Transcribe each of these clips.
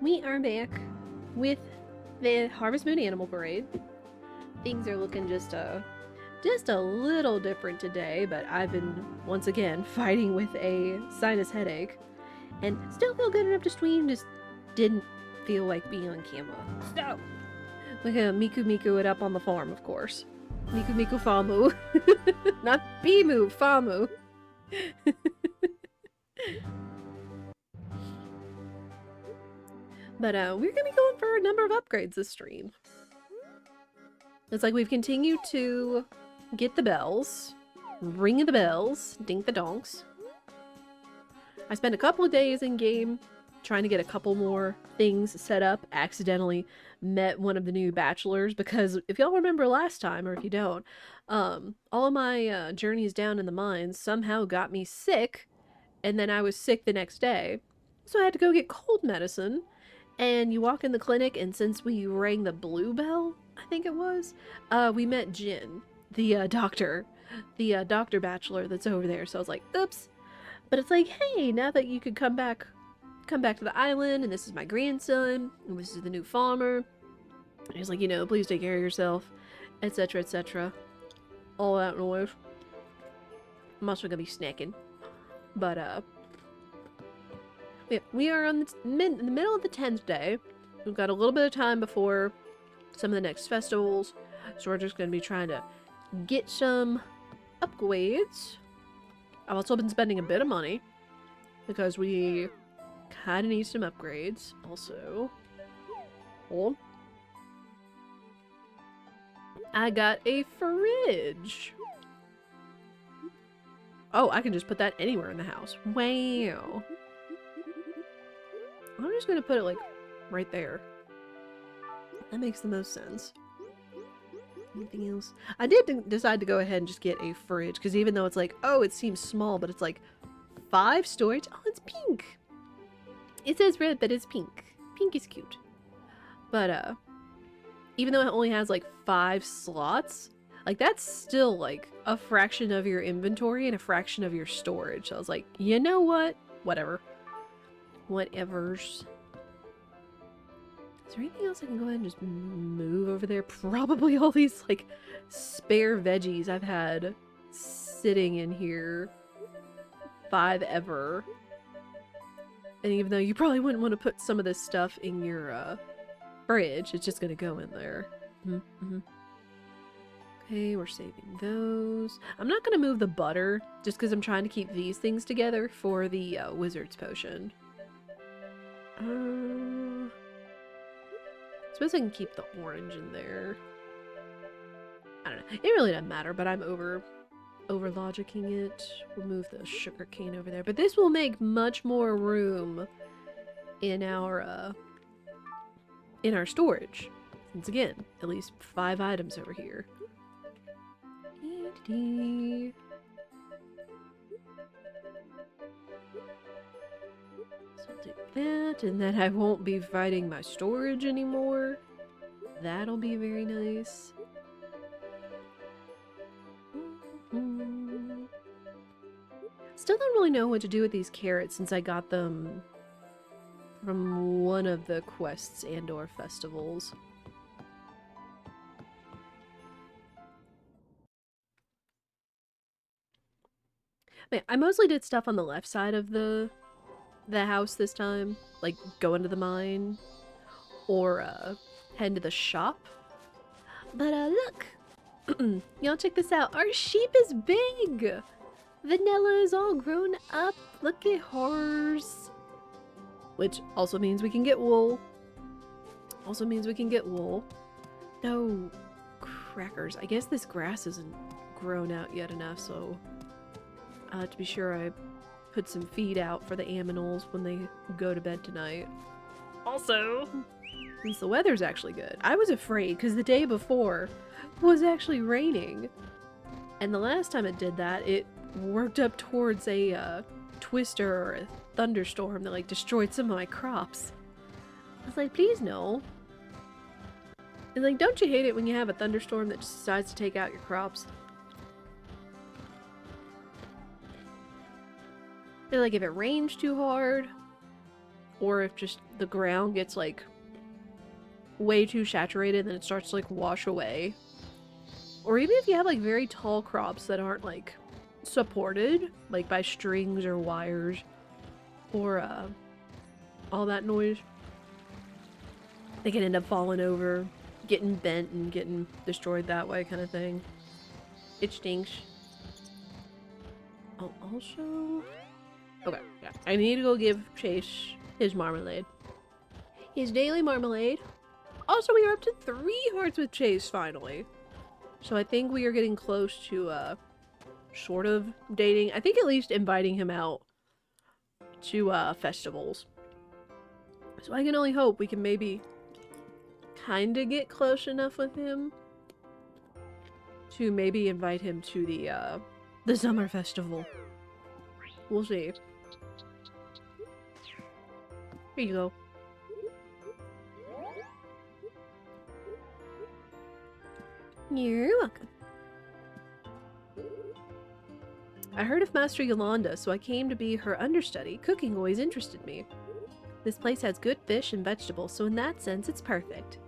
We are back with the Harvest Moon Animal Parade. Things are looking just a little different today, but I've been once again fighting with a sinus headache, and still feel good enough to stream. Just didn't feel like being on camera. So we're gonna Miku it up on the farm, of course. Miku Famu, not Bimu Famu. But we're gonna be going for a number of upgrades this stream. It's like we've continued to get the bells, ring the bells, dink the donks. I spent a couple of days in game trying to get a couple more things set up. Accidentally met one of the new bachelors because if y'all remember last time, or if you don't, all of my journeys down in the mines somehow got me sick, and then I was sick the next day. So I had to go get cold medicine. And you walk in the clinic, and since we rang the blue bell, I think it was, we met Jin, the doctor bachelor that's over there. So I was like, oops. But it's like, hey, now that you could come back to the island, and this is my grandson, and this is the new farmer. And he's like, you know, please take care of yourself, etc., etc. All that noise. I'm also gonna be snacking. But, we are in the middle of the 10th day. We've got a little bit of time before some of the next festivals, so we're just going to be trying to get some upgrades. I've also been spending a bit of money because we kind of need some upgrades also. Hold. I got a fridge. Oh, I can just put that anywhere in the house. Wow. I'm just gonna put it like right there. That makes the most sense. Anything else? I did decide to go ahead and just get a fridge because even though it's like, oh, it seems small, but it's like 5 storage. Oh, it's pink. It says red, but it's pink. Pink is cute. But even though it only has like 5 slots, like that's still like a fraction of your inventory and a fraction of your storage. So I was like, you know what? Whatever. Whatevers. Is there anything else I can go ahead and just move over there? Probably all these, like, spare veggies I've had sitting in here 5 ever. And even though you probably wouldn't want to put some of this stuff in your fridge, it's just gonna go in there. Okay, we're saving those. I'm not gonna move the butter just because I'm trying to keep these things together for the wizard's potion. I suppose I can keep the orange in there. I don't know. It really doesn't matter, but I'm over logicking it. We'll move the sugar cane over there. But this will make much more room in our storage. Since again, at least 5 items over here. So I'll do that, and then I won't be fighting my storage anymore. That'll be very nice. Still don't really know what to do with these carrots since I got them from one of the quests and or festivals. I mostly did stuff on the left side of the house this time, like go into the mine or head to the shop. But look, y'all check this out. Our sheep is big. Vanilla is all grown up. Look at hers. Which also means we can get wool. No crackers. I guess this grass isn't grown out yet enough, so I'll have to be sure I put some feed out for the aminals when they go to bed tonight. Also, since the weather's actually good, I was afraid because the day before was actually raining. And the last time it did that, it worked up towards a twister or a thunderstorm that like destroyed some of my crops. I was like, please no. And like, don't you hate it when you have a thunderstorm that just decides to take out your crops? Like if it rains too hard, or if just the ground gets like way too saturated and then it starts to like wash away. Or even if you have like very tall crops that aren't like supported like by strings or wires or all that noise, they can end up falling over, getting bent and getting destroyed that way kind of thing. It stinks. Oh, also... Okay, yeah. I need to go give Chase his marmalade. His daily marmalade. Also, we are up to 3 hearts with Chase, finally. So I think we are getting close to, sort of dating. I think at least inviting him out to, festivals. So I can only hope we can maybe kind of get close enough with him to maybe invite him to the summer festival. We'll see. Here you go. You're welcome. I heard of Master Yolanda, so I came to be her understudy. Cooking always interested me. This place has good fish and vegetables, so in that sense, it's perfect.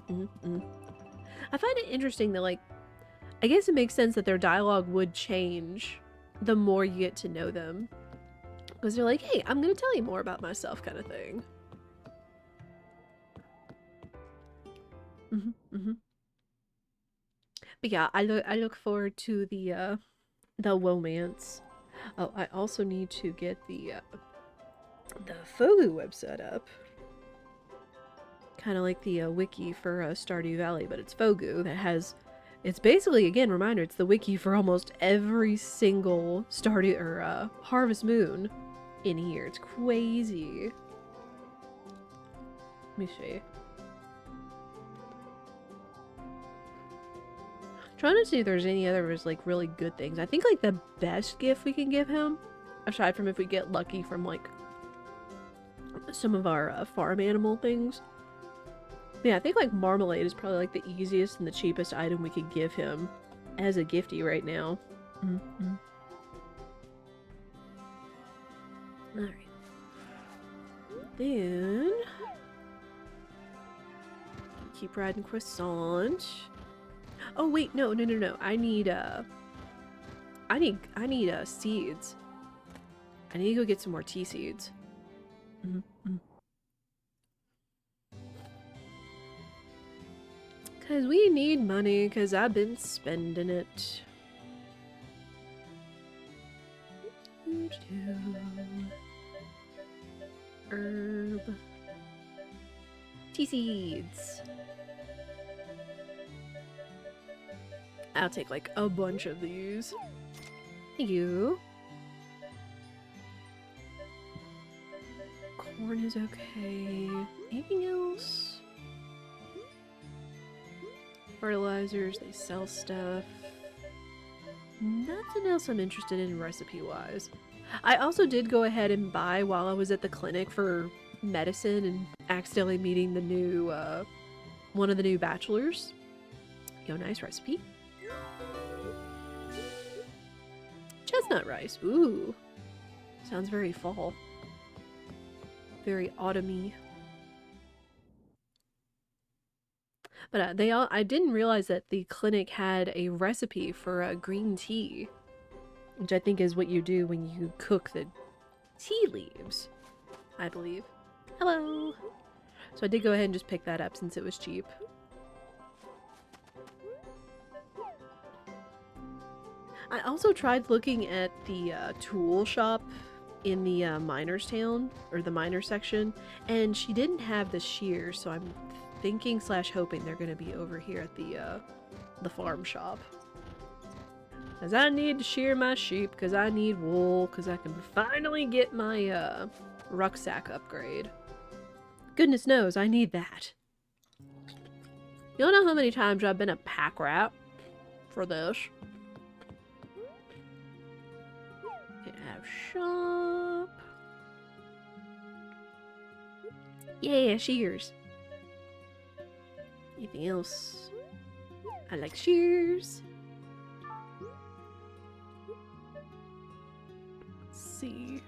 I find it interesting that, like, I guess it makes sense that their dialogue would change the more you get to know them. Because they're like, hey, I'm gonna tell you more about myself kind of thing. But yeah, I look forward to the romance. Oh, I also need to get the Fogu website up. Kind of like the wiki for Stardew Valley, but it's Fogu that has... It's basically, again, reminder, it's the wiki for almost every single Stardew or Harvest Moon in here. It's crazy. Let me see. Trying to see if there's any other like really good things. I think like the best gift we can give him, aside from if we get lucky from like some of our farm animal things. Yeah, I think like marmalade is probably like the easiest and the cheapest item we could give him as a gifty right now. Alright. Then keep riding croissant. Oh wait, no. I need seeds. I need to go get some more tea seeds. Cause we need money, cause I've been spending it. Herb. Tea seeds. I'll take like a bunch of these. Thank you. Corn is okay. Anything else? Fertilizers, they sell stuff. Nothing else I'm interested in recipe-wise. I also did go ahead and buy while I was at the clinic for medicine and accidentally meeting the new, one of the new bachelors. Yo, nice recipe. Chestnut rice. Ooh. Sounds very fall. Very autumny. But I didn't realize that the clinic had a recipe for green tea, which I think is what you do when you cook the tea leaves, I believe. Hello! So I did go ahead and just pick that up since it was cheap. I also tried looking at the tool shop in the miner's town, or the miner section, and she didn't have the shears, so I'm thinking slash hoping they're gonna be over here at the farm shop. Cause I need to shear my sheep, cause I need wool, cause I can finally get my rucksack upgrade. Goodness knows I need that. You don't know how many times I've been a pack rat for this. Have shop. Yeah, shears. Anything else? I like shears. Let's see.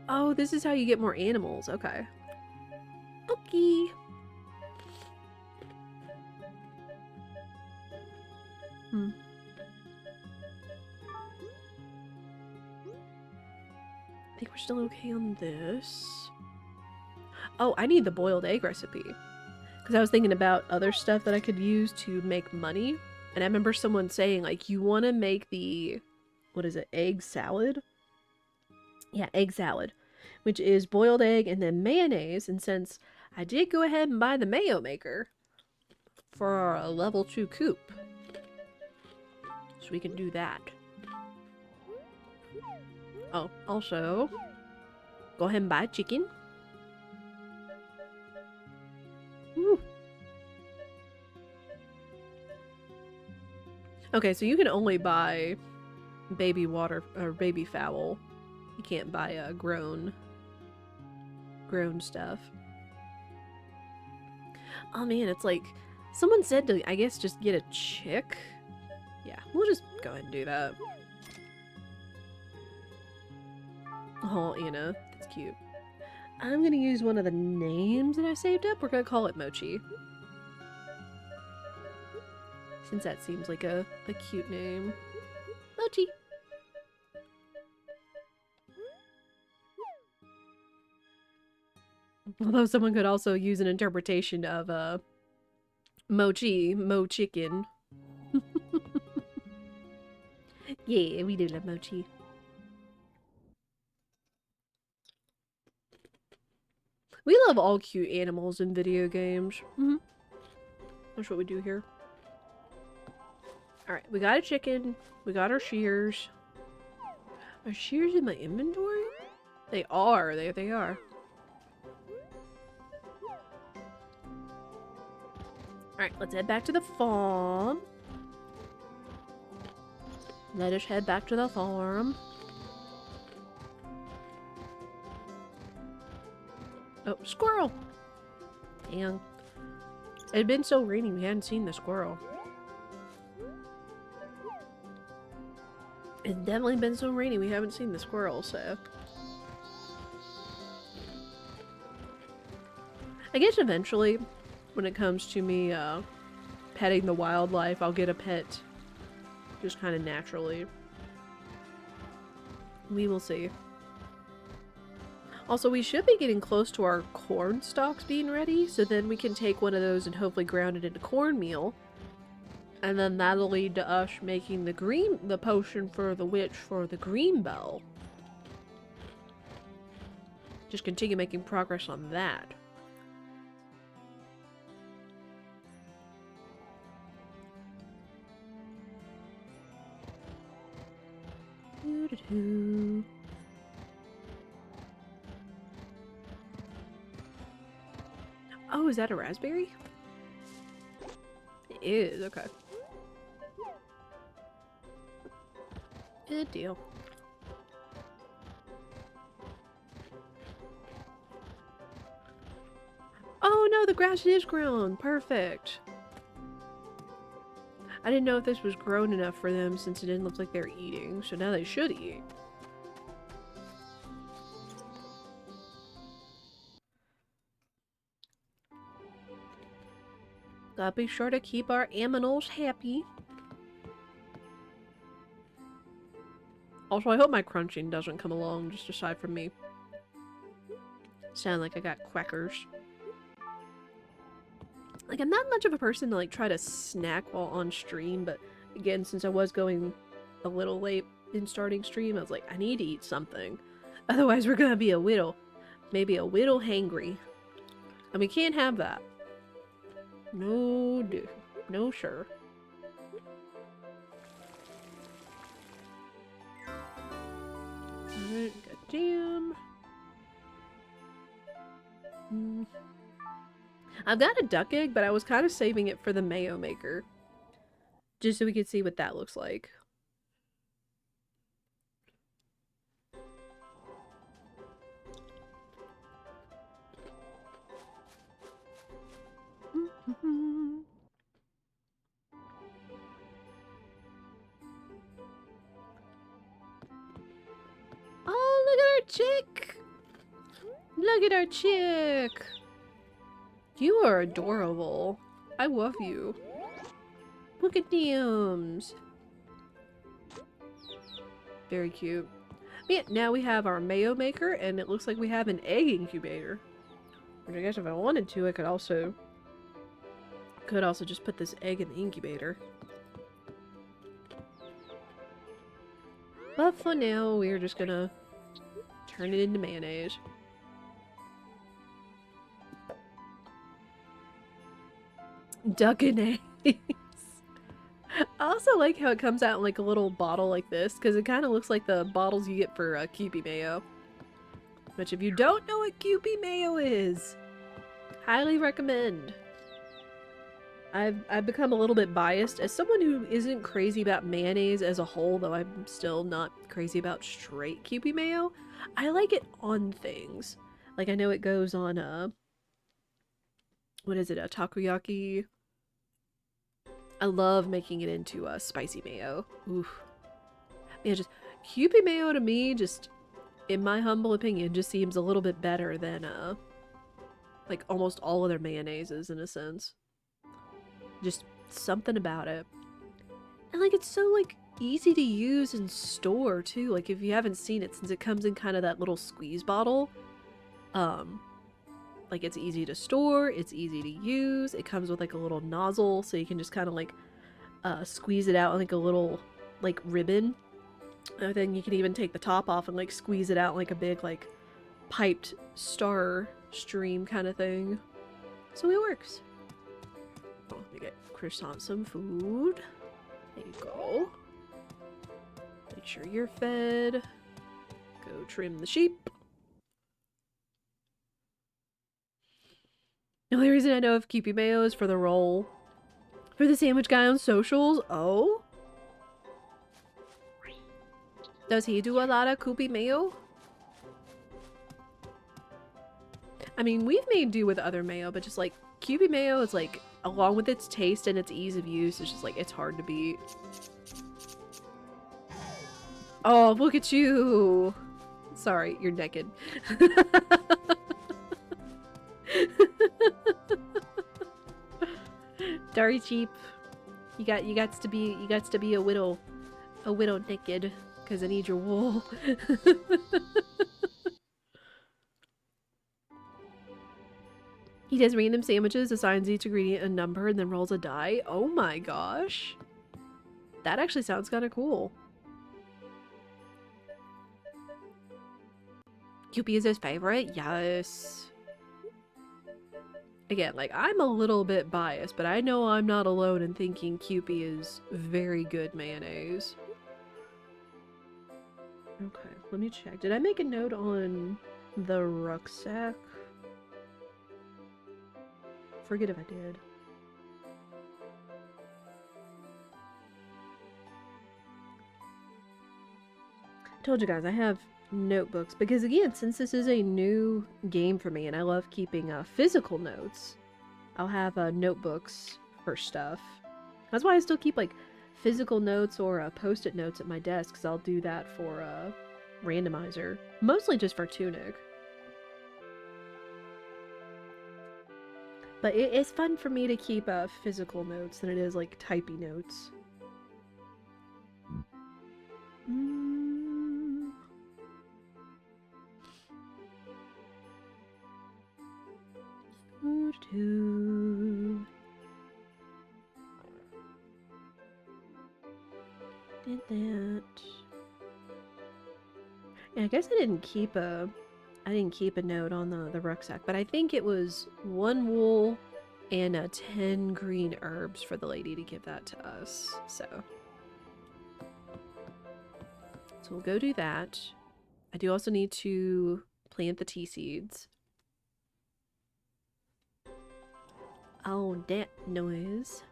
Oh, this is how you get more animals. Okay. Okay. Hmm. I think we're still okay on this. Oh, I need the boiled egg recipe. Because I was thinking about other stuff that I could use to make money. And I remember someone saying, like, you want to make the, what is it, egg salad? Yeah, egg salad. Which is boiled egg and then mayonnaise. And since I did go ahead and buy the mayo maker for a level 2 coop. So we can do that. Oh, also, go ahead and buy chicken. Woo. Okay, so you can only buy baby water or baby fowl. You can't buy grown stuff. Oh man, it's like someone said to, I guess, just get a chick. Yeah, we'll just go ahead and do that. Oh, Anna, that's cute. I'm gonna use one of the names that I saved up. We're gonna call it Mochi. Since that seems like a cute name. Mochi! Although someone could also use an interpretation of Mochi, Mo Chicken. Yeah, we do love Mochi. We love all cute animals in video games. Mm-hmm. That's what we do here. Alright, we got a chicken. We got our shears. Are shears in my inventory? They are. There they are. Alright, let's head back to the farm. Let us head back to the farm. Oh, squirrel! Dang. It had been so rainy we hadn't seen the squirrel. It's definitely been so rainy we haven't seen the squirrel, so... I guess eventually, when it comes to me petting the wildlife, I'll get a pet just kind of naturally. We will see. Also, we should be getting close to our corn stalks being ready, so then we can take one of those and hopefully ground it into cornmeal. And then that'll lead to us making the potion for the witch for the green bell. Just continue making progress on that. Doo-doo-doo. Oh, is that a raspberry? It is, okay. Good deal. Oh no, the grass is grown! Perfect! I didn't know if this was grown enough for them since it didn't look like they're eating, so now they should eat. Gotta be sure to keep our aminals happy. Also, I hope my crunching doesn't come along just aside from me. Sound like I got quackers. Like, I'm not much of a person to, like, try to snack while on stream, but again, since I was going a little late in starting stream, I was like, I need to eat something. Otherwise, we're gonna be a little, maybe a little hangry. And we can't have that. No, dude. No, sure. Alright, got jam. I've got a duck egg, but I was kind of saving it for the mayo maker. Just so we could see what that looks like. Oh, look at our chick! Look at our chick! You are adorable. I love you. Look at them. Very cute. Yeah, now we have our mayo maker, and it looks like we have an egg incubator. Which I guess if I wanted to, I could also just put this egg in the incubator. But for now, we're just gonna turn it into mayonnaise. Duck and eggs. I also like how it comes out in like a little bottle like this, because it kind of looks like the bottles you get for Kewpie mayo. Which if you don't know what Kewpie mayo is, highly recommend. I've become a little bit biased as someone who isn't crazy about mayonnaise as a whole, though I'm still not crazy about straight Kewpie mayo. I like it on things. Like I know it goes on what is it, a takoyaki? I love making it into a spicy mayo. Oof. Yeah, just Kewpie mayo to me, just in my humble opinion, just seems a little bit better than like almost all other mayonnaises in a sense. Just something about it. And like it's so like easy to use and store too. Like if you haven't seen it, since it comes in kind of that little squeeze bottle, like it's easy to store, it's easy to use. It comes with like a little nozzle, so you can just kind of like squeeze it out in like a little like ribbon. And then you can even take the top off and like squeeze it out like a big like piped star stream kind of thing. So it works. Oh, let me get Croissant some food. There you go. Make sure you're fed. Go trim the sheep. The only reason I know of Kewpie mayo is for the roll. For the sandwich guy on socials. Oh? Does he do a lot of Kewpie mayo? I mean, we've made do with other mayo, but just like Kewpie mayo is like, along with its taste and its ease of use, it's just like, it's hard to beat. Oh, look at you! Sorry, you're naked. Sorry, cheap. You got to be a widow naked, because I need your wool. He does random sandwiches, assigns each ingredient a number, and then rolls a die. Oh my gosh. That actually sounds kind of cool. Kewpie is his favorite? Yes. Again, like, I'm a little bit biased, but I know I'm not alone in thinking Kewpie is very good mayonnaise. Okay, let me check. Did I make a note on the rucksack? Forget if I did. I told you guys, I have notebooks because again, since this is a new game for me and I love keeping physical notes, I'll have notebooks for stuff. That's why I still keep like physical notes or post-it notes at my desk, because I'll do that for randomizer, mostly just for Tunic. But it's fun for me to keep physical notes than it is like typey notes. Did that. Yeah, I guess I didn't keep a note on the rucksack, but I think it was 1 wool and 10 green herbs for the lady to give that to us. So we'll go do that. I do also need to plant the tea seeds. Oh, that noise.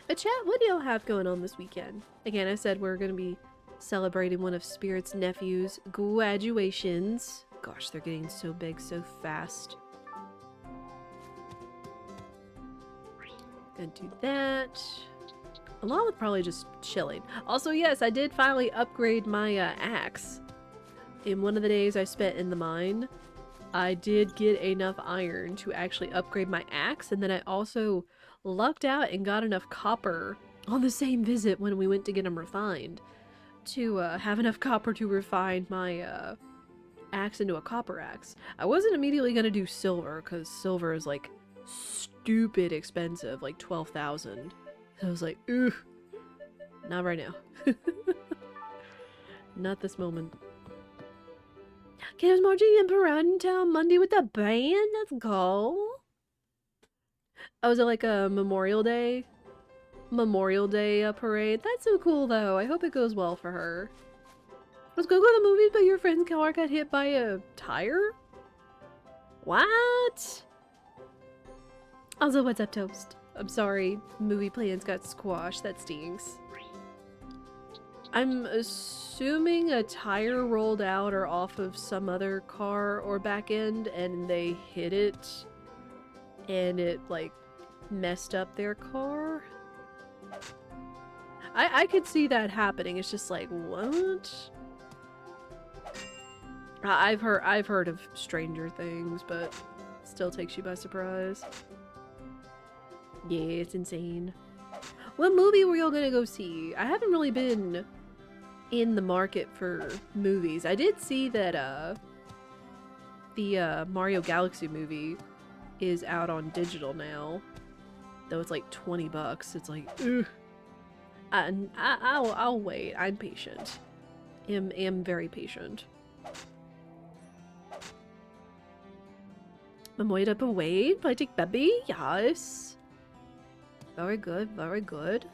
But chat, what do y'all have going on this weekend? Again, I said we're going to be celebrating one of Spirit's nephew's graduations. Gosh, they're getting so big so fast. Gonna do that. Along with probably just chilling. Also, yes, I did finally upgrade my axe. in one of the days I spent in the mine, I did get enough iron to actually upgrade my axe, and then I also lucked out and got enough copper on the same visit when we went to get them refined to have enough copper to refine my axe into a copper axe. I wasn't immediately gonna do silver because silver is like stupid expensive, like 12,000. So I was like, ooh, not right now. Not this moment. Kiddos marching in Paradise Town Monday with the band. Let's go. Oh, was it like a Memorial Day parade? That's so cool though. I hope it goes well for her. Let's go to the movies, but your friend's car got hit by a tire? What? Also, what's up, Toast? I'm sorry, movie plans got squashed. That stinks. I'm assuming a tire rolled out or off of some other car or back end and they hit it and it like messed up their car. I could see that happening. It's just like, what? I've heard of stranger things, but still takes you by surprise. Yeah, it's insane. What movie were y'all gonna go see? I haven't really been in the market for movies. I did see that the Mario Galaxy movie is out on digital now, though it's like 20 bucks. It's like, ugh. I'll wait. I'm patient. Am very patient. Mamoyed up away, Playtake baby, yes. Very good, very good.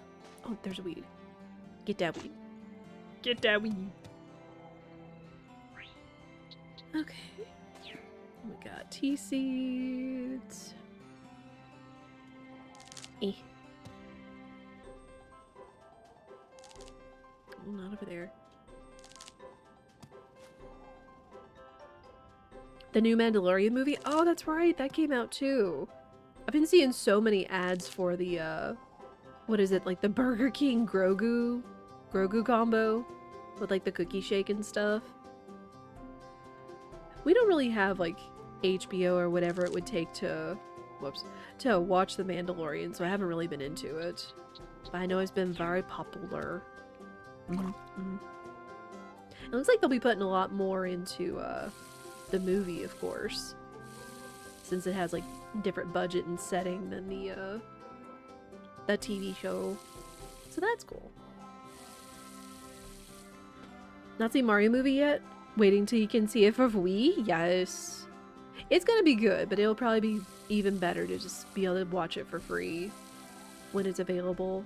Oh, there's a weed. Get that weed. Get that weed. Okay. We got tea seeds. Oh, not over there. The new Mandalorian movie? Oh, that's right. That came out too. I've been seeing so many ads for the, what is it? Like the Burger King Grogu combo with like the cookie shake and stuff. We don't really have like HBO or whatever it would take to, to watch The Mandalorian, so I haven't really been into it. But I know it's been very popular. It looks like they'll be putting a lot more into, the movie, of course, since it has like different budget and setting than the that TV show, so that's cool. Not seen Mario movie yet? Waiting till you can see it for Wii? Yes, it's gonna be good, but it'll probably be even better to just be able to watch it for free when it's available.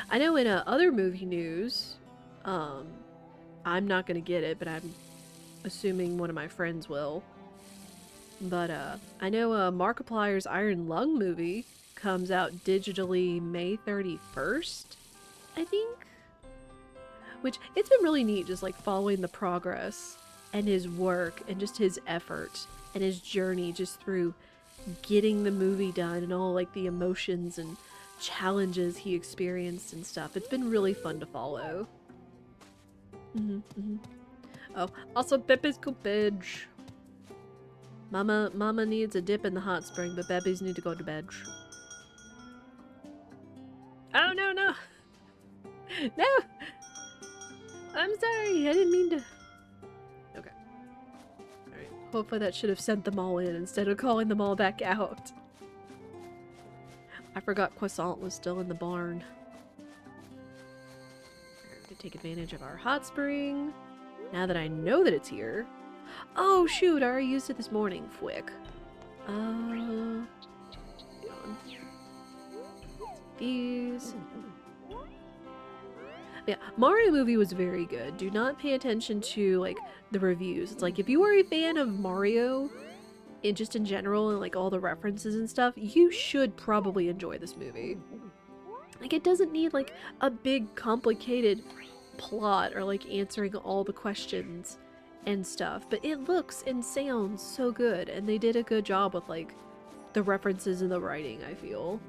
I know in other movie news, I'm not gonna get it, but I'm assuming one of my friends will. But I know Markiplier's Iron Lung movie comes out digitally May 31st, I think? Which, it's been really neat just like following the progress and his work and just his effort and his journey just through getting the movie done and all like the emotions and challenges he experienced and stuff. It's been really fun to follow. Oh, also Pepe's coopage. Mama needs a dip in the hot spring, but babies need to go to bed. Oh no, no! No! I'm sorry, I didn't mean to. Okay. Alright, hopefully that should have sent them all in instead of calling them all back out. I forgot Croissant was still in the barn. To take advantage of our hot spring. Now that I know that it's here. Oh shoot, I already used it this morning. Fwick. These. Yeah, Mario movie was very good. Do not pay attention to like the reviews. It's like if you are a fan of Mario and just in general and like all the references and stuff, you should probably enjoy this movie. Like it doesn't need like a big complicated plot or like answering all the questions and stuff, but it looks and sounds so good, and they did a good job with like the references and the writing, I feel.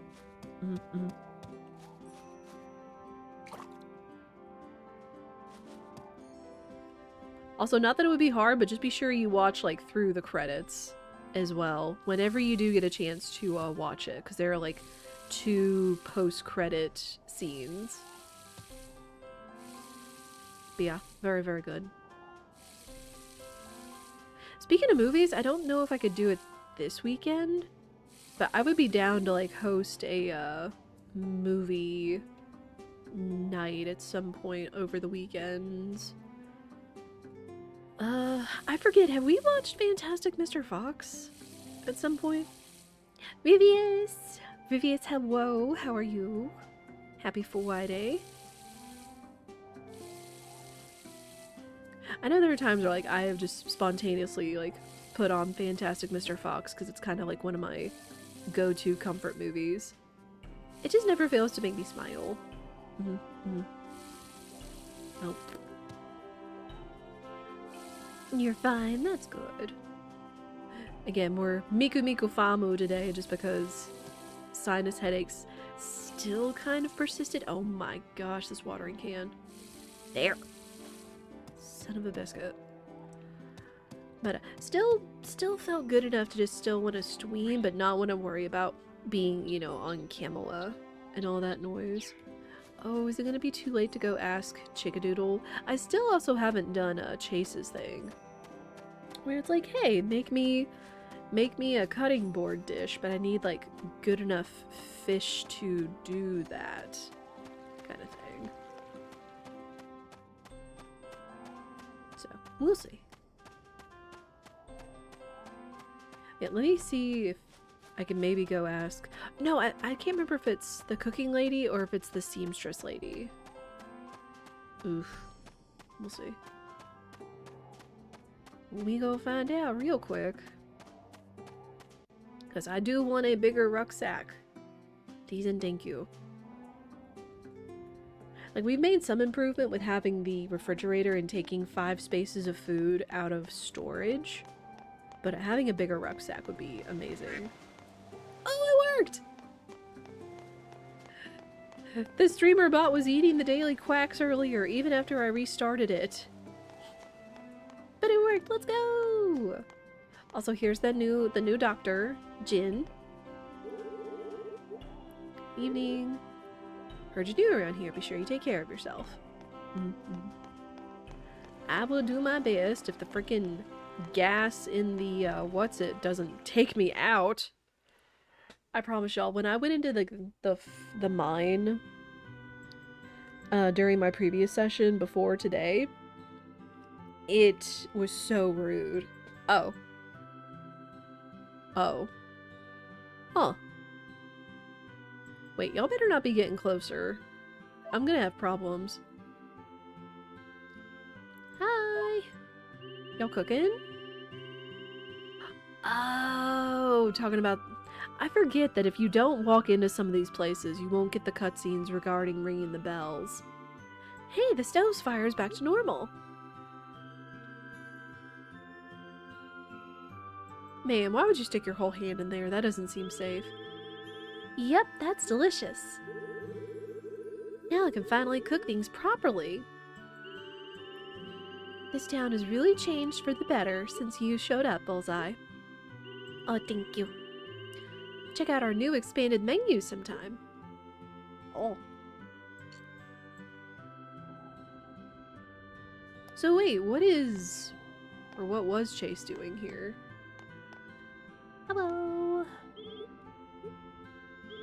Also, not that it would be hard, but just be sure you watch, like, through the credits as well. Whenever you do get a chance to watch it, because there are, like, 2 post-credit scenes. But yeah, very, very good. Speaking of movies, I don't know if I could do it this weekend, but I would be down to, like, host a movie night at some point over the weekends. I forget, have we watched Fantastic Mr. Fox at some point? Vivius! Vivius, hello, how are you? Happy Friday. I know there are times where, like, I have just spontaneously, like, put on Fantastic Mr. Fox because it's kind of like one of my go-to comfort movies. It just never fails to make me smile. Oh. You're fine, that's good. Again, we're Miku Miku Famu today just because sinus headaches still kind of persisted. Oh my gosh, this watering can. There. Son of a biscuit. But still felt good enough to just still want to stream, but not want to worry about being, you know, on camera and all that noise. Oh, is it gonna be too late to go ask Chickadoodle? I still also haven't done Chase's thing, where it's like, hey, make me a cutting board dish, but I need, like, good enough fish to do that kind of thing. So, we'll see. Yeah, let me see if I can maybe go ask. No, I can't remember if it's the cooking lady or if it's the seamstress lady. Oof. We'll see. We go find out real quick. Because I do want a bigger rucksack. Please and thank you. Like, we've made some improvement with having the refrigerator and taking 5 spaces of food out of storage. But having a bigger rucksack would be amazing. Oh, it worked! The streamer bot was eating the daily quacks earlier, even after I restarted it. But it worked, let's go! Also, here's the new doctor, Jin. Evening. Heard you new around here, be sure you take care of yourself. I will do my best if the freaking gas in the, what's-it doesn't take me out. I promise y'all, when I went into the mine, during my previous session before today, it was so rude. Oh. Oh. Huh. Wait, y'all better not be getting closer. I'm gonna have problems. Hi! Y'all cooking? Oh, talking about... I forget that if you don't walk into some of these places, you won't get the cutscenes regarding ringing the bells. Hey, the stove's fire is back to normal. Man, why would you stick your whole hand in there? That doesn't seem safe. Yep, that's delicious. Now I can finally cook things properly. This town has really changed for the better since you showed up, Bullseye. Oh, thank you. Check out our new expanded menu sometime. Oh. So wait, what was Chase doing here? Hello.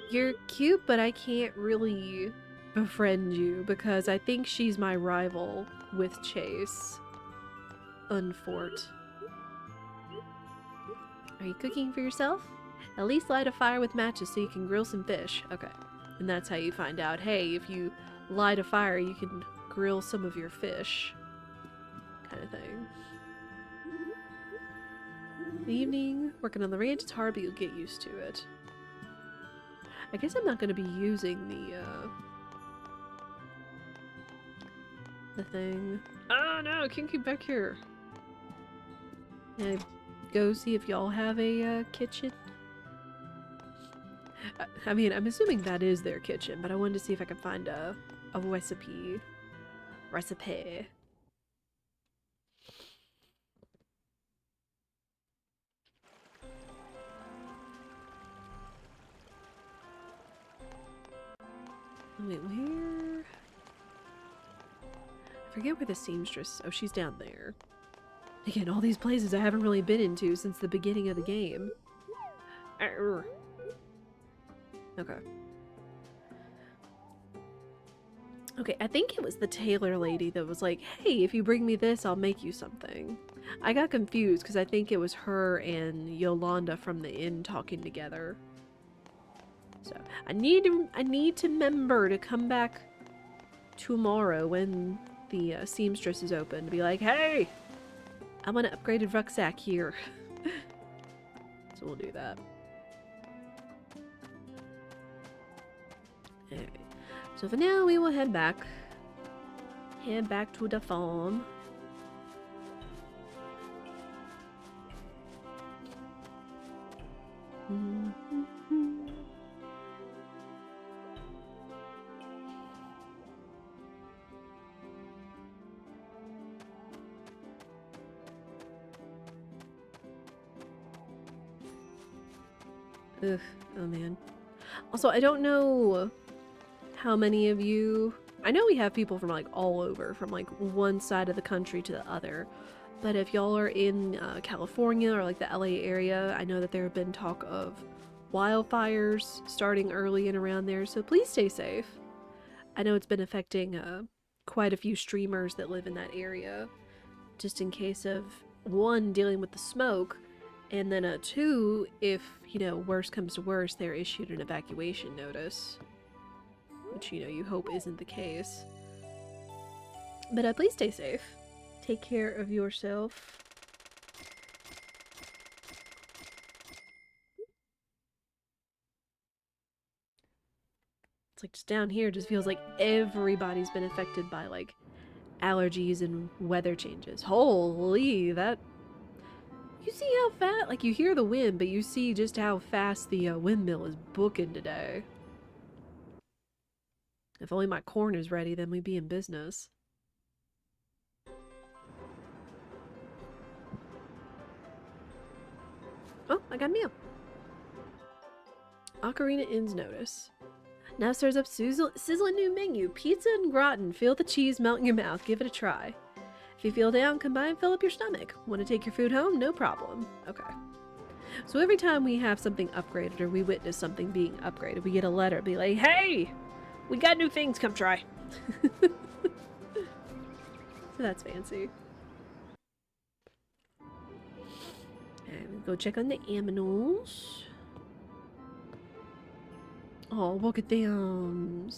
You're cute, but I can't really befriend you because I think she's my rival with Chase. Unfort. Are you cooking for yourself? At least light a fire with matches so you can grill some fish. Okay. And that's how you find out, hey, if you light a fire, you can grill some of your fish. Kind of thing. Evening. Working on the ranch, it's hard, but you'll get used to it. I guess I'm not going to be using the thing. Oh no, can't keep back here. Can I go see if y'all have a kitchen? I mean, I'm assuming that is their kitchen, but I wanted to see if I could find a recipe. Wait, where? I forget where the seamstress... Oh, she's down there. Again, all these places I haven't really been into since the beginning of the game. Arr. Okay. Okay, I think it was the tailor lady that was like, hey, if you bring me this, I'll make you something. I got confused because I think it was her and Yolanda from the inn talking together. So, I need to remember to come back tomorrow when the seamstress is open to be like, hey, I want an upgraded rucksack here. So we'll do that. Anyway, so for now we will head back to the farm. Ugh, oh man. Also, I don't know how many of you... I know we have people from like all over, from like one side of the country to the other. But if y'all are in California or like the LA area, I know that there have been talk of wildfires starting early and around there, so please stay safe. I know it's been affecting quite a few streamers that live in that area, just in case of, one, dealing with the smoke, and then two, if, you know, worse comes to worse, they're issued an evacuation notice. Which, you know, you hope isn't the case. But please stay safe. Take care of yourself. It's like just down here, it just feels like everybody's been affected by like allergies and weather changes. Holy, that... You see how fast, like you hear the wind, but you see just how fast the windmill is booking today. If only my corn is ready, then we'd be in business. Oh, I got a meal. Ocarina Inn's notice. Now serves up sizzling new menu. Pizza and gratin. Feel the cheese melt in your mouth. Give it a try. If you feel down, come by and fill up your stomach. Want to take your food home? No problem. Okay. So every time we have something upgraded or we witness something being upgraded, we get a letter be like, hey, we got new things, come try. So that's fancy. And we go check on the aminals. Oh, look at them.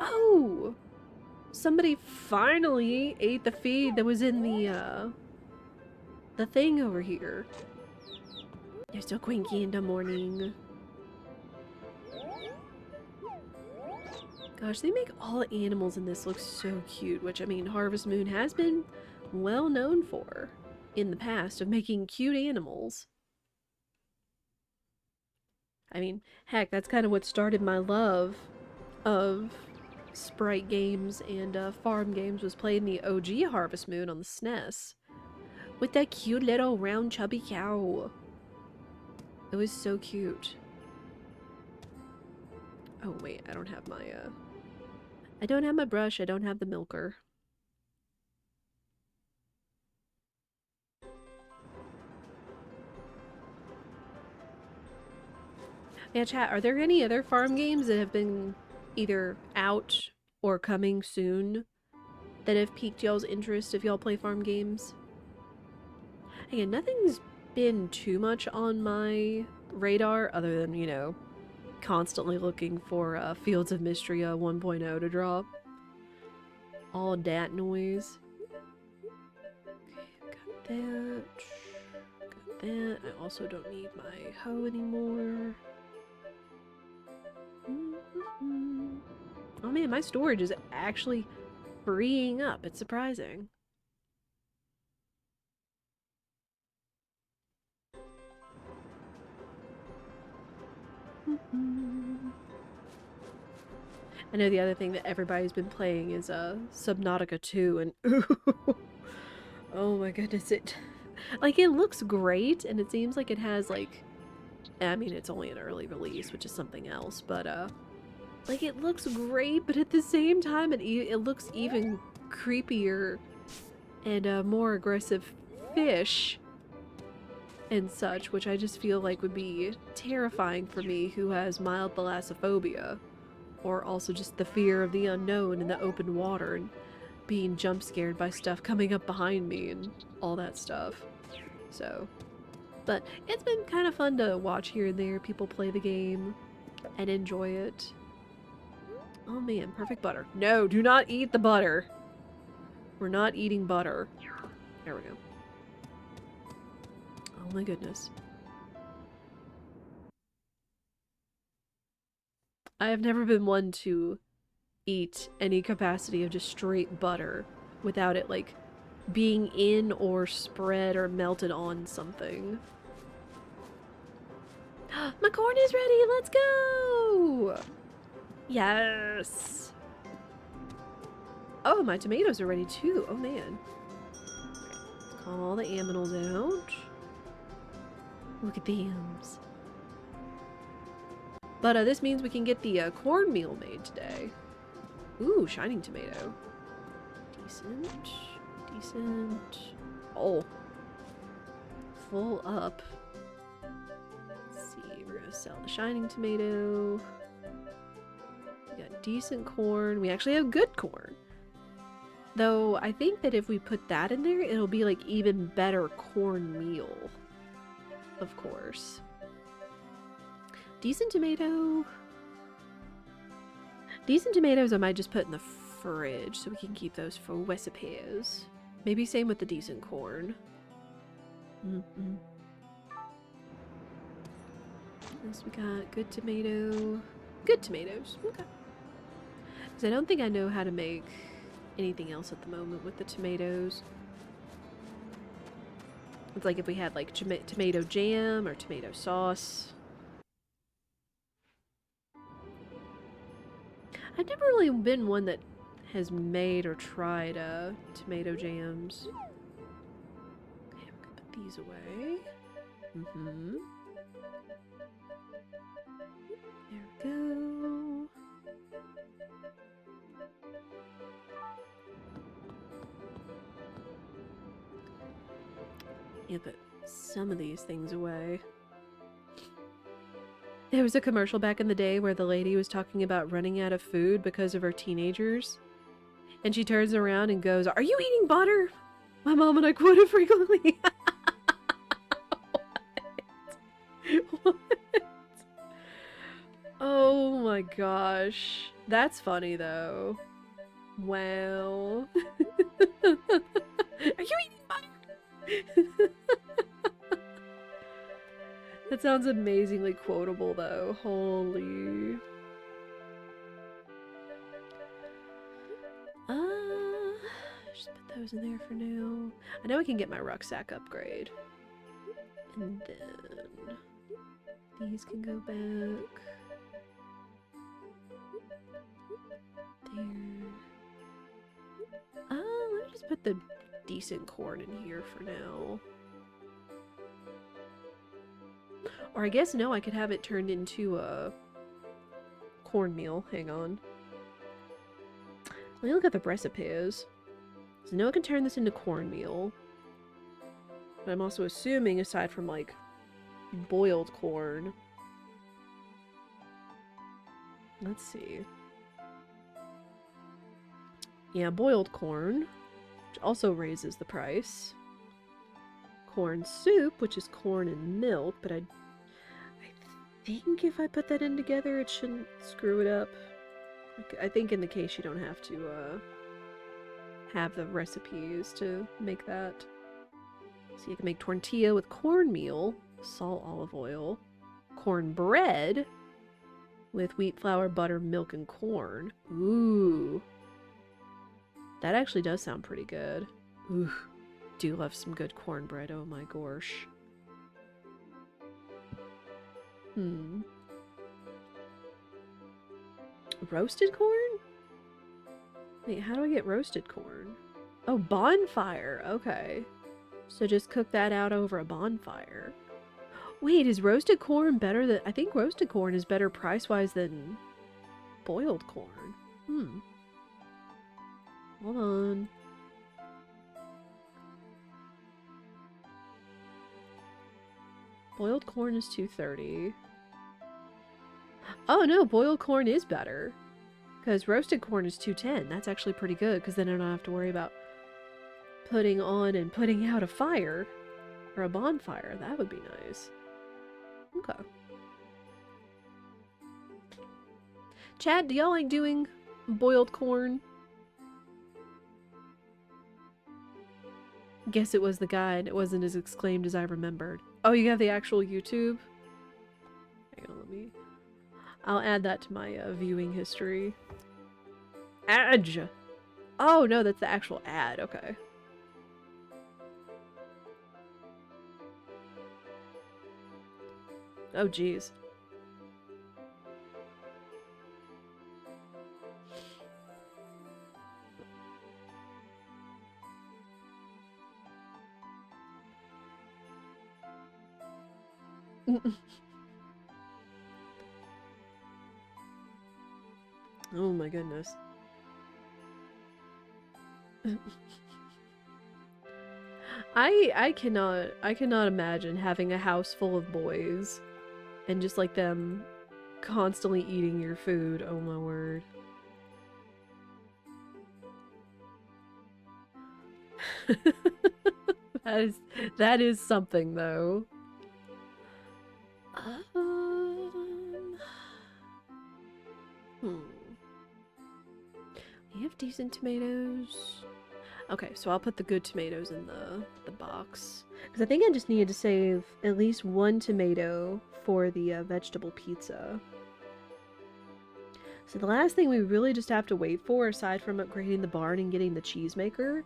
Oh! Somebody finally ate the feed that was in the thing over here. You're so cranky in the morning. Gosh, they make all the animals in this look so cute, which, I mean, Harvest Moon has been well known for in the past of making cute animals. I mean, heck, that's kind of what started my love of sprite games and farm games, was playing the OG Harvest Moon on the SNES with that cute little round chubby cow. It was so cute. Oh wait, I don't have my brush, I don't have the milker. Yeah, chat, are there any other farm games that have been either out or coming soon that have piqued y'all's interest if y'all play farm games? Again, nothing's been too much on my radar other than, you know, constantly looking for Fields of Mystery 1.0 to drop. All that noise. Okay, got that. Got that. I also don't need my hoe anymore. Oh man, my storage is actually freeing up. It's surprising. I know the other thing that everybody's been playing is Subnautica 2, and oh my goodness, it looks great, and it seems like it has like I mean, it's only an early release, which is something else, but, like, it looks great, but at the same time, it looks even creepier and, more aggressive fish and such, which I just feel like would be terrifying for me, who has mild thalassophobia, or also just the fear of the unknown in the open water, and being jump scared by stuff coming up behind me and all that stuff. So, but it's been kind of fun to watch here and there people play the game and enjoy it. Oh man, perfect butter. No, do not eat the butter. We're not eating butter. There we go. Oh my goodness. I have never been one to eat any capacity of just straight butter without it, like, being in or spread or melted on something. My corn is ready! Let's go! Yes! Oh, my tomatoes are ready too. Oh man. Let's call all the aminals out. Look at them. But this means we can get the cornmeal made today. Ooh, shining tomato. Decent. Decent. Oh. Full up. Let's see, we're gonna sell the shining tomato. We got decent corn. We actually have good corn. Though, I think that if we put that in there, it'll be like even better cornmeal. Of course. Decent tomato. Decent tomatoes I might just put in the fridge so we can keep those for recipes. Maybe same with the decent corn. Next we got good tomato. Good tomatoes. Okay. Because I don't think I know how to make anything else at the moment with the tomatoes. It's like if we had like tomato jam or tomato sauce. I've never really been one that has made or tried tomato jams. Okay, I'm gonna put these away. There we go. Yeah, put some of these things away. There was a commercial back in the day where the lady was talking about running out of food because of her teenagers. And she turns around and goes, "Are you eating butter?" My mom and I quoted frequently. What? Oh my gosh. That's funny though. Wow. Are you eating butter? That sounds amazingly quotable, though. Holy. Just put those in there for now. I know I can get my rucksack upgrade. And then these can go back. There. Let me just put the decent corn in here for now. Or I guess no, I could have it turned into a cornmeal. Hang on. Let me look at the recipes. So now I can turn this into cornmeal. But I'm also assuming, aside from like boiled corn. Let's see. Yeah, boiled corn, which also raises the price. Corn soup, which is corn and milk, but I think if I put that in together, it shouldn't screw it up. I think in the case you don't have to have the recipes to make that. So you can make tortilla with cornmeal, salt, olive oil, cornbread with wheat flour, butter, milk, and corn. Ooh. That actually does sound pretty good. Ooh. Do love some good cornbread. Oh my gosh. Roasted corn? Wait, how do I get roasted corn? Oh, bonfire. Okay. So just cook that out over a bonfire. Wait, is roasted corn better than... I think roasted corn is better price-wise than boiled corn. Hold on. Boiled corn is $2.30. Oh no, boiled corn is better. Because roasted corn is $2.10. That's actually pretty good, because then I don't have to worry about putting on and putting out a fire. Or a bonfire. That would be nice. Okay. Chad, do y'all like doing boiled corn? Guess it was the guide. It wasn't as exclaimed as I remembered. Oh, you have the actual YouTube? Hang on, let me... I'll add that to my viewing history. Adge! Oh, no, that's the actual ad. Okay. Oh, geez. Oh my goodness. I cannot imagine having a house full of boys and just like them constantly eating your food. Oh my word. that is something though. We have decent tomatoes. Okay, so I'll put the good tomatoes in the box. Because I think I just needed to save at least one tomato for the vegetable pizza. So the last thing we really just have to wait for, aside from upgrading the barn and getting the cheese maker,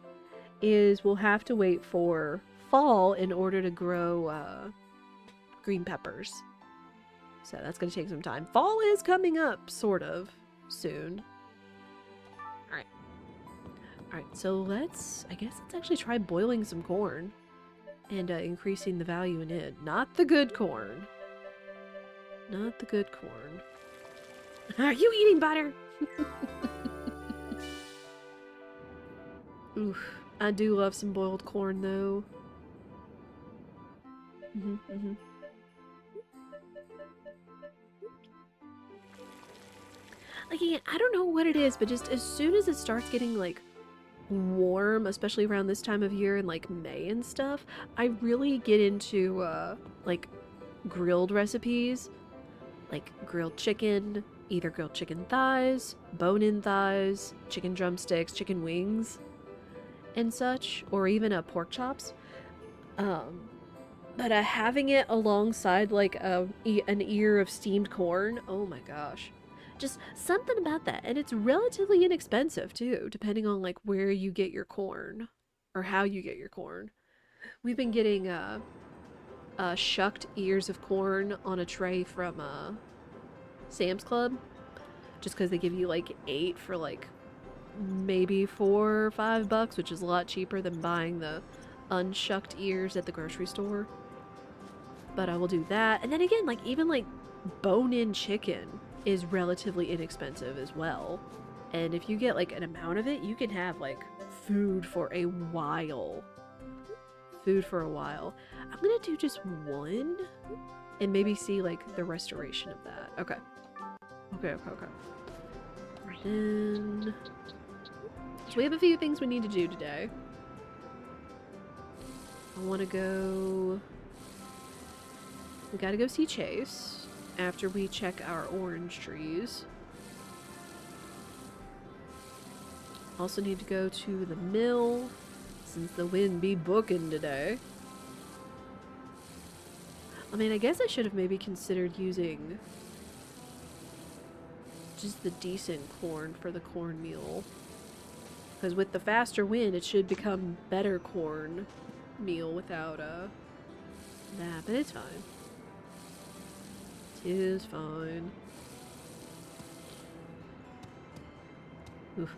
is we'll have to wait for fall in order to grow green peppers. So that's going to take some time. Fall is coming up, sort of, soon. Alright. Alright, so I guess let's actually try boiling some corn. And increasing the value in it. Not the good corn. Not the good corn. Are you eating butter? Oof. I do love some boiled corn, though. Like, again, I don't know what it is, but just as soon as it starts getting, like, warm, especially around this time of year in, like, May and stuff, I really get into, like, grilled recipes. Like, grilled chicken, either grilled chicken thighs, bone-in thighs, chicken drumsticks, chicken wings, and such, or even pork chops. But having it alongside, like, an ear of steamed corn, oh my gosh. Just something about that. And it's relatively inexpensive, too, depending on, like, where you get your corn, or how you get your corn. We've been getting, shucked ears of corn on a tray from, Sam's Club. Just because they give you, like, 8 for, like, maybe $4 or $5, which is a lot cheaper than buying the unshucked ears at the grocery store. But I will do that. And then again, like, even, like, bone-in chicken is relatively inexpensive as well. And if you get, like, an amount of it, you can have, like, food for a while. Food for a while. I'm gonna do just one and maybe see, like, the restoration of that. Okay. Okay. Then... So we have a few things we need to do today. I want to go... We gotta go see Chase after we check our orange trees. Also need to go to the mill since the wind be booking today. I mean, I guess I should have maybe considered using just the decent corn for the cornmeal. Because with the faster wind, it should become better corn meal without that, but it's fine. It is fine. Oof.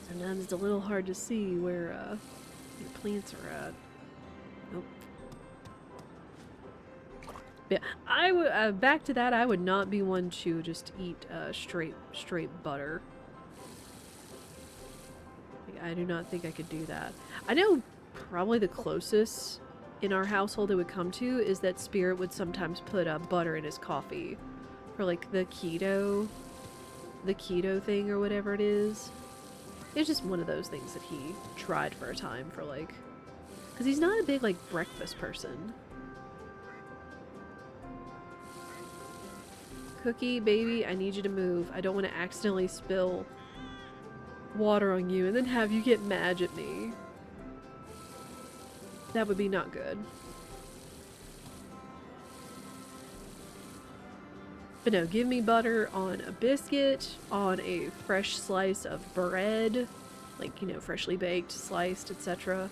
Sometimes it's a little hard to see where your plants are at. Nope. Yeah, I would back to that. I would not be one to just eat straight butter. Like, I do not think I could do that. I know probably the closest in our household it would come to is that Spirit would sometimes put butter in his coffee for like the keto thing or whatever it is. It's just one of those things that he tried for a time for like, because he's not a big like breakfast person. Cookie, baby, I need you to move. I don't want to accidentally spill water on you and then have you get mad at me. That would be not good. But no, give me butter on a biscuit, on a fresh slice of bread, like, you know, freshly baked, sliced, etc.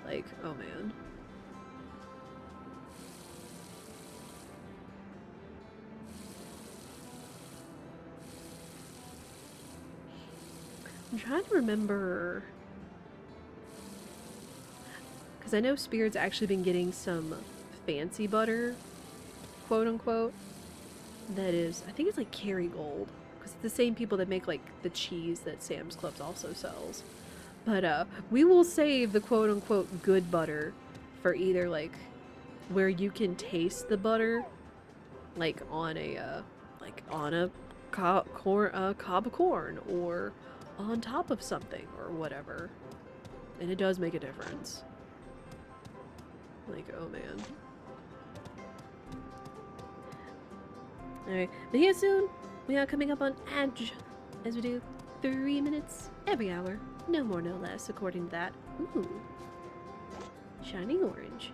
Like, oh man. I'm trying to remember, because I know Spirit's actually been getting some fancy butter, quote unquote, that is, I think it's like Kerrygold, because it's the same people that make like the cheese that Sam's Club also sells. But we will save the quote unquote good butter for either like where you can taste the butter, like on a cob of corn, or on top of something or whatever, and it does make a difference. Like, oh man. Alright, but here soon, we are coming up on Edge, as we do 3 minutes every hour, no more no less, according to that. Ooh, shining orange.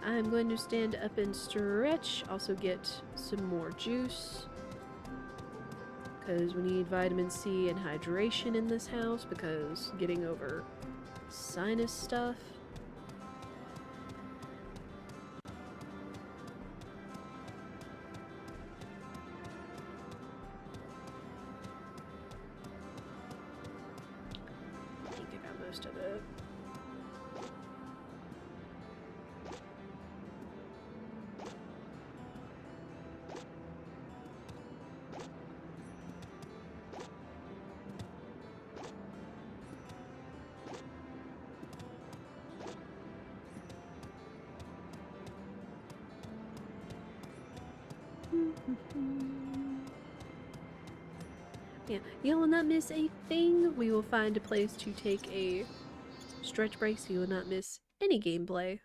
I'm going to stand up and stretch, also get some more juice, because we need vitamin C and hydration in this house, because getting over sinus stuff. I think I got most of it. Yeah, you will not miss a thing. We will find a place to take a stretch break so you will not miss any gameplay.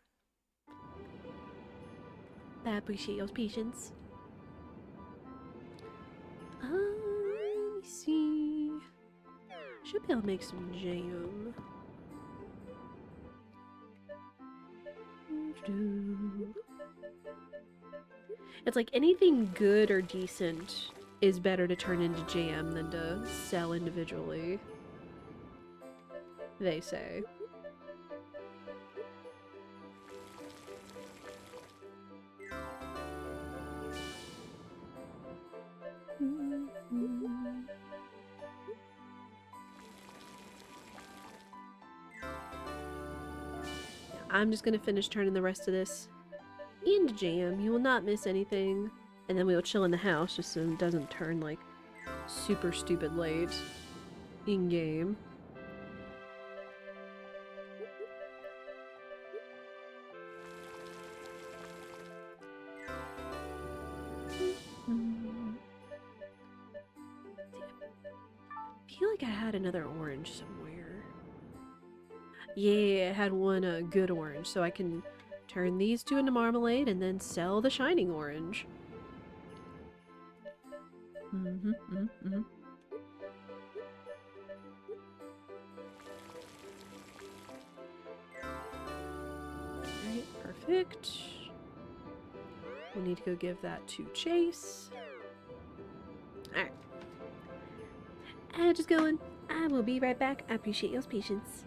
I appreciate your patience. Let me see. Should be able to make some jam. It's like anything good or decent is better to turn into jam than to sell individually, they say. I'm just gonna finish turning the rest of this into jam. You will not miss anything. And then we will chill in the house just so it doesn't turn like super stupid late in game. I feel like I had another orange somewhere. Yeah, I had one good orange, so I can turn these two into marmalade and then sell the shining orange. Alright, perfect. We need to go give that to Chase. Alright. Just going. I will be right back. I appreciate your patience.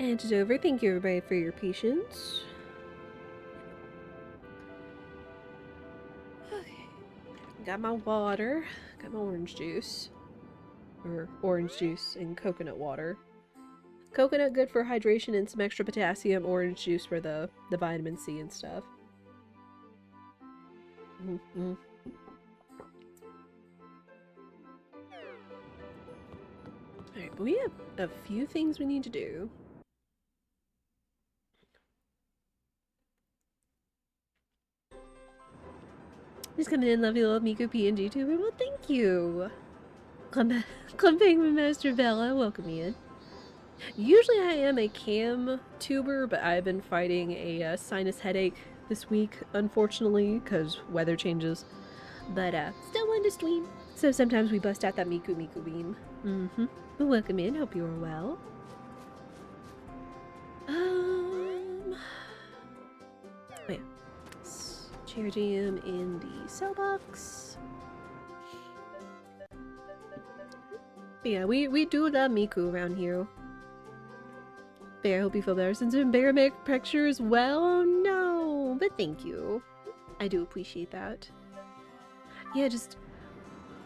And it's over. Thank you everybody for your patience. Okay. Got my water. Got my orange juice. Or orange juice and coconut water. Coconut good for hydration and some extra potassium. Orange juice for the vitamin C and stuff. Mm-hmm. Alright, but we have a few things we need to do. Just coming in, lovely little Miku PNG tuber. Well, thank you. Clumping Master Bella, welcome in. Usually I am a cam tuber, but I've been fighting a sinus headache this week, unfortunately, because weather changes. But still one to stream. So sometimes we bust out that Miku beam. Mm-hmm. Well, welcome in. Hope you are well. Oh yeah. Chair jam in the cell box. But yeah, we do love Miku around here. Bear, I hope you feel better since your bear picture as well. Oh no, but thank you. I do appreciate that. Yeah, just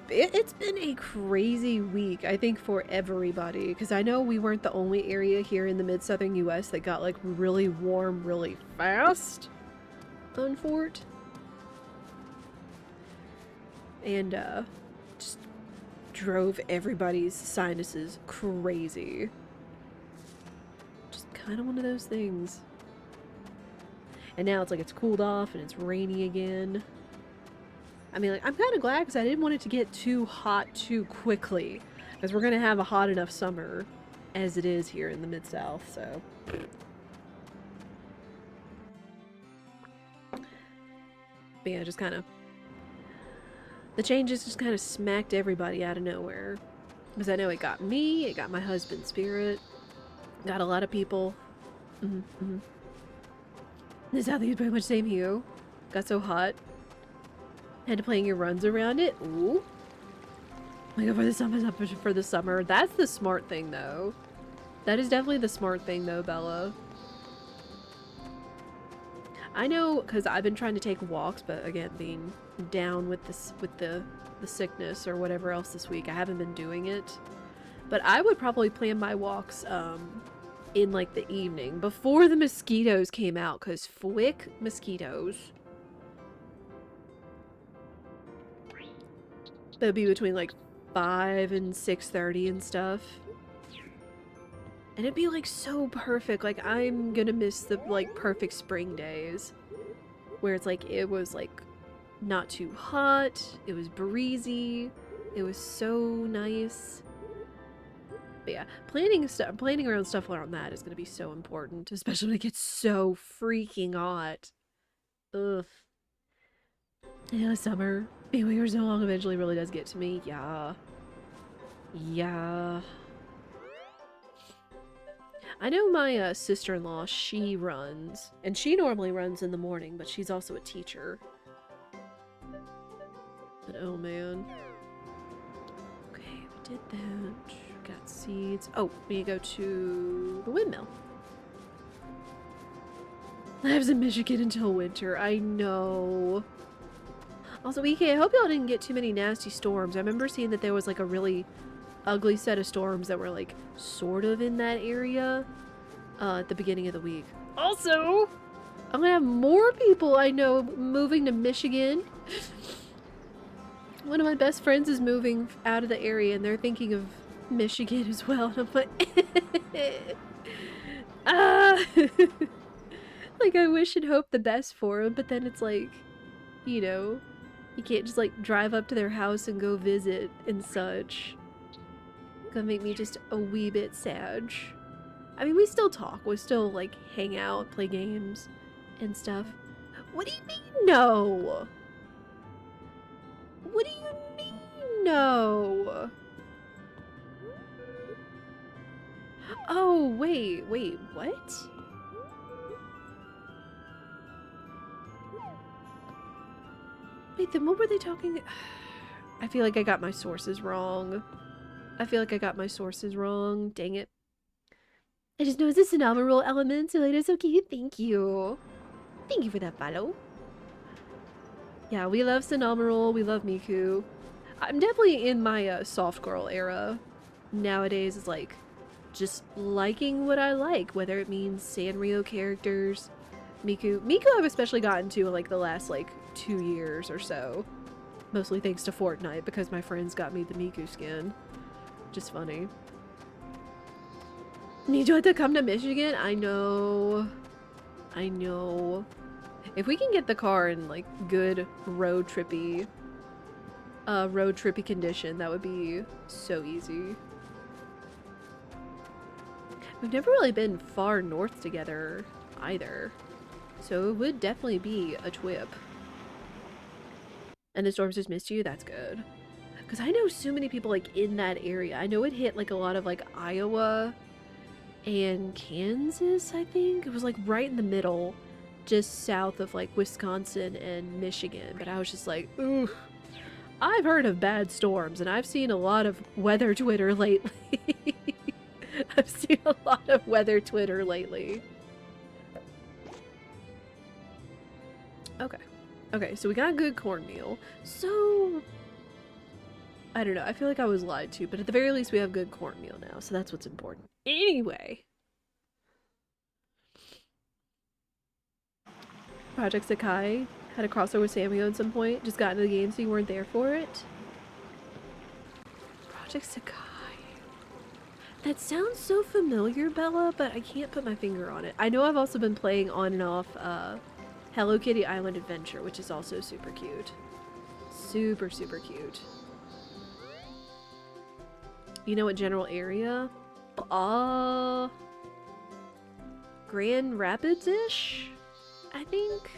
it's been a crazy week, I think, for everybody, because I know we weren't the only area here in the mid-southern US that got like really warm really fast on Fort. And just drove everybody's sinuses crazy. Just kind of one of those things. And now it's like it's cooled off and it's rainy again. I mean, like, I'm kind of glad because I didn't want it to get too hot too quickly, because we're gonna have a hot enough summer as it is here in the Mid-South, so. But yeah, just kind of, the changes just kind of smacked everybody out of nowhere. Because I know it got me, it got my husband's spirit, got a lot of people. The Southeast pretty much same hue. Got so hot. Had to plan your runs around it. Ooh. Like for the summer. That's the smart thing though. That is definitely the smart thing though, Bella. I know, because I've been trying to take walks, but again, being down with this, with the sickness or whatever else this week, I haven't been doing it. But I would probably plan my walks in like the evening before the mosquitoes came out, because fwick mosquitoes. That'd be between like 5 and 6:30 and stuff. And it'd be like so perfect. Like I'm gonna miss the like perfect spring days where it's like it was like not too hot, it was breezy, it was so nice. But yeah, planning around stuff around that is gonna be so important, especially when it gets so freaking hot. Ugh. Yeah, summer being here so long eventually really does get to me. Yeah. Yeah. I know my sister-in-law, she runs, and she normally runs in the morning, but she's also a teacher. But oh man. Okay, we did that. Got seeds. Oh, we need to go to the windmill. Lives in Michigan until winter. I know. Also, EK, I hope y'all didn't get too many nasty storms. I remember seeing that there was like a really ugly set of storms that were like sort of in that area at the beginning of the week. Also, I'm gonna have more people I know moving to Michigan. One of my best friends is moving out of the area and they're thinking of Michigan as well. And I'm like, like I wish and hope the best for them, but then it's like, you know, you can't just like drive up to their house and go visit and such. Gonna make me just a wee bit sad. I mean, we still talk. We still like hang out, play games and stuff. What do you mean no? What do you mean no? Oh, wait, what? Wait, then what were they talking? I feel like I got my sources wrong. Dang it. I just know it's a phenomenal element, so it is so cute. Thank you. Thank you for that follow. Yeah, we love Cinnamoroll, we love Miku. I'm definitely in my soft girl era. Nowadays is like just liking what I like, whether it means Sanrio characters, Miku. Miku I've especially gotten to in like the last like 2 years or so. Mostly thanks to Fortnite because my friends got me the Miku skin. Just funny. Need you to come to Michigan? I know. I know. If we can get the car in like good road trippy condition, that would be so easy. We've never really been far north together either, so it would definitely be a twip. And the storms just missed you? That's good. Because I know so many people like in that area. I know it hit like a lot of like Iowa and Kansas, I think. It was like right in the middle, just south of like Wisconsin and Michigan. But I was just like, ooh, I've heard of bad storms and I've seen a lot of weather Twitter lately. I've seen a lot of weather Twitter lately. Okay. Okay, so we got a good cornmeal. So, I don't know. I feel like I was lied to, but at the very least we have good cornmeal now, so that's what's important. Anyway. Project Sakai had a crossover with Samio at some point. Just got into the game so you weren't there for it. Project Sakai. That sounds so familiar, Bella, but I can't put my finger on it. I know I've also been playing on and off Hello Kitty Island Adventure, which is also super cute. Super, super cute. You know what general area? Grand Rapids-ish, I think.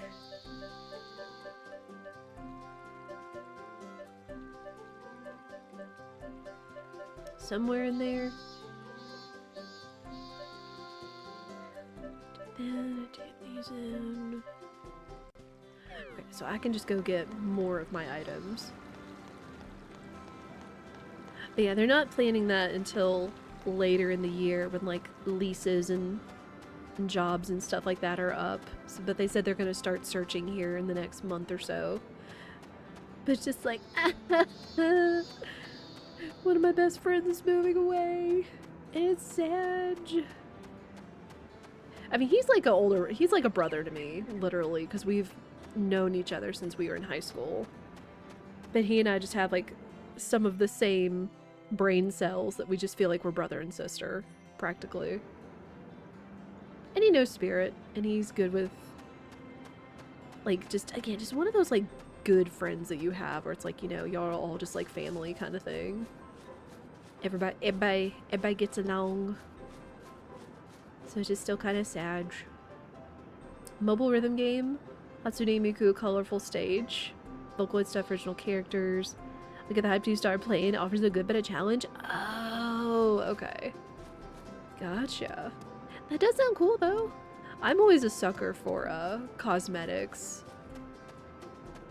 Somewhere in there. Then I take these in. Okay, so I can just go get more of my items. But yeah, they're not planning that until later in the year when like leases and jobs and stuff like that are up. So, but they said they're going to start searching here in the next month or so. But it's just like, one of my best friends is moving away. And it's sad. I mean, he's like a brother to me, literally, because we've known each other since we were in high school. But he and I just have like some of the same brain cells that we just feel like we're brother and sister, practically. And he knows Spirit, and he's good with, like, just, again, just one of those, like, good friends that you have, where it's like, you know, y'all are all just, like, family kind of thing. Everybody gets along. So it's just still kind of sad. Mobile rhythm game. Hatsune Miku colorful stage. Vocaloid stuff, original characters. Look at the hype you started playing. Offers a good bit of challenge. Oh, okay. Gotcha. That does sound cool, though. I'm always a sucker for cosmetics.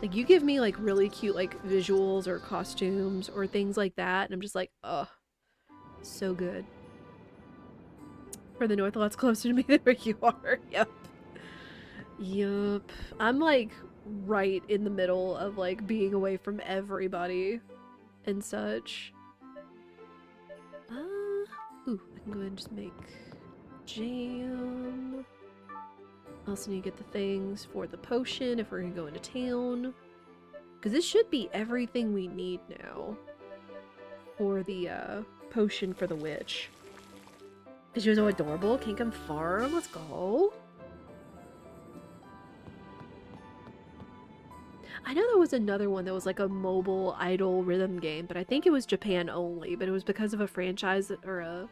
Like, you give me, like, really cute, like, visuals or costumes or things like that, and I'm just like, ugh. So good. For the north, a lot's closer to me than where you are. Yep. Yup. I'm, like, right in the middle of, like, being away from everybody and such. Ooh, I can go ahead and just make jam. Also need to get the things for the potion if we're gonna go into town. Because this should be everything we need now for the potion for the witch. Because she was so adorable. Kinkham Farm, let's go. I know there was another one that was like a mobile idol rhythm game, but I think it was Japan only, but it was because of a franchise or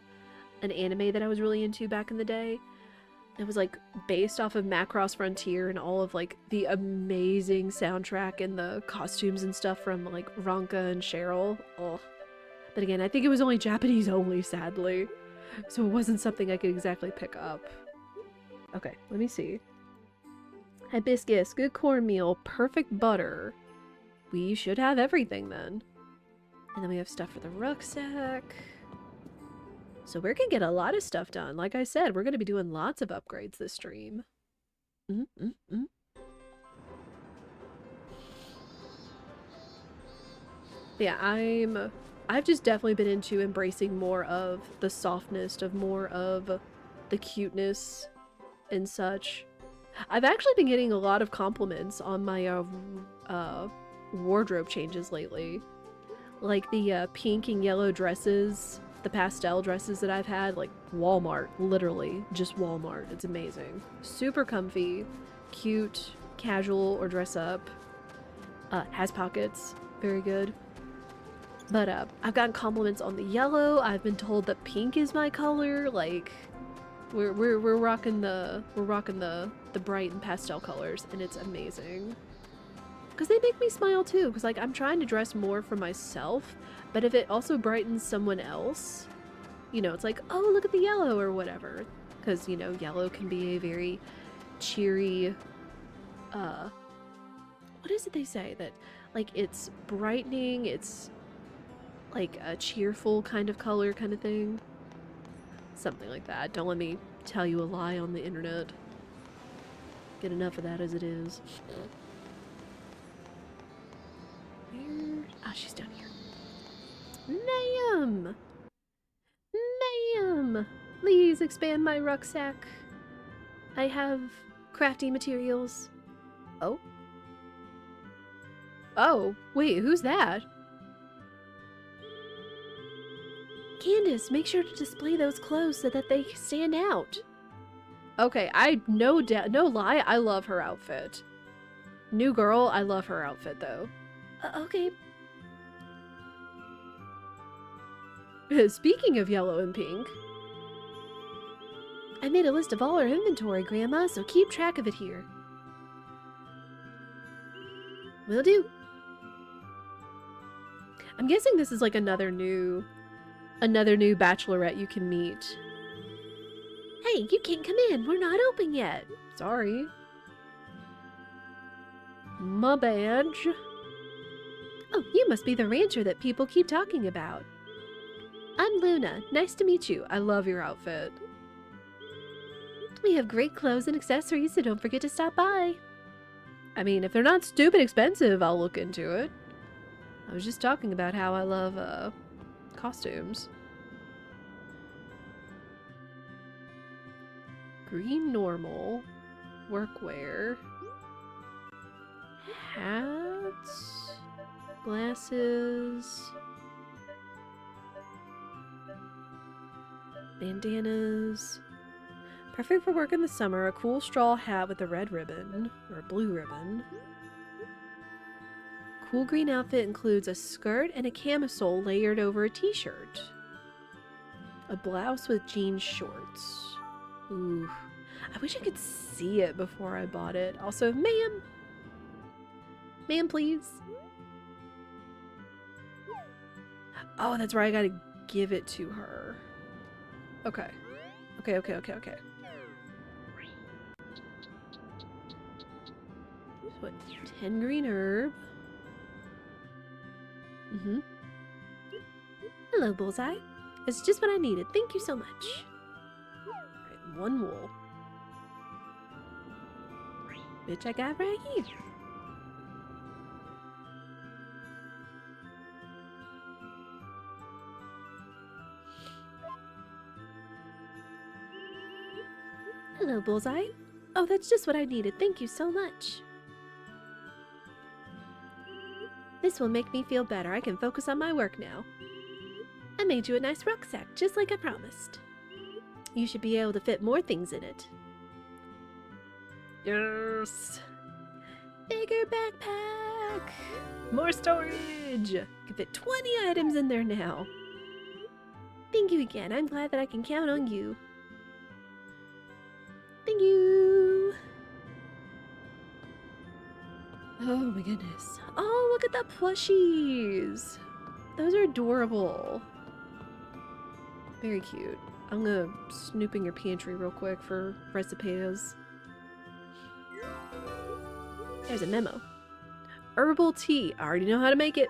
an anime that I was really into back in the day. It was like based off of Macross Frontier and all of like the amazing soundtrack and the costumes and stuff from like Ronka and Cheryl. Oh. But again, I think it was only Japanese only, sadly. So it wasn't something I could exactly pick up. Okay, let me see. Hibiscus, good cornmeal, perfect butter. We should have everything then. And then we have stuff for the rucksack. So we're gonna get a lot of stuff done. Like I said, we're gonna be doing lots of upgrades this stream. Yeah, I've just definitely been into embracing more of the softness, of more of the cuteness and such. I've actually been getting a lot of compliments on my wardrobe changes lately. Like the pink and yellow dresses, the pastel dresses that I've had, like Walmart, literally, just Walmart. It's amazing. Super comfy, cute, casual, or dress up. Has pockets, very good. But I've gotten compliments on the yellow. I've been told that pink is my color. Like, we're rocking the bright and pastel colors, and it's amazing. Because they make me smile too. Because like I'm trying to dress more for myself, but if it also brightens someone else, you know, it's like, oh, look at the yellow or whatever. Because you know, yellow can be a very cheery. What is it they say that like it's brightening? It's like a cheerful kind of color kind of thing. Something like that. Don't let me tell you a lie on the internet. Get enough of that as it is. Where? Ah, she's down here. Ma'am! Ma'am! Please expand my rucksack. I have crafty materials. Oh? Oh, wait, who's that? Candace, make sure to display those clothes so that they stand out. Okay, no lie, I love her outfit. New girl, I love her outfit though. Okay. Speaking of yellow and pink, I made a list of all our inventory, Grandma, so keep track of it here. Will do. I'm guessing this is like another new bachelorette you can meet. Hey, you can't come in. We're not open yet. Sorry. My badge. Oh, you must be the rancher that people keep talking about. I'm Luna. Nice to meet you. I love your outfit. We have great clothes and accessories, so don't forget to stop by. I mean, if they're not stupid expensive, I'll look into it. I was just talking about how I love, costumes. Green normal. Workwear. Hats. Glasses. Bandanas. Perfect for work in the summer. A cool straw hat with a red ribbon. Or a blue ribbon. Cool green outfit includes a skirt and a camisole layered over a t-shirt. A blouse with jean shorts. Ooh. I wish I could see it before I bought it. Also, ma'am. Ma'am, please. Oh, that's right. I gotta give it to her. Okay. Okay. What? 10 green herb. Hello, Bullseye. It's just what I needed. Thank you so much. Alright, 1 wool. Which I got right here. Hello, Bullseye. Oh, that's just what I needed. Thank you so much. This will make me feel better. I can focus on my work now. I made you a nice rucksack, just like I promised. You should be able to fit more things in it. Yes! Bigger backpack! More storage! Can fit 20 items in there now. Thank you again. I'm glad that I can count on you. Thank you! Oh my goodness. Oh, look at the plushies! Those are adorable. Very cute. I'm gonna snoop in your pantry real quick for recipes. There's a memo. Herbal tea. I already know how to make it.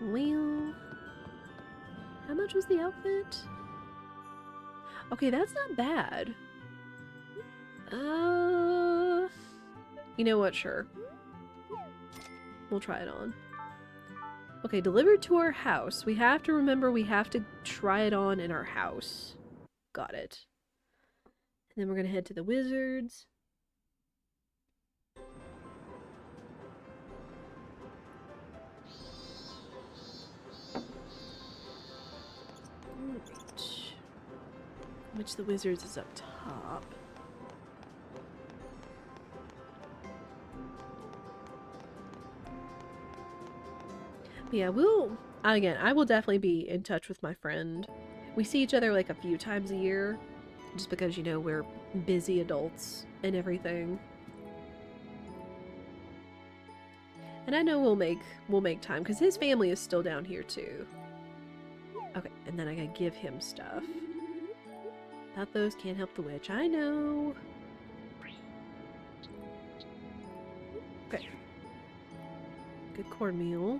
Well, how much was the outfit? Okay, that's not bad. You know what? Sure. We'll try it on. Okay, delivered to our house. We have to remember we have to try it on in our house. Got it. And then we're gonna head to the wizards. Alright. Which the wizards is up top. Yeah, again, I will definitely be in touch with my friend. We see each other like a few times a year, just because, you know, we're busy adults and everything. And I know we'll make time, because his family is still down here too. Okay, and then I gotta give him stuff. Without those, can't help the witch. I know. Okay. Good cornmeal.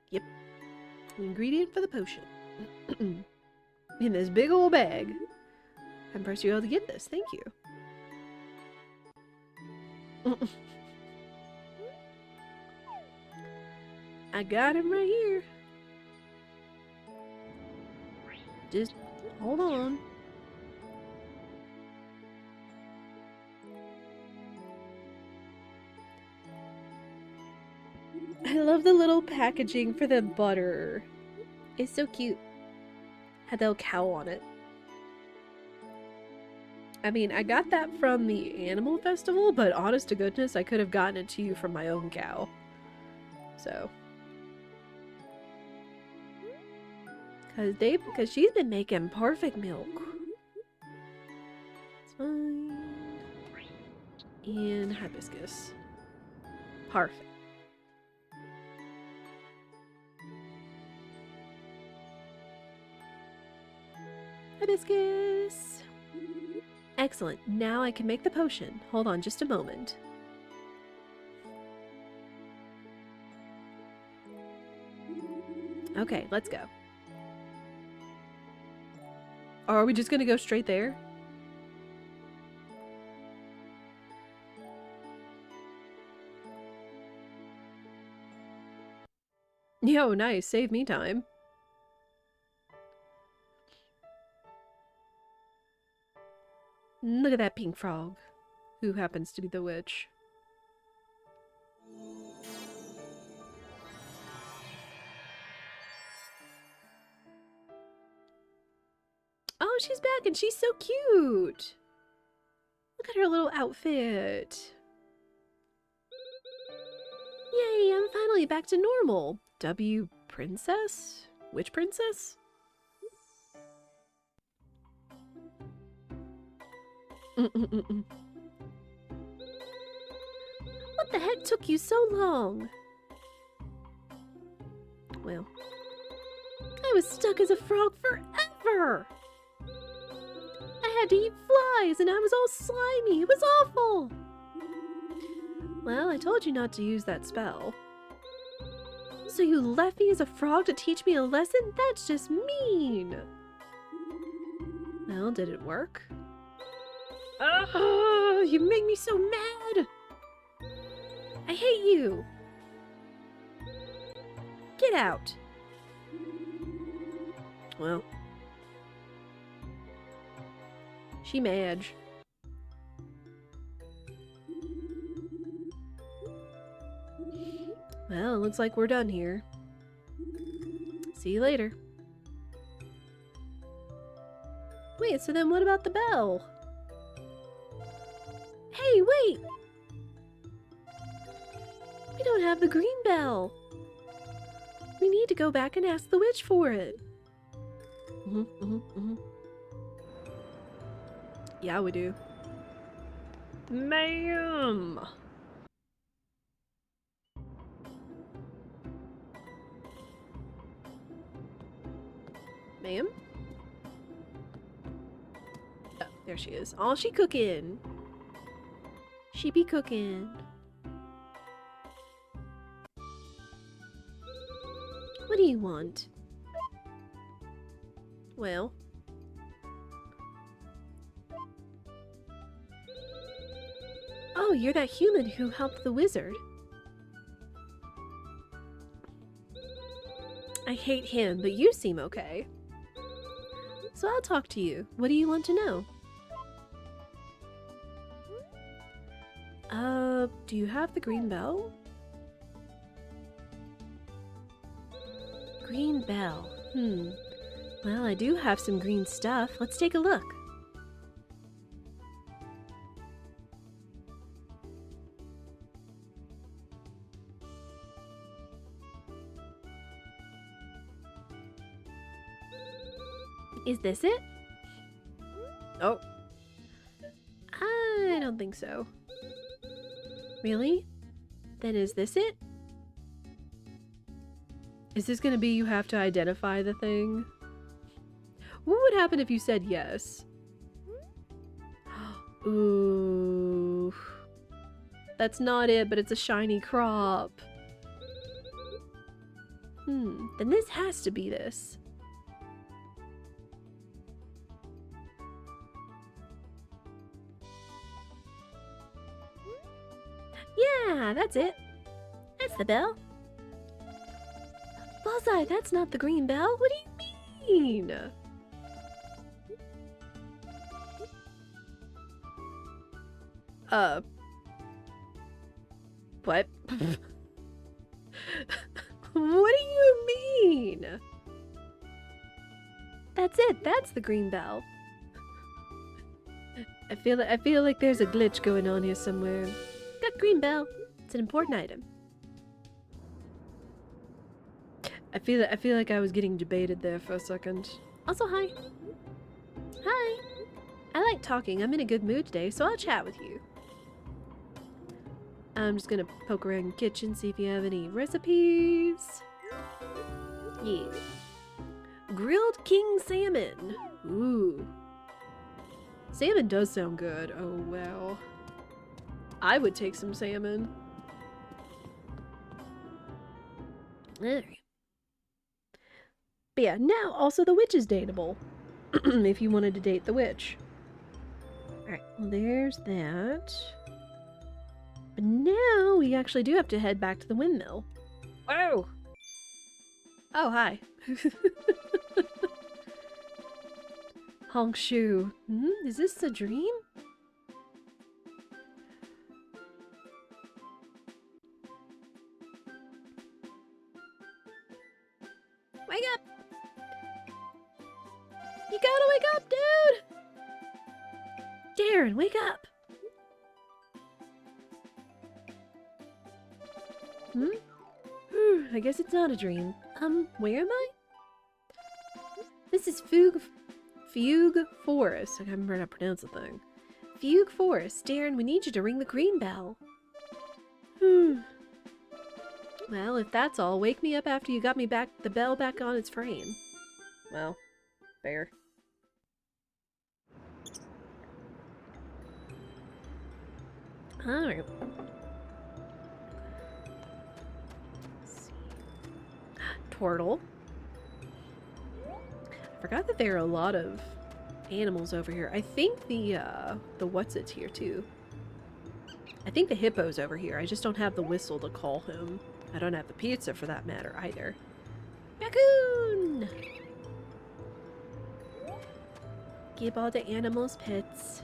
Yep. An ingredient for the potion. In this big old bag. I'm impressed you're able to get this. Thank you. I got him right here. Just hold on. I love the little packaging for the butter. It's so cute. Had the little cow on it. I mean, I got that from the animal festival, but honest to goodness, I could have gotten it to you from my own cow. So. Because she's been making perfect milk. It's fine. And hibiscus. Perfect. Hibiscus! Excellent. Now I can make the potion. Hold on just a moment. Okay, let's go. Or are we just gonna go straight there? Yo, nice. Save me time. Look at that pink frog, who happens to be the witch. Oh, she's back and she's so cute! Look at her little outfit. Yay, I'm finally back to normal. W princess? Witch princess? What the heck took you so long? Well, I was stuck as a frog forever! I had to eat flies and I was all slimy. It was awful! Well, I told you not to use that spell. So you left me as a frog to teach me a lesson? That's just mean! Well, did it work? Oh, you make me so mad! I hate you! Get out! Well. She Madge. Well, looks like we're done here. See you later. Wait, so then what about the bell? Hey, wait! We don't have the green bell. We need to go back and ask the witch for it. Yeah, we do. Ma'am! Ma'am? Oh, there she is. Oh, she cooking. She be cooking. What do you want? Well. Oh, you're that human who helped the wizard. I hate him, but you seem okay. So I'll talk to you. What do you want to know? Do you have the green bell? Green bell. Well, I do have some green stuff. Let's take a look. Is this it? Oh. I don't think so. Really? Then is this it? Is this gonna be you have to identify the thing? What would happen if you said yes? Ooh. That's not it, but it's a shiny crop. Then this has to be this. Yeah, that's it. That's the bell. Bullseye, that's not the green bell. What do you mean? What? What do you mean? That's it. That's the green bell. I feel like there's a glitch going on here somewhere. Got green bell. It's an important item. I feel like I was getting debated there for a second. Also, hi. Hi. I like talking. I'm in a good mood today, so I'll chat with you. I'm just gonna poke around the kitchen, see if you have any recipes. Yeah. Grilled king salmon. Ooh. Salmon does sound good. Oh, wow. I would take some salmon. Alright. But yeah, now also the witch is dateable. If you wanted to date the witch. Alright, well there's that. But now we actually do have to head back to the windmill. Whoa! Oh, hi. Hongshu. Is this a dream? Wake up! You gotta wake up, dude! Darren, wake up! I guess it's not a dream. Where am I? This is Fugue Forest. I can't remember how to pronounce the thing. Fugue Forest. Darren, we need you to ring the green bell. Well, if that's all, wake me up after you got me back the bell back on its frame. Well, fair. Alright. Turtle. I forgot that there are a lot of animals over here. I think the what's-its here too. I think the hippo's over here. I just don't have the whistle to call him. I don't have the pizza for that matter either. Raccoon! Give all the animals pets.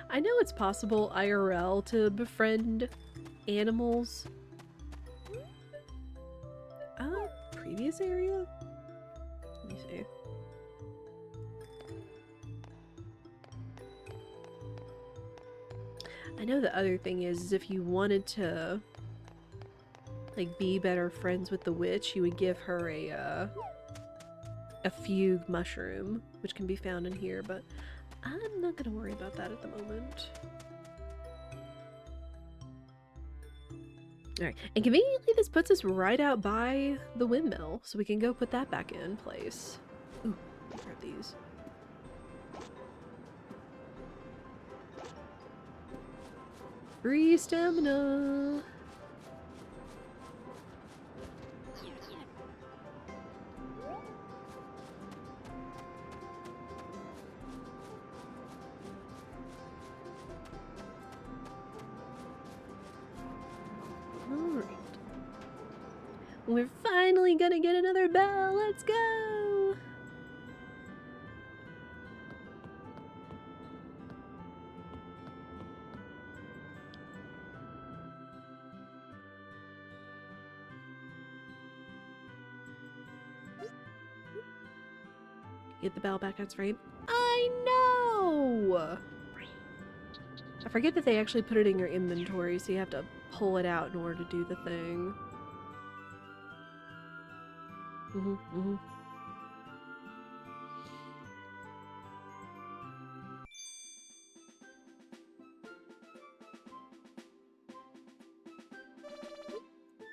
I know it's possible IRL to befriend animals. Previous area? Let me see. I know the other thing is if you wanted to like be better friends with the witch, you would give her a fugue mushroom, which can be found in here, but I'm not gonna worry about that at the moment. Alright, and conveniently this puts us right out by the windmill, so we can go put that back in place. Ooh, grab these. Free stamina! Alright. We're finally gonna get another bell! Let's go! Get the bell back on its frame. I know! I forget that they actually put it in your inventory, so you have to pull it out in order to do the thing.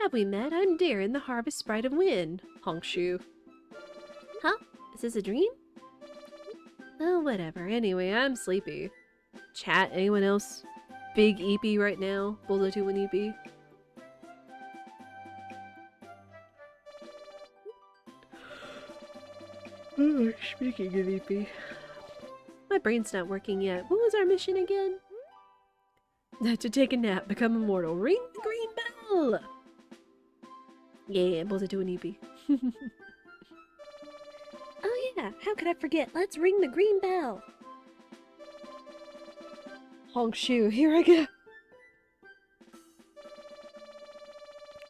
Have we met? I'm Darren, the Harvest Sprite of Wind. Honk shoe. Huh? Is this a dream? Oh, whatever. Anyway, I'm sleepy. Chat, anyone else? Big EP right now? BullseyeDuck and EP? Oh, speaking of EP. My brain's not working yet. What was our mission again? To take a nap, become immortal. Ring the green bell! Yeah, BullseyeDuck and EP. Oh yeah, how could I forget? Let's ring the green bell! Honk shoe, here I go!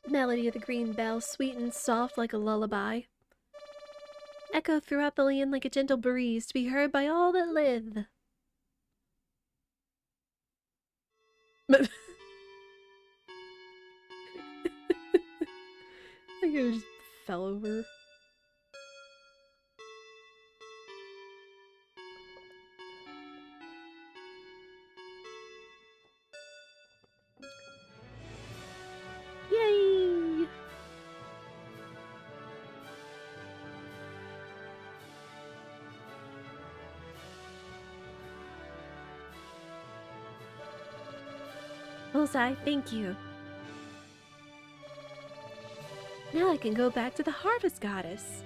Melody of the green bell, sweet and soft like a lullaby. Echo throughout the land like a gentle breeze, to be heard by all that live. I think it just fell over. Yay! Bullseye, thank you. Now I can go back to the Harvest Goddess.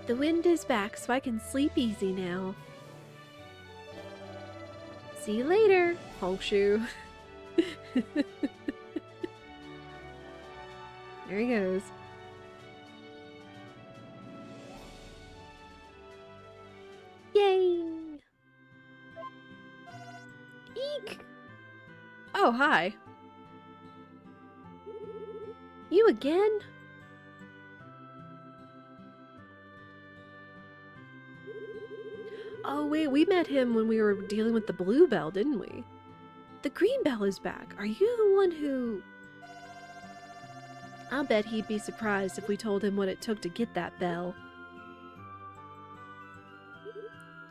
The wind is back, so I can sleep easy now. See you later, honk shoe. There he goes. Yay! Eek! Oh, hi. You again? Oh wait, we met him when we were dealing with the blue bell, didn't we? The green bell is back. Are you the one who... I'll bet he'd be surprised if we told him what it took to get that bell.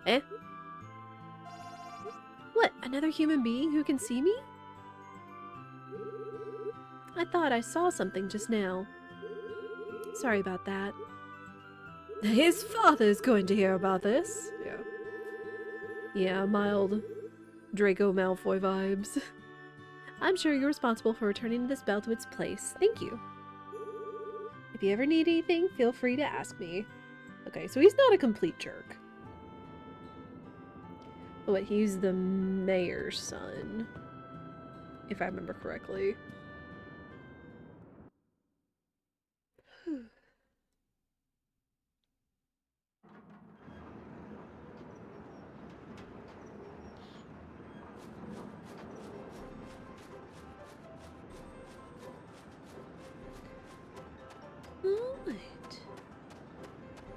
Eh? What, another human being who can see me? I thought I saw something just now. Sorry about that. His father's going to hear about this. Yeah. Yeah, mild Draco Malfoy vibes. I'm sure you're responsible for returning this bell to its place. Thank you. If you ever need anything, feel free to ask me. Okay, so he's not a complete jerk. But he's the mayor's son, if I remember correctly. Alright.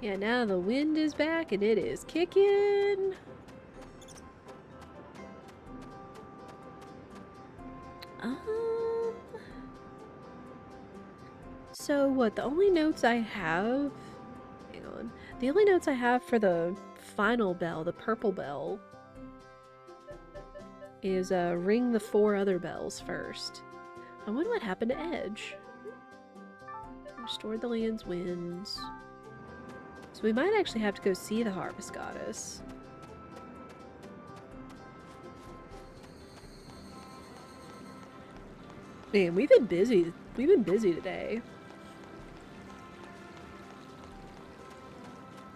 Yeah, now the wind is back and it is kicking. So what, the only notes I have... Hang on. The only notes I have for the final bell, the purple bell, is ring the 4 other bells first. I wonder what happened to Edge. Restored the land's winds. So we might actually have to go see the Harvest Goddess. Man, we've been busy. We've been busy today.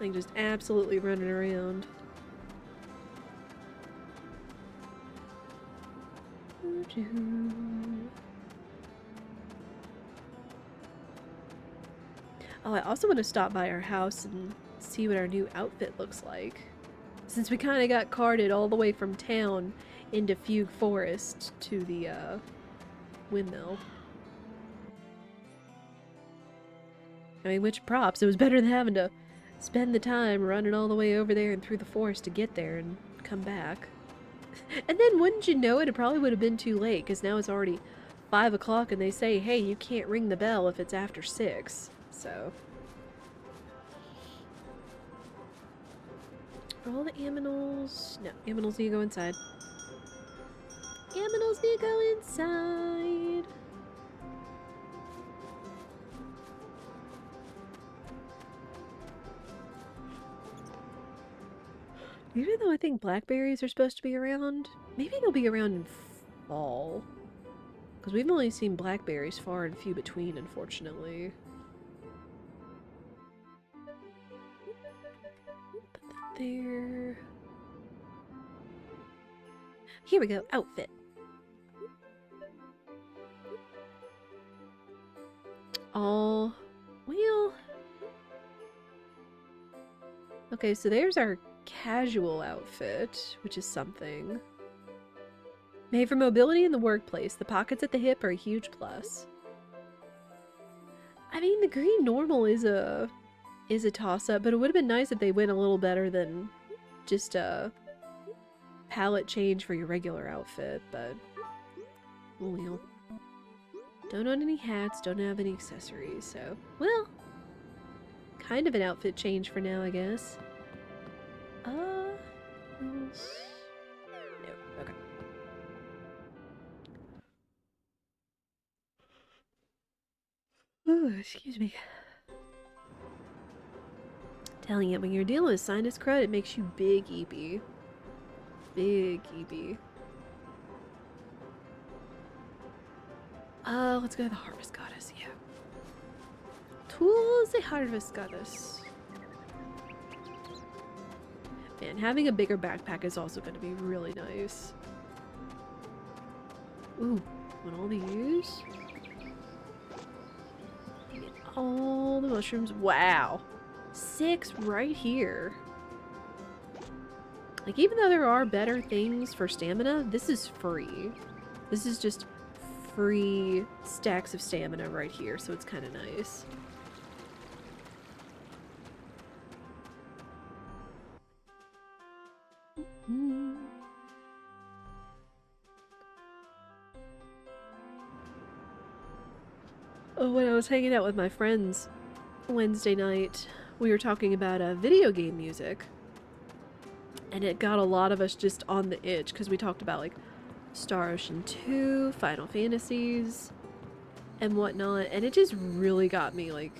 Like, just absolutely running around. Oh, I also want to stop by our house and see what our new outfit looks like. Since we kind of got carted all the way from town into Fugue Forest to the, windmill. I mean, which props? It was better than having to spend the time running all the way over there and through the forest to get there and come back. And then, wouldn't you know it, it probably would have been too late, because now it's already 5 o'clock and they say, hey, you can't ring the bell if it's after 6. So. Are all the aminals? No, aminals need to go inside. Aminals need to go inside. Even though I think blackberries are supposed to be around, maybe they'll be around in fall. Because we've only seen blackberries far and few between, unfortunately. Put that there. Here we go, outfit. Oh, well. Okay, so there's our casual outfit, which is something. Made for mobility in the workplace. The pockets at the hip are a huge plus. I mean, the green normal is a toss-up, but it would have been nice if they went a little better than just a palette change for your regular outfit, but well. Don't own any hats, don't have any accessories, so, well, kind of an outfit change for now, I guess. No, okay. Oh, excuse me. Telling you, when you're dealing with sinus crud, it makes you big eepy. Big eepy. Let's go to the Harvest Goddess, yeah. To the Harvest Goddess. Man, having a bigger backpack is also going to be really nice. Ooh, want all these? Get all the mushrooms. Wow. 6 right here. Like, even though there are better things for stamina, this is free. This is just free stacks of stamina right here, so it's kind of nice. Oh, when I was hanging out with my friends Wednesday night, we were talking about video game music. And it got a lot of us just on the itch, because we talked about, like, Star Ocean 2, Final Fantasies, and whatnot, and it just really got me, like,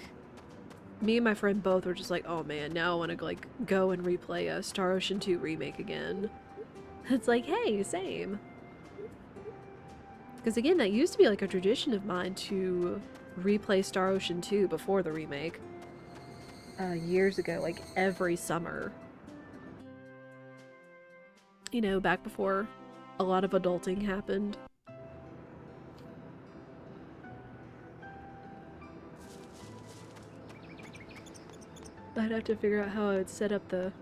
me and my friend both were just like, oh man, now I want to, like, go and replay a Star Ocean 2 remake again. It's like, hey, same. Because again, that used to be, like, a tradition of mine to replay Star Ocean 2 before the remake. Years ago, like, every summer. You know, back before a lot of adulting happened. I'd have to figure out how I would set up the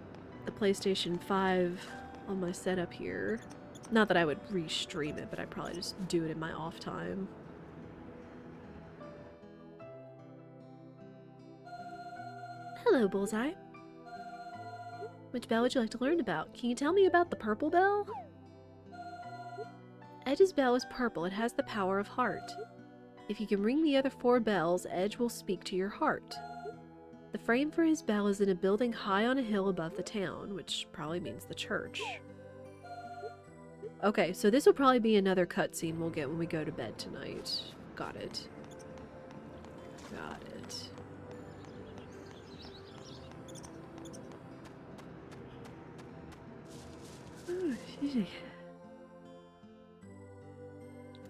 PlayStation 5 on my setup here. Not that I would re-stream it, but I'd probably just do it in my off time. Hello, Bullseye. Which bell would you like to learn about? Can you tell me about the purple bell? Edge's bell is purple. It has the power of heart. If you can ring the other 4 bells, Edge will speak to your heart. The frame for his bell is in a building high on a hill above the town, which probably means the church. Okay, so this will probably be another cutscene we'll get when we go to bed tonight. Got it. Got it. Oh, excuse me.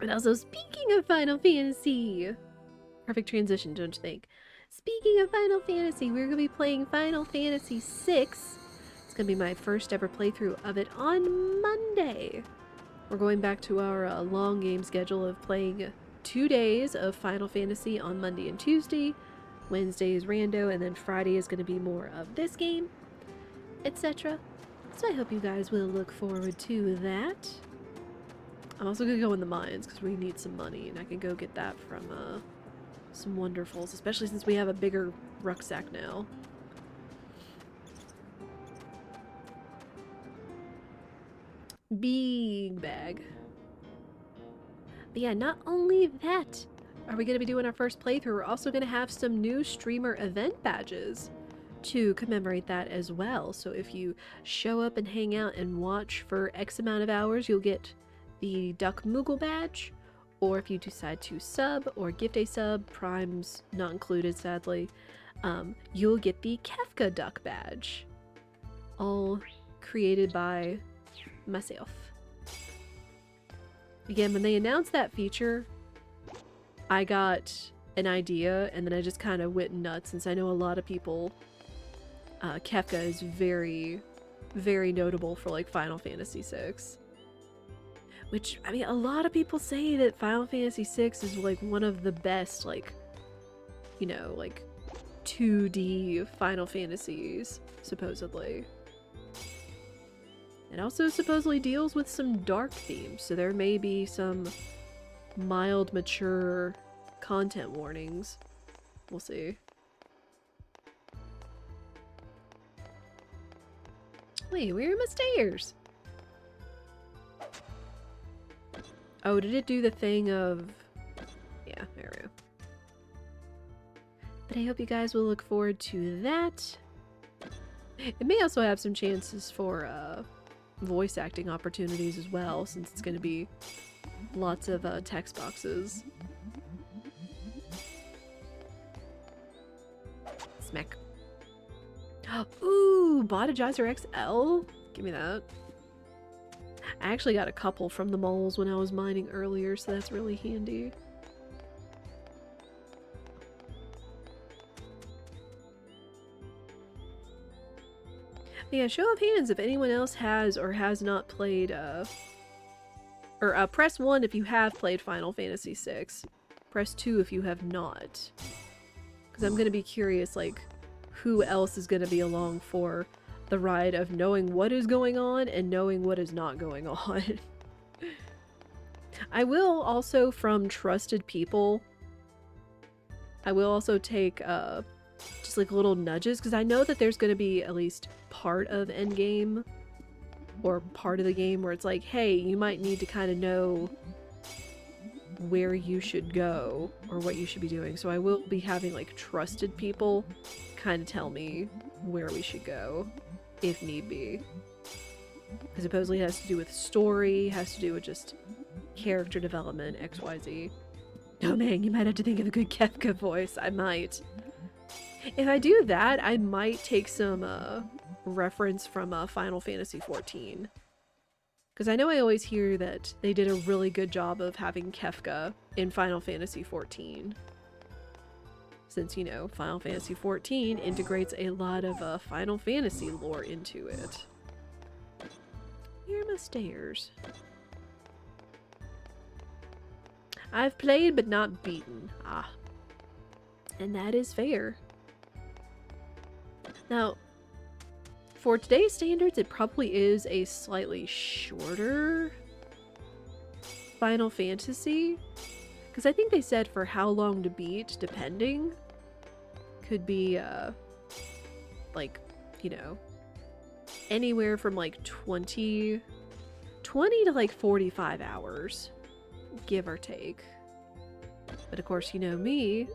And also, speaking of Final Fantasy, perfect transition, don't you think? Speaking of Final Fantasy, we're going to be playing Final Fantasy VI. It's going to be my first ever playthrough of it on Monday. We're going back to our long game schedule of playing 2 days of Final Fantasy on Monday and Tuesday. Wednesday is rando, and then Friday is going to be more of this game, etc. So I hope you guys will look forward to that. I'm also going to go in the mines because we need some money, and I can go get that from some Wonderfuls, especially since we have a bigger rucksack now. Big bag. But yeah, not only that are we going to be doing our first playthrough, we're also going to have some new streamer event badges to commemorate that as well. So if you show up and hang out and watch for X amount of hours, you'll get the Duck Moogle badge. Or if you decide to sub or gift a sub, Prime's not included sadly, you'll get the Kefka Duck badge. All created by myself. Again, when they announced that feature, I got an idea and then I just kind of went nuts, since I know a lot of people, Kefka is very, very notable for like Final Fantasy VI. Which, I mean, a lot of people say that Final Fantasy VI is like one of the best, like, you know, like 2D Final Fantasies, supposedly. It also supposedly deals with some dark themes, so there may be some mild, mature content warnings. We'll see. Wait, where are my stairs? Oh, did it do the thing of... Yeah, there we go. But I hope you guys will look forward to that. It may also have some chances for voice acting opportunities as well, since it's going to be lots of text boxes. Smack. Ooh, Bodigizer XL? Give me that. I actually got a couple from the moles when I was mining earlier, so that's really handy. But yeah, show of hands if anyone else has or has not played, press 1 if you have played Final Fantasy VI. Press 2 if you have not. Because I'm gonna be curious, like, who else is gonna be along for the ride of knowing what is going on and knowing what is not going on. I will also, from trusted people, I will also take just like little nudges, because I know that there's going to be at least part of endgame or part of the game where it's like, hey, you might need to kind of know where you should go or what you should be doing. So I will be having like trusted people kind of tell me where we should go if need be. Because supposedly it has to do with story, has to do with just character development, XYZ. Oh man, you might have to think of a good Kefka voice. I might. If I do that, I might take some reference from Final Fantasy XIV. Because I know I always hear that they did a really good job of having Kefka in Final Fantasy XIV. Since, you know, Final Fantasy XIV integrates a lot of Final Fantasy lore into it. Here are my stairs. I've played but not beaten. Ah. And that is fair. Now, for today's standards, it probably is a slightly shorter Final Fantasy. Because I think they said for how long to beat, depending, could be, like, you know, anywhere from like 20 to like 45 hours, give or take. But of course, you know me,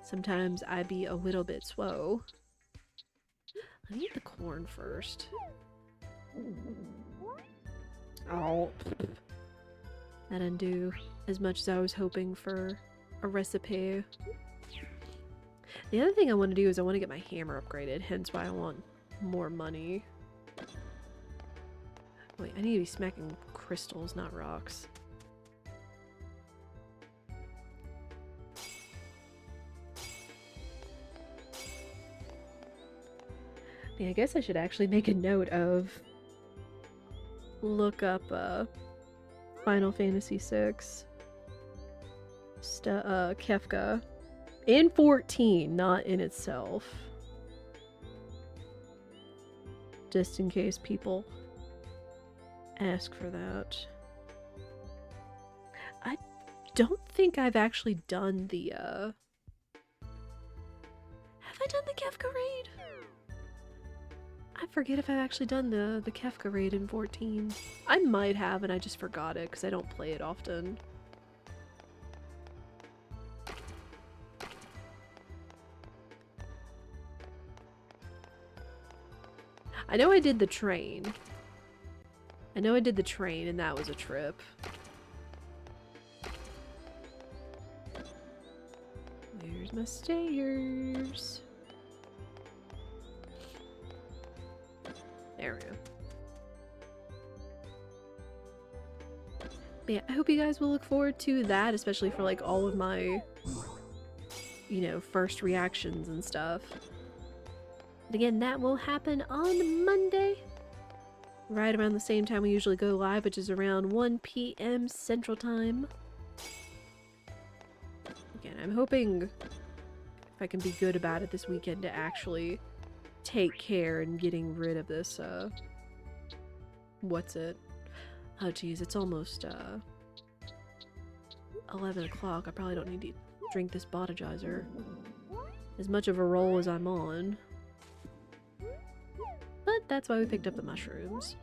sometimes I be a little bit slow. Let me eat the corn first. Oh. That didn't do as much as I was hoping for a recipe. The other thing I want to do is I want to get my hammer upgraded, hence why I want more money. Wait, I need to be smacking crystals, not rocks. Yeah, I guess I should actually make a note of look up Final Fantasy VI Kefka in 14, not in itself. Just in case people ask for that. I don't think I've actually done the have I done the Kefka raid? I forget if I've actually done the Kefka raid in 14. I might have, and I just forgot it because I don't play it often. I know I did the train. I know I did the train, and that was a trip. Where's my stairs? There we go. But yeah, I hope you guys will look forward to that, especially for like all of my, you know, first reactions and stuff. And again, that will happen on Monday, right around the same time we usually go live, which is around 1 p.m. Central Time. Again, I'm hoping if I can be good about it this weekend to actually take care in getting rid of this, what's it? Oh geez, it's almost, 11 o'clock. I probably don't need to drink this Botagizer. As much of a roll as I'm on. But that's why we picked up the mushrooms.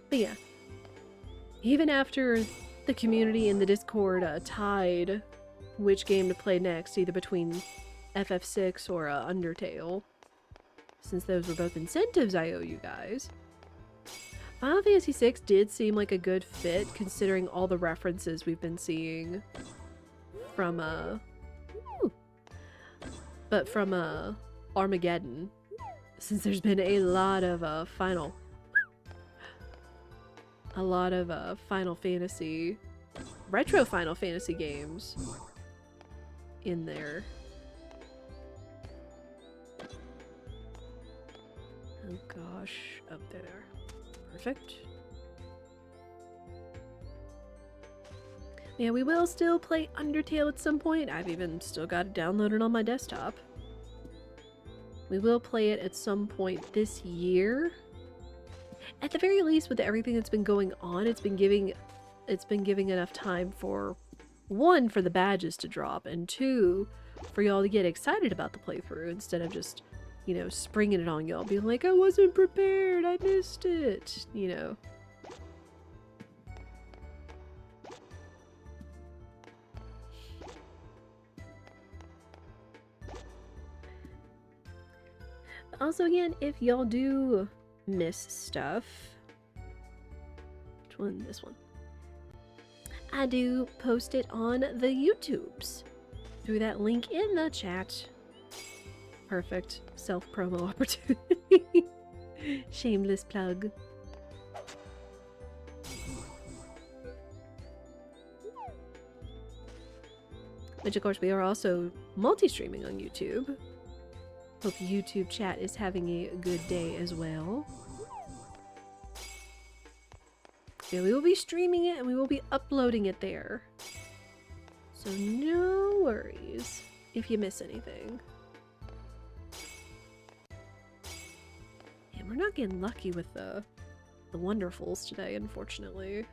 But yeah, even after the community and the Discord tied which game to play next, either between FF6 or Undertale, since those were both incentives I owe you guys, Final Fantasy VI did seem like a good fit considering all the references we've been seeing from Armageddon, since there's been a lot of Final Fantasy, retro Final Fantasy games in there. Oh gosh, up there. Perfect. Yeah, we will still play Undertale at some point. I've even still got it downloaded on my desktop. We will play it at some point this year. At the very least, with everything that's been going on, it's been giving enough time for, one, for the badges to drop, and two, for y'all to get excited about the playthrough instead of just, you know, springing it on y'all, being like, I wasn't prepared, I missed it, you know. Also, again, if y'all do miss stuff, which one? This one. I do post it on the YouTubes through that link in the chat. Perfect self-promo opportunity. Shameless plug. Which, of course, we are also multi-streaming on YouTube. Hope YouTube chat is having a good day as well. Yeah, we will be streaming it and we will be uploading it there. So no worries if you miss anything. Yeah, we're not getting lucky with the wonderfuls today, unfortunately.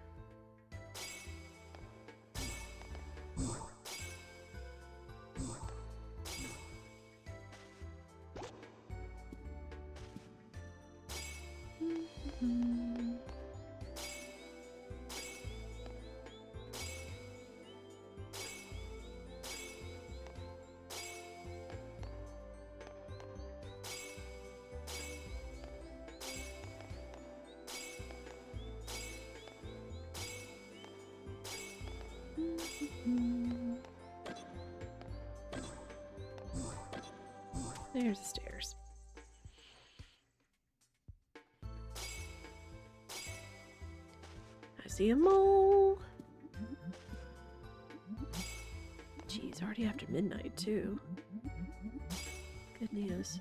There's the stairs. I see a mole. Jeez, already after midnight too. Goodness.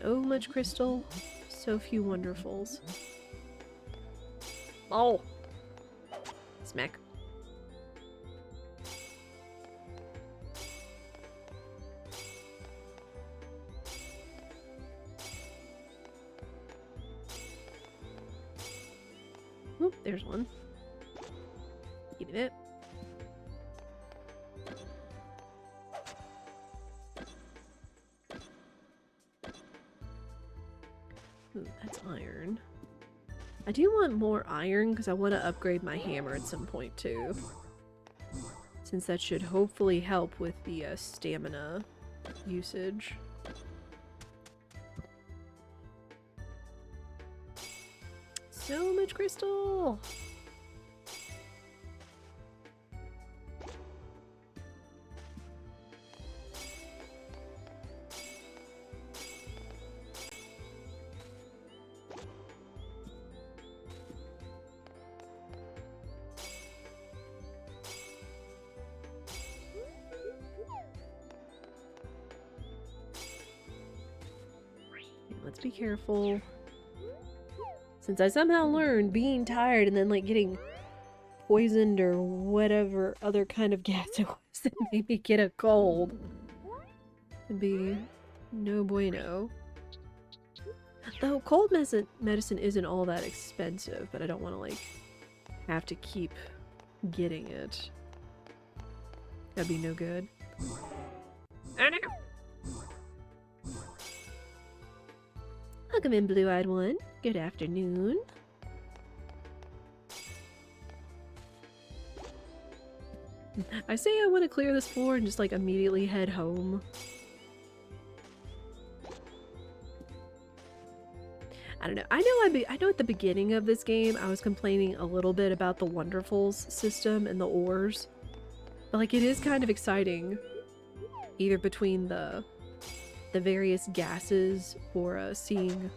So much crystal, so few wonderfuls. Oh! Smack. Oop, there's one. Give me that. Ooh, that's iron. I do want more iron because I want to upgrade my hammer at some point too. Since that should hopefully help with the stamina usage. So much crystal! Let's be careful. Since I somehow learned being tired and then like getting poisoned or whatever other kind of gas it was that made me get a cold. It'd be no bueno. Though cold medicine isn't all that expensive, but I don't want to like have to keep getting it. That'd be no good. Oh no! Welcome in, blue-eyed one. Good afternoon. I say I want to clear this floor and just like immediately head home. I don't know. I know at the beginning of this game I was complaining a little bit about the Wonderfuls system and the ores. But like it is kind of exciting either between the various gases or seeing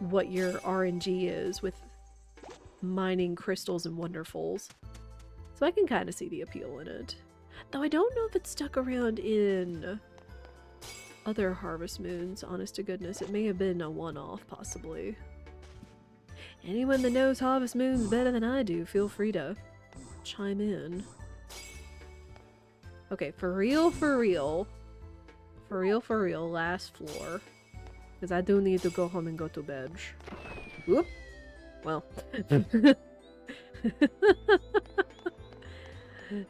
what your RNG is with mining crystals and Wonderfuls. So I can kind of see the appeal in it. Though I don't know if it's stuck around in other Harvest Moons, honest to goodness. It may have been a one-off, possibly. Anyone that knows Harvest Moons better than I do, feel free to chime in. Okay, for real, last floor. Because I do need to go home and go to bed. Whoop. Well.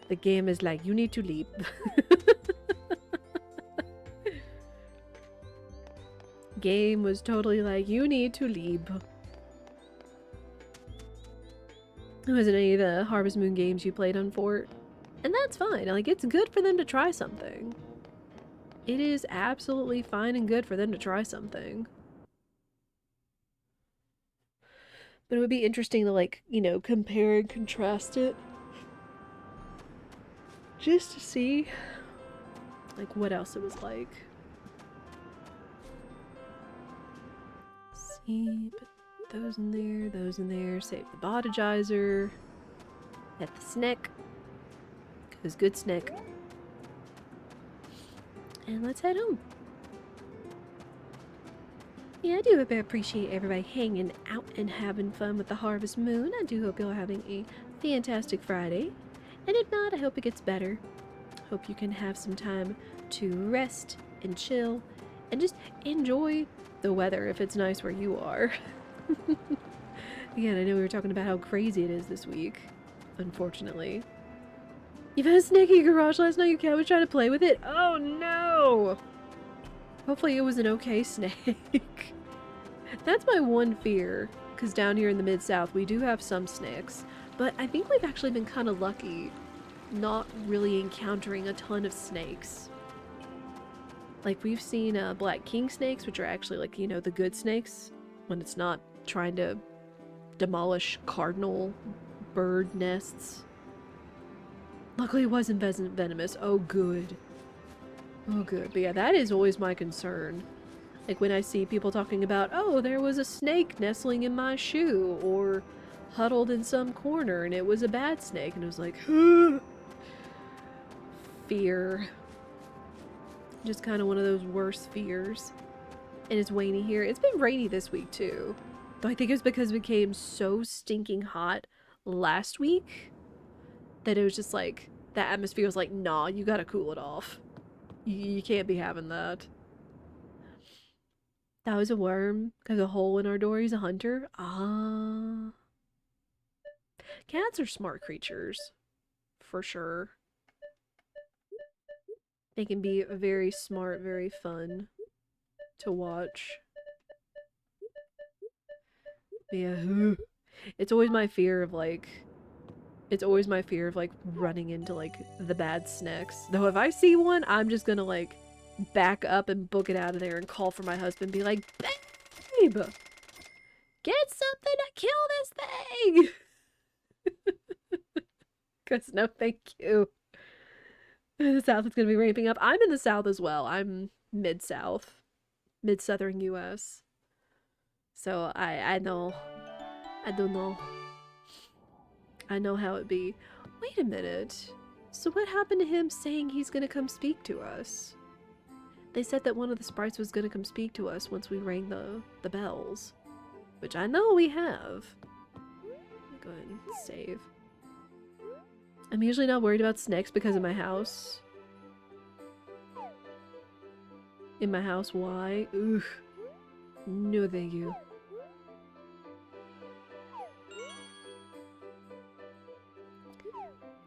The game is like, you need to leap. Game was totally like, you need to leap. It wasn't any of the Harvest Moon games you played on Fort. And that's fine. Like, it's good for them to try something. It is absolutely fine and good for them to try something. But it would be interesting to, like, you know, compare and contrast it. Just to see, like, what else it was like. See, put those in there, save the botagizer, get the snack, because good snack. And let's head home. Yeah, I do hope I appreciate everybody hanging out and having fun with the Harvest Moon. I do hope you're having a fantastic Friday. And if not, I hope it gets better. Hope you can have some time to rest and chill and just enjoy the weather if it's nice where you are. Again, I know we were talking about how crazy it is this week, unfortunately. You've had a snake in your garage last night, your cat was trying to play with it? Oh no! Hopefully it was an okay snake. That's my one fear, because down here in the Mid-South we do have some snakes, but I think we've actually been kind of lucky not really encountering a ton of snakes. Like, we've seen black king snakes, which are actually, like, you know, the good snakes, when it's not trying to demolish cardinal bird nests. Luckily it wasn't venomous. Oh good. Oh good. But yeah, that is always my concern. Like when I see people talking about, oh, there was a snake nestling in my shoe, or huddled in some corner and it was a bad snake, and it was like, fear. Just kind of one of those worst fears. And it's rainy here. It's been rainy this week too. Though I think it's because it became so stinking hot last week that it was just like, the atmosphere was like, nah, you gotta cool it off. You can't be having that. That was a worm. Because a hole in our door. He's a hunter. Ah. Cats are smart creatures. For sure. They can be very smart, very fun to watch. But yeah. It's always my fear of like... It's always my fear of like running into like the bad snacks. Though if I see one, I'm just gonna like back up and book it out of there and call for my husband and be like, babe, get something to kill this thing. Because no thank you. The South is gonna be ramping up. I'm in the South as well. I'm mid-South, mid-Southern US. So I know. I don't know. I know how it be. Wait a minute. So what happened to him saying he's gonna come speak to us? They said that one of the sprites was gonna come speak to us once we rang the bells. Which I know we have. Go ahead and save. I'm usually not worried about snakes because of my house. In my house, why? Ugh. No thank you.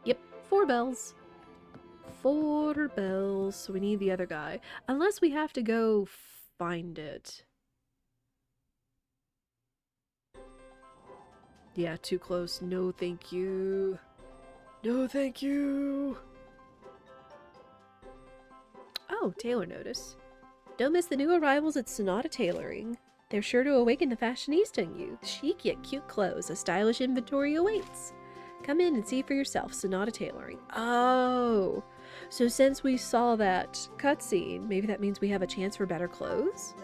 Yep, 4 bells. 4 bells. So we need the other guy. Unless we have to go find it. Yeah, too close. No thank you. No thank you. Oh, tailor notice. Don't miss the new arrivals at Sonata Tailoring. They're sure to awaken the fashionista in you. Chic yet cute clothes. A stylish inventory awaits. Come in and see for yourself. Sonata Tailoring. Oh, so since we saw that cutscene, maybe that means we have a chance for better clothes?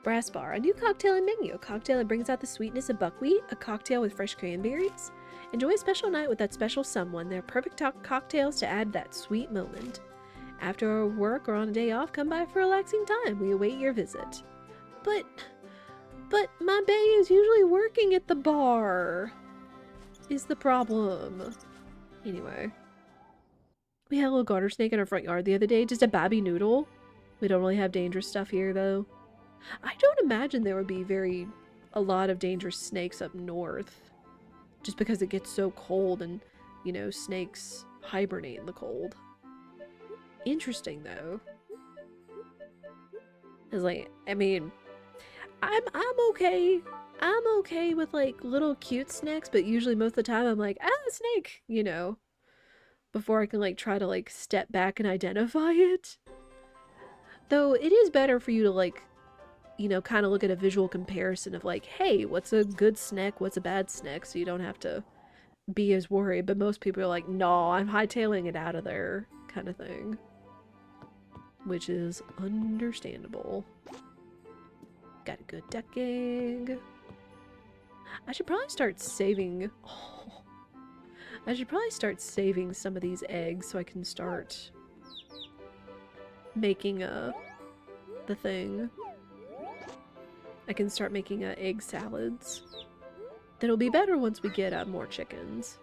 Brass Bar. A new cocktail and menu. A cocktail that brings out the sweetness of buckwheat. A cocktail with fresh cranberries. Enjoy a special night with that special someone. They're perfect cocktails to add that sweet moment. After work or on a day off, come by for a relaxing time. We await your visit. But my bae is usually working at the bar. Is the problem. Anyway. We had a little garter snake in our front yard the other day. Just a babby noodle. We don't really have dangerous stuff here, though. I don't imagine there would be a lot of dangerous snakes up north. Just because it gets so cold and, you know, snakes hibernate in the cold. Interesting, though. It's like, I mean, I'm okay. I'm okay with, like, little cute snakes, but usually most of the time I'm like, ah, snake, you know. Before I can, like, try to, like, step back and identify it. Though, it is better for you to, like, you know, kind of look at a visual comparison of, like, hey, what's a good snake, what's a bad snake, so you don't have to be as worried. But most people are like, no, I'm hightailing it out of there, kind of thing. Which is understandable. Got a good duck egg. I should probably start saving... Oh, I should probably start saving some of these eggs so I can start making the thing. I can start making egg salads. That'll be better once we get more chickens.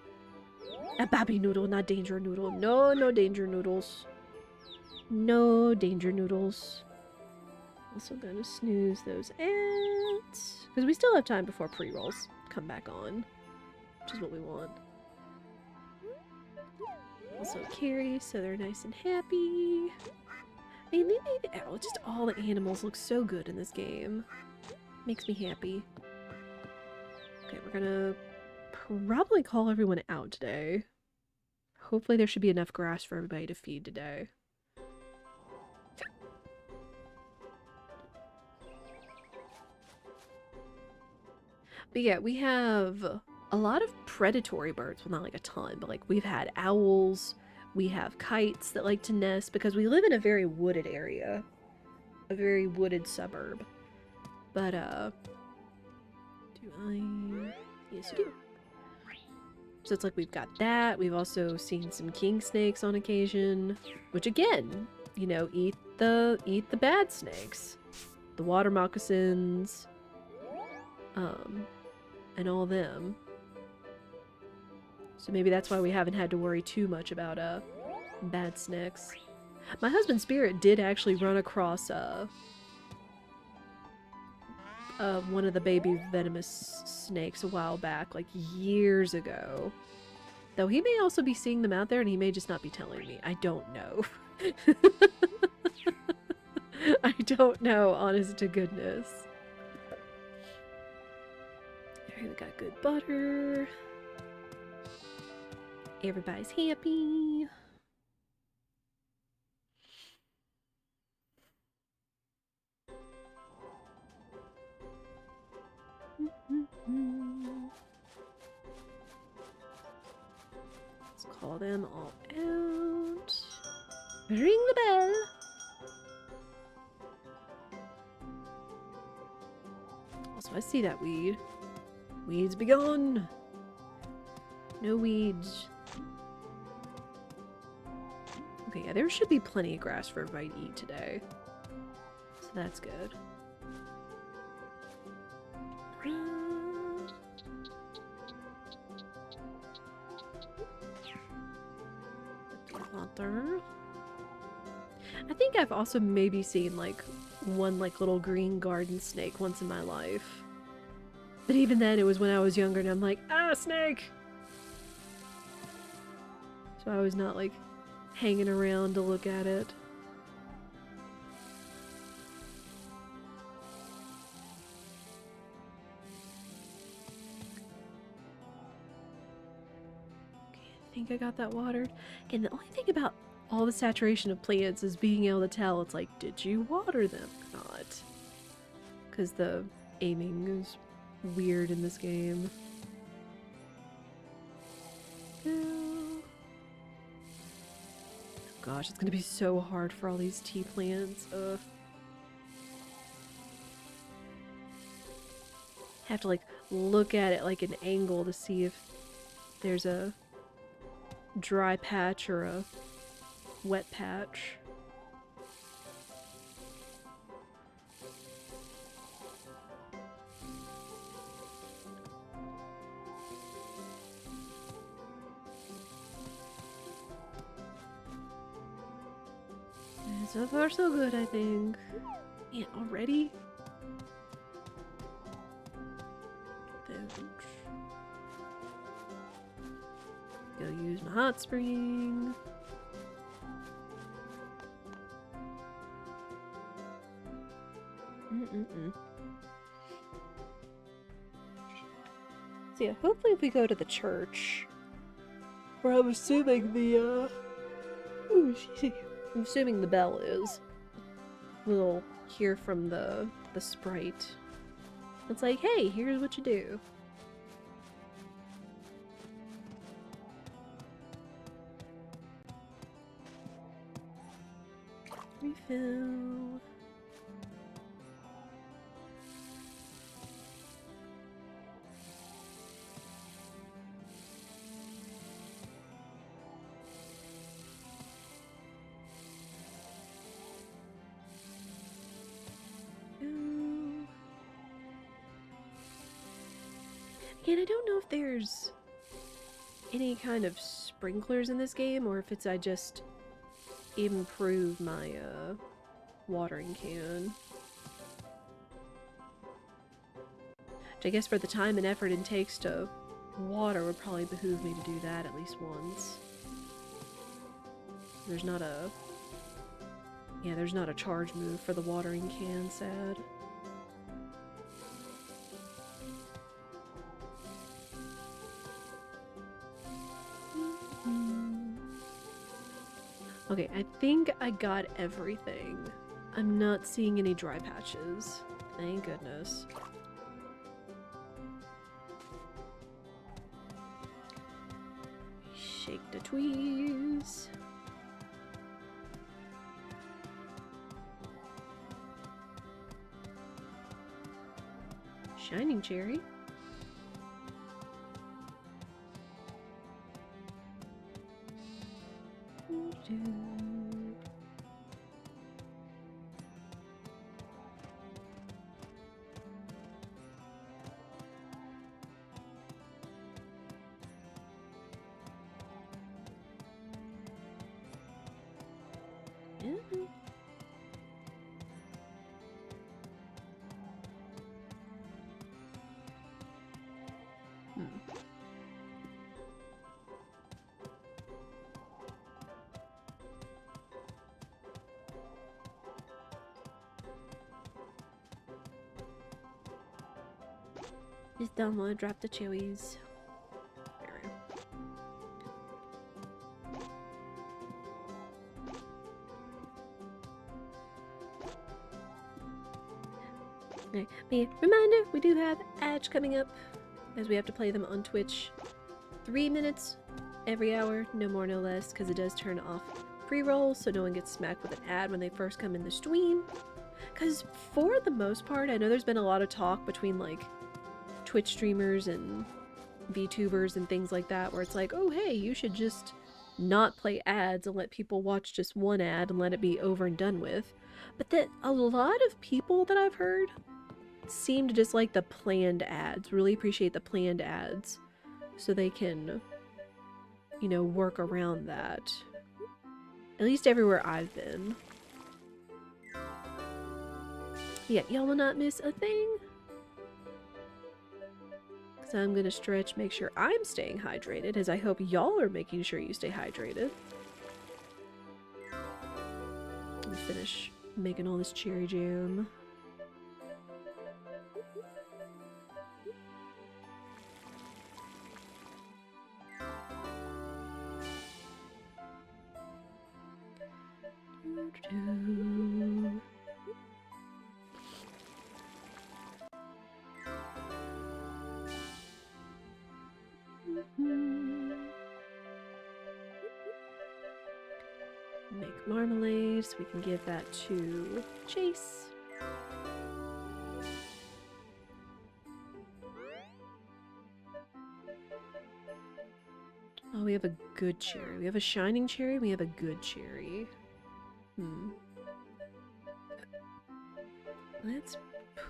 A babby noodle, not danger noodle. No, no danger noodles. No danger noodles. Also gonna snooze those out. Because we still have time before pre-rolls come back on. Which is what we want. Also carry, so they're nice and happy. I mean, they made just all the animals look so good in this game. Makes me happy. Okay, we're gonna probably call everyone out today. Hopefully there should be enough grass for everybody to feed today. But yeah, we have a lot of predatory birds. Well, not like a ton, but like we've had owls. We have kites that like to nest because we live in a very wooded area. A very wooded suburb. But, do I... Yes, you do. So it's like we've got that. We've also seen some king snakes on occasion. Which again, you know, eat the bad snakes. The water moccasins. And all them. So maybe that's why we haven't had to worry too much about, bad snakes. My husband's spirit did actually run across, one of the baby venomous snakes a while back, like years ago. Though he may also be seeing them out there and he may just not be telling me. I don't know. I don't know, honest to goodness. Alright, we got good butter. Everybody's happy. Let's call them all out. Ring the bell. Also, I see that weed. Weeds be gone. No weeds. Okay, yeah, there should be plenty of grass for everybody to eat today. So that's good. Water. I think I've also maybe seen like one like little green garden snake once in my life. But even then it was when I was younger and I'm like, ah, snake! So I was not like hanging around to look at it. Okay, I think I got that watered. Again, the only thing about all the saturation of plants is being able to tell, it's like, did you water them or not? Because the aiming is weird in this game. Gosh, it's gonna be so hard for all these tea plants. Ugh. Have to like look at it like an angle to see if there's a dry patch or a wet patch. So far so good, I think. Man, already? Go use my hot spring. So yeah, hopefully if we go to the church, where I'm assuming the, I'm assuming the bell is, we'll hear from the sprite. It's like, hey, here's what you do. Refill. And I don't know if there's any kind of sprinklers in this game, or if it's I just improve my watering can. Which I guess for the time and effort it takes to water would probably behoove me to do that at least once. There's not a... Yeah, there's not a charge move for the watering can, sad. Okay, I think I got everything. I'm not seeing any dry patches. Thank goodness. Shake the tweeze. Shining cherry. Just don't want to drop the cherries. Right. Reminder, we do have ads coming up, as we have to play them on Twitch. 3 minutes every hour, no more no less, because it does turn off pre-roll, so no one gets smacked with an ad when they first come in the stream. Because for the most part, I know there's been a lot of talk between like Twitch streamers and VTubers and things like that, where it's like, oh hey, you should just not play ads and let people watch just one ad and let it be over and done with. But that a lot of people that I've heard seem to just like the planned ads, really appreciate the planned ads, so they can, you know, work around that. At least everywhere I've been. Yeah, y'all will not miss a thing. Because I'm gonna stretch, make sure I'm staying hydrated, as I hope y'all are making sure you stay hydrated. Let's finish making all this cherry jam. Make marmalade so we can give that to Chase. Oh, we have a good cherry. We have a shining cherry, we have a good cherry. Let's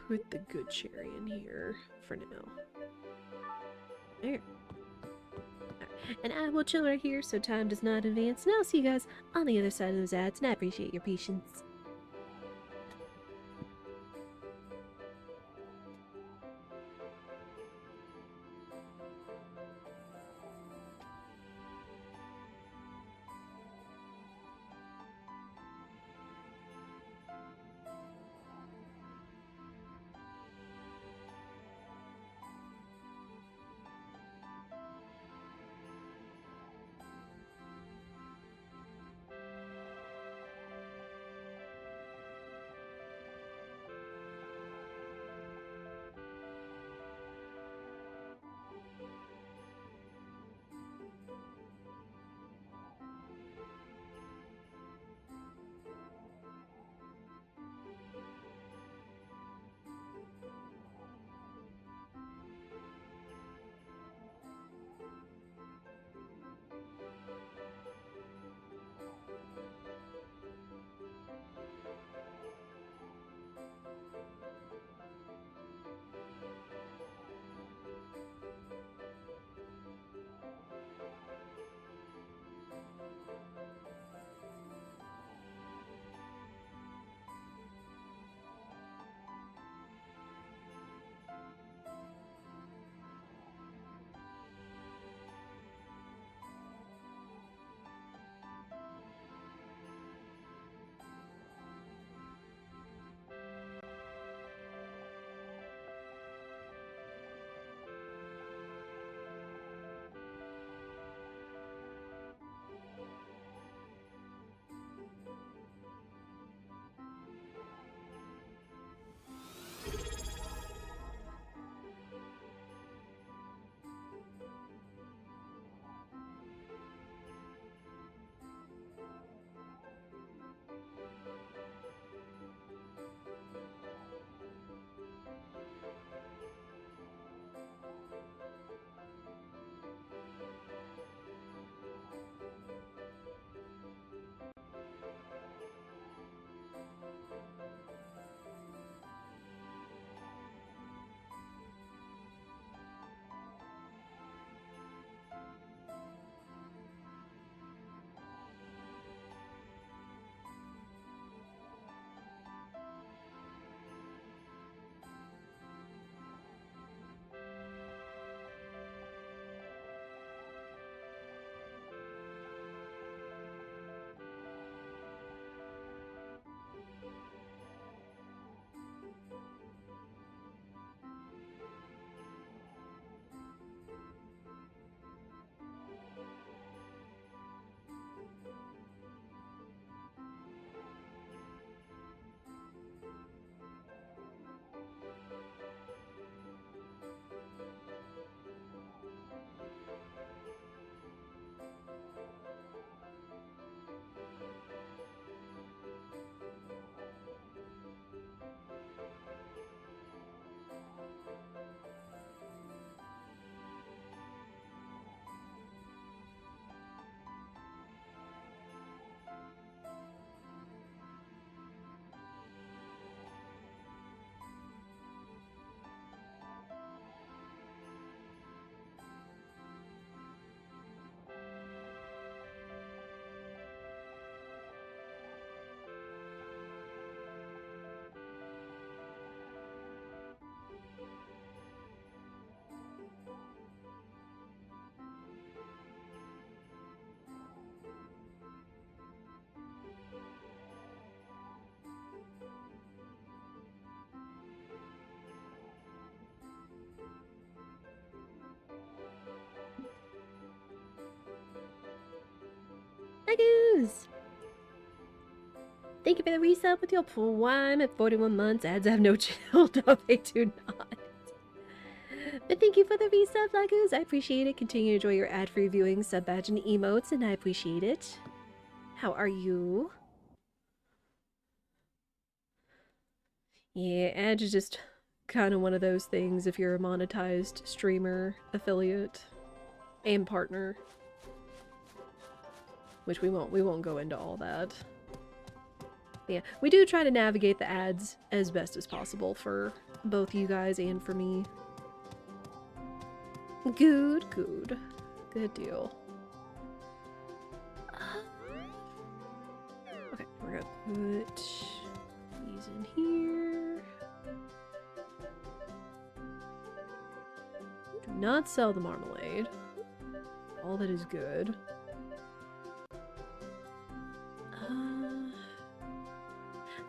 put the good cherry in here for now. There. And I will chill right here so time does not advance, and I'll see you guys on the other side of those ads, and I appreciate your patience. Mikus! Thank you for the resub with your prime at 41 months. Ads have no chill. No, they do not. But thank you for the resub, Mikus. I appreciate it. Continue to enjoy your ad-free viewing, sub badge, and emotes, and I appreciate it. How are you? Yeah, ads is just kind of one of those things if you're a monetized streamer, affiliate, and partner. Which we won't go into all that. Yeah, we do try to navigate the ads as best as possible for both you guys and for me. Good, good. Good deal. Okay, we're gonna put these in here. Do not sell the marmalade. All that is good.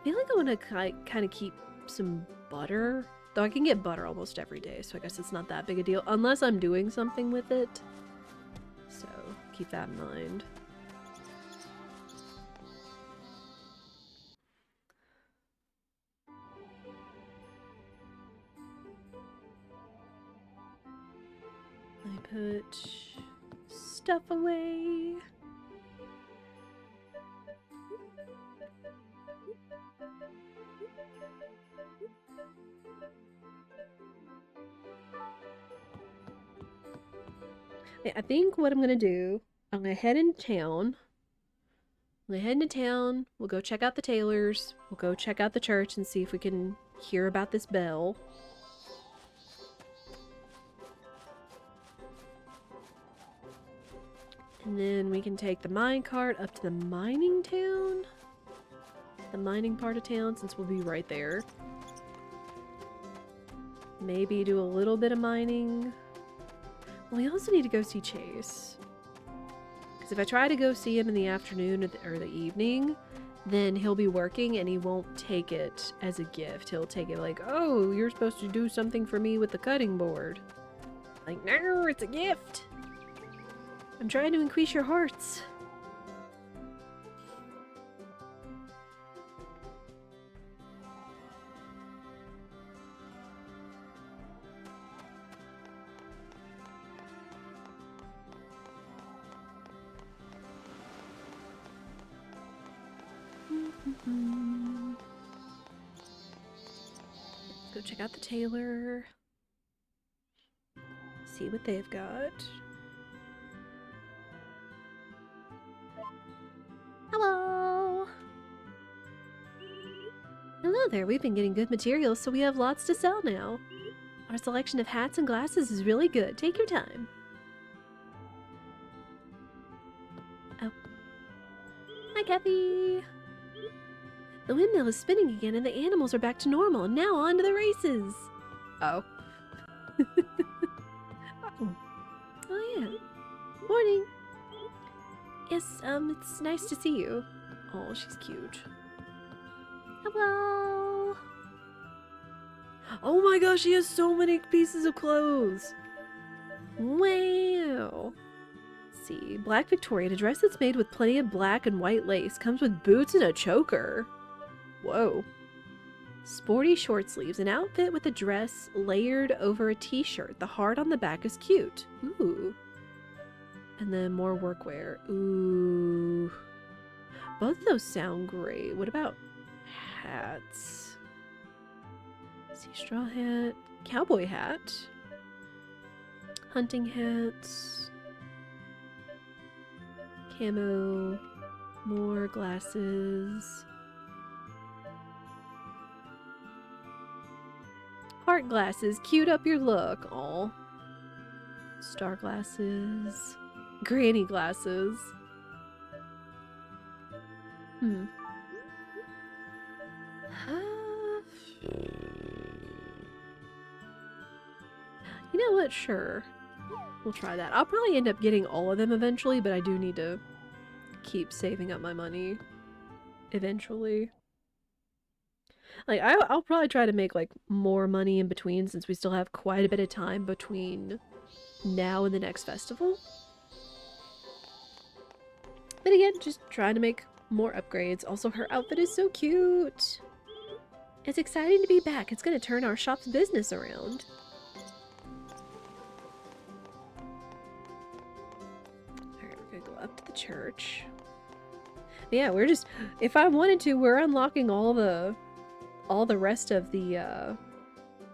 I feel like I want to kind of keep some butter. Though I can get butter almost every day, so I guess it's not that big a deal. Unless I'm doing something with it. So, keep that in mind. I put stuff away. I think what I'm gonna do, I'm gonna head into town. We'll go check out the tailors. We'll go check out the church and see if we can hear about this bell. And then we can take the minecart up to the mining town. The mining part of town, since we'll be right there. Maybe do a little bit of mining. Well, we also need to go see Chase. Because if I try to go see him in the afternoon or the evening, then he'll be working and he won't take it as a gift. He'll take it like, oh, you're supposed to do something for me with the cutting board. Like, no, it's a gift. I'm trying to increase your hearts. Let's go check out the tailor. See what they've got. Hello! Hello there, we've been getting good materials, so we have lots to sell now. Our selection of hats and glasses is really good. Take your time. Oh. Hi, Kathy! The windmill is spinning again and the animals are back to normal, and now on to the races! Oh. Oh. Oh yeah. Morning! Yes, it's nice to see you. Oh, she's cute. Hello! Oh my gosh, she has so many pieces of clothes! Wow! Let's see. Black Victorian, a dress that's made with plenty of black and white lace, comes with boots and a choker. Whoa. Sporty short sleeves, an outfit with a dress layered over a t-shirt. The heart on the back is cute. Ooh. And then more workwear. Ooh. Both of those sound great. What about hats? Let's see, straw hat, cowboy hat, hunting hats, camo, more glasses. Heart glasses, cute up your look. Aw. Star glasses. Granny glasses. You know what? Sure. We'll try that. I'll probably end up getting all of them eventually, but I do need to keep saving up my money eventually. Like, I'll probably try to make, like, more money in between since we still have quite a bit of time between now and the next festival. But again, just trying to make more upgrades. Also, her outfit is so cute. It's exciting to be back. It's going to turn our shop's business around. Alright, we're going to go up to the church. Yeah, we're just... If I wanted to, we're unlocking all the rest of the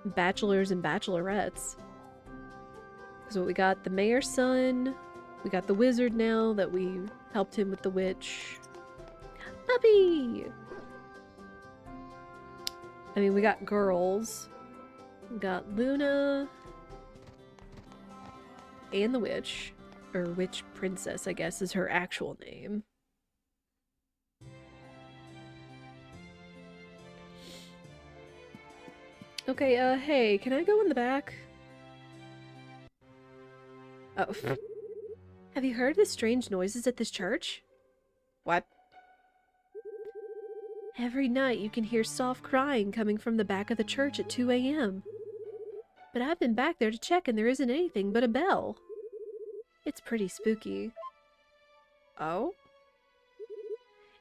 bachelors and bachelorettes. Because we got the mayor's son, we got the wizard now that we helped him with the witch. Puppy! I mean, we got girls. We got Luna. And the witch. Or witch princess, I guess, is her actual name. Okay, hey, can I go in the back? Oh. Have you heard the strange noises at this church? What? Every night you can hear soft crying coming from the back of the church at 2 a.m. But I've been back there to check and there isn't anything but a bell. It's pretty spooky. Oh?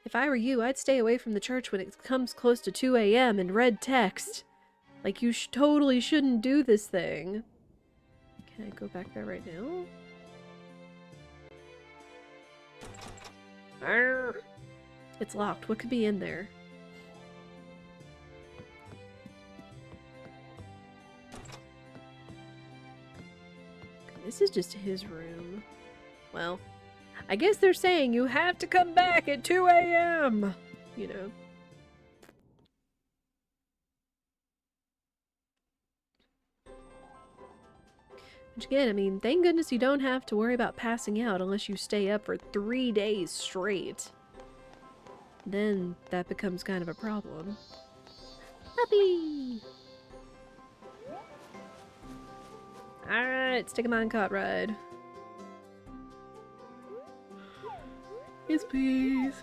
If I were you, I'd stay away from the church when it comes close to 2 a.m. in red text. Like, you totally shouldn't do this thing. Can I go back there right now? Arr! It's locked. What could be in there? This is just his room. Well, I guess they're saying you have to come back at 2 a.m. You know. Which again, I mean, thank goodness you don't have to worry about passing out unless you stay up for 3 days straight. Then that becomes kind of a problem. Puppy! Alright, stick 'em on cot ride. Yes, please.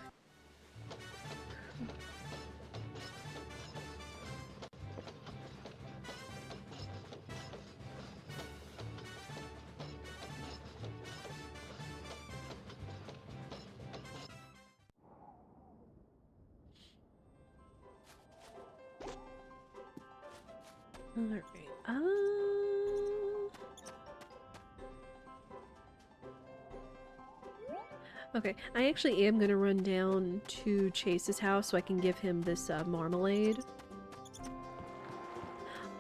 Alright. Okay, I actually am gonna run down to Chase's house so I can give him this marmalade.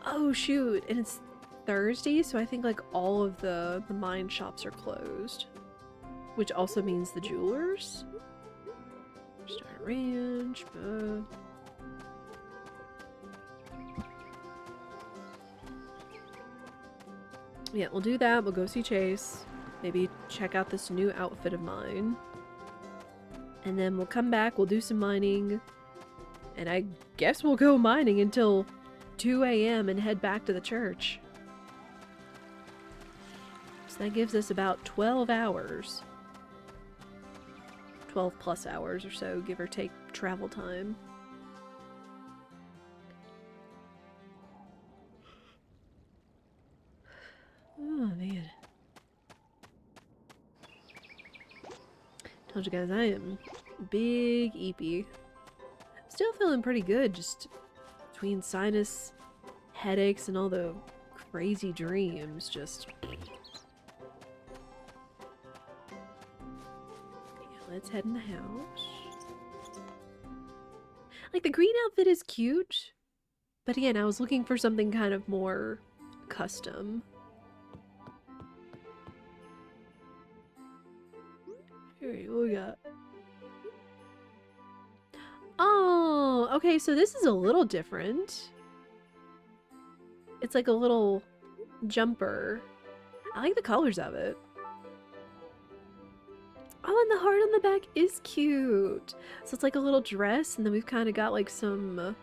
Oh shoot, and it's Thursday, so I think like all of the mine shops are closed. Which also means the jewelers. Start ranch, yeah, we'll do that. We'll go see Chase. Maybe check out this new outfit of mine. And then we'll come back, we'll do some mining. And I guess we'll go mining until 2 a.m. and head back to the church. So that gives us about 12 hours. 12 plus hours or so, give or take travel time. Oh, man. Told you guys, I am big eepy. Still feeling pretty good, just between sinus headaches and all the crazy dreams, just... Yeah, let's head in the house. Like, the green outfit is cute, but again, I was looking for something kind of more custom. Alright, what we got? Oh, okay, so this is a little different. It's like a little jumper. I like the colors of it. Oh, and the heart on the back is cute. So it's like a little dress, and then we've kind of got like some...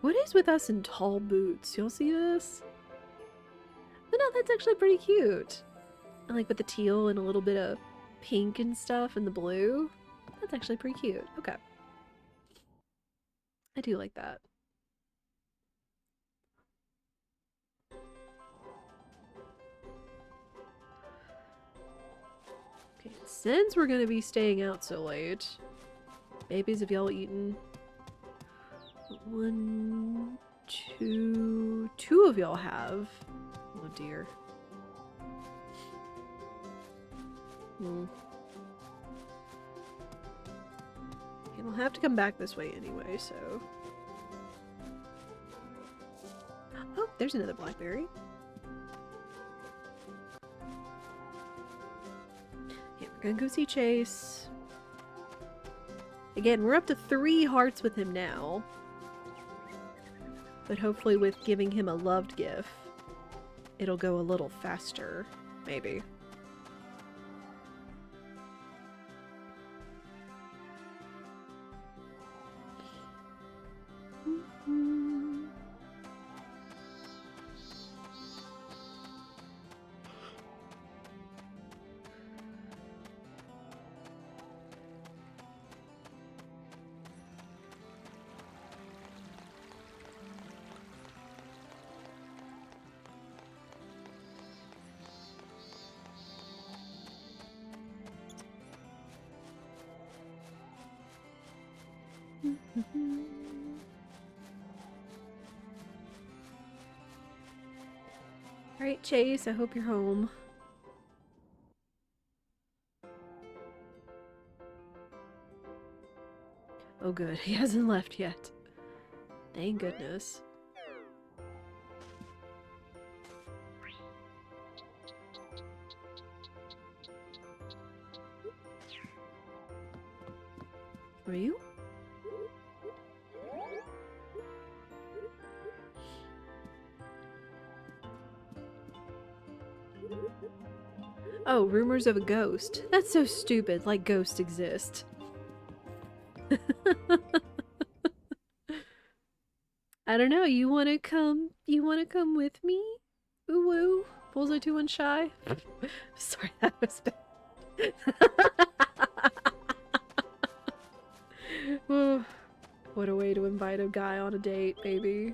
What is with us in tall boots? Y'all see this? But no, that's actually pretty cute. I like with the teal and a little bit of pink and stuff and the blue. That's actually pretty cute. Okay. I do like that. Okay, since we're gonna be staying out so late, babies, have y'all eaten? 1, 2... 2 of y'all have. Oh dear. Okay, we'll have to come back this way anyway, so... Oh, there's another blackberry. Yeah, we're gonna go see Chase. Again, we're up to 3 hearts with him now. But hopefully with giving him a loved gift, it'll go a little faster, maybe. Alright, Chase, I hope you're home. Oh good, he hasn't left yet. Thank goodness. Are you? Oh, rumors of a ghost. That's so stupid, like ghosts exist. I don't know, you wanna come with me? Ooh woo. Bullseye 2-1 shy. Sorry, that was bad. Oh, what a way to invite a guy on a date, baby.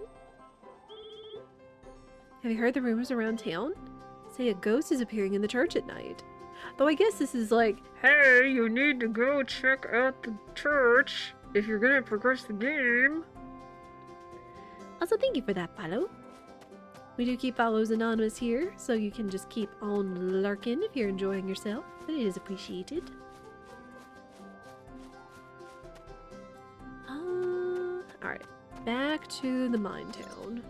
Have you heard the rumors around town? Say a ghost is appearing in the church at night. Though I guess this is like, hey, you need to go check out the church if you're gonna progress the game. Also, thank you for that follow. We do keep follows anonymous here, so you can just keep on lurking if you're enjoying yourself, but it is appreciated. Alright, back to the mine town.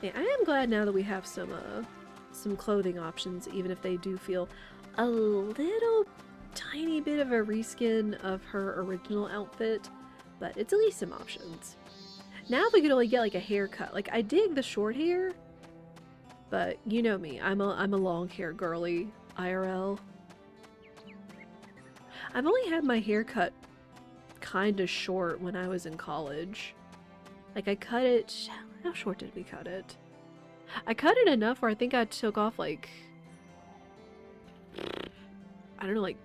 Yeah, I am glad now that we have some clothing options, even if they do feel a little tiny bit of a reskin of her original outfit, but it's at least some options. Now if we could only get like a haircut, like I dig the short hair, but you know me, I'm a long hair girly IRL. I've only had my hair cut kinda short when I was in college. Like I cut it, how short did we cut it? I cut it enough where I think I took off like, I don't know, like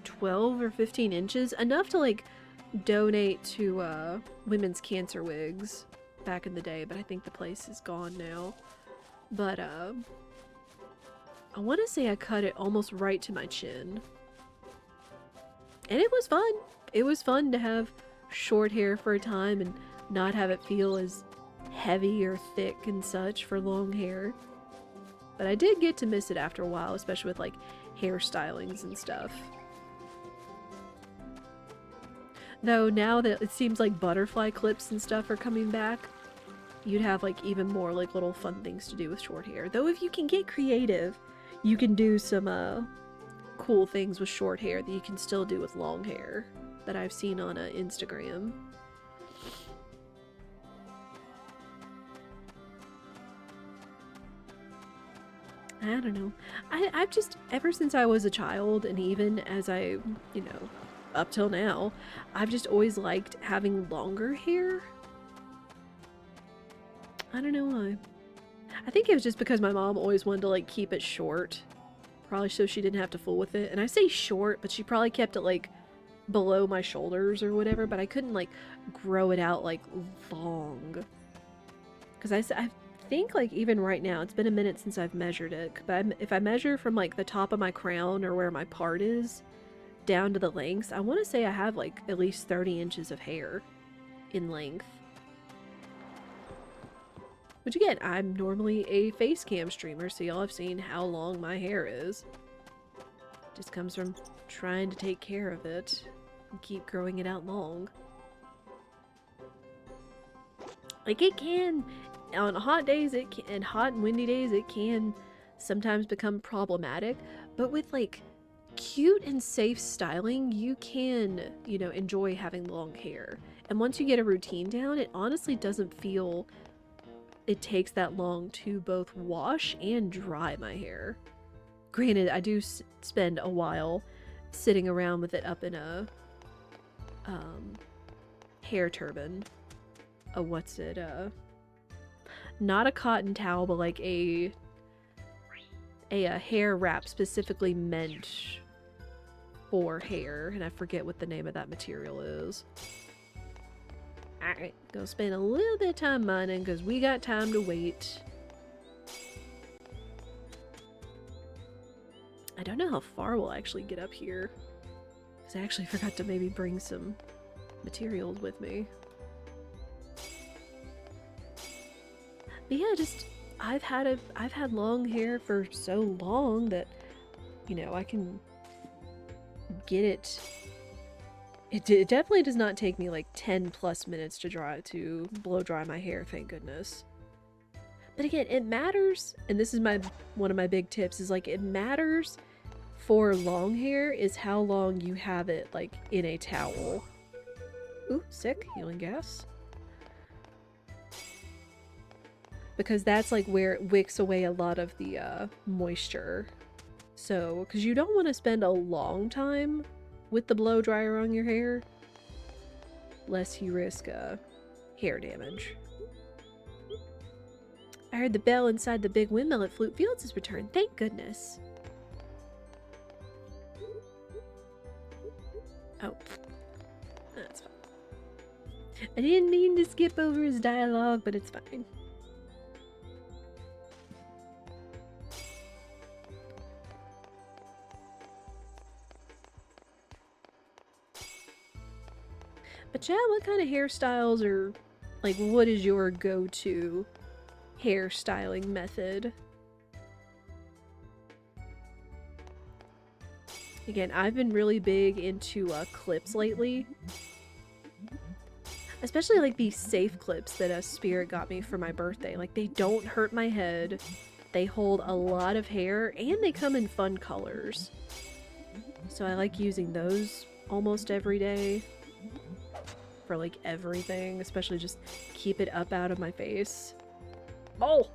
12 or 15 inches. Enough to like donate to women's cancer wigs back in the day, but I think the place is gone now. But I want to say I cut it almost right to my chin. And it was fun. It was fun to have short hair for a time and not have it feel as heavy or thick and such for long hair. But I did get to miss it after a while, especially with like hairstylings and stuff. Though now that it seems like butterfly clips and stuff are coming back, you'd have like even more like little fun things to do with short hair. Though if you can get creative, you can do some cool things with short hair that you can still do with long hair that I've seen on Instagram. I don't know. I've just, ever since I was a child, and even as I, you know, up till now, I've just always liked having longer hair. I don't know why. I think it was just because my mom always wanted to, like, keep it short. Probably so she didn't have to fool with it. And I say short, but she probably kept it, like, below my shoulders or whatever, but I couldn't, like, grow it out, like, long. Because I think, like, even right now, it's been a minute since I've measured it, but if I measure from, like, the top of my crown or where my part is down to the lengths, I want to say I have, like, at least 30 inches of hair in length. Which, again, I'm normally a face cam streamer, so y'all have seen how long my hair is. Just comes from trying to take care of it and keep growing it out long. Like, it can, on hot days, and hot and windy days, it can sometimes become problematic, but with, like, cute and safe styling, you can, you know, enjoy having long hair. And once you get a routine down, it honestly doesn't feel it takes that long to both wash and dry my hair. Granted, I do spend a while sitting around with it up in a hair turban. What's it? Not a cotton towel, but like a hair wrap specifically meant for hair, and I forget what the name of that material is. Alright, gonna spend a little bit of time mining because we got time to wait. I don't know how far we'll actually get up here, because I actually forgot to maybe bring some materials with me. But yeah, just I've had long hair for so long that, you know, I can get it. It definitely does not take me like 10 plus minutes to blow dry my hair, thank goodness. But again, it matters, and this is one of my big tips, is like, it matters for long hair is how long you have it like in a towel. Ooh, sick, healing gas. Because that's like where it wicks away a lot of the moisture. So, because you don't want to spend a long time with the blow dryer on your hair, lest you risk hair damage. I heard the bell inside the big windmill at Flute Fields has returned. Thank goodness. Oh, that's fine. I didn't mean to skip over his dialogue, but it's fine. But Chad, what kind of hairstyles are, like, what is your go-to hairstyling method? Again, I've been really big into clips lately. Especially like these safe clips that Spirit got me for my birthday. Like, they don't hurt my head, they hold a lot of hair, and they come in fun colors. So I like using those almost every day. For like everything, especially just keep it up out of my face. Oh!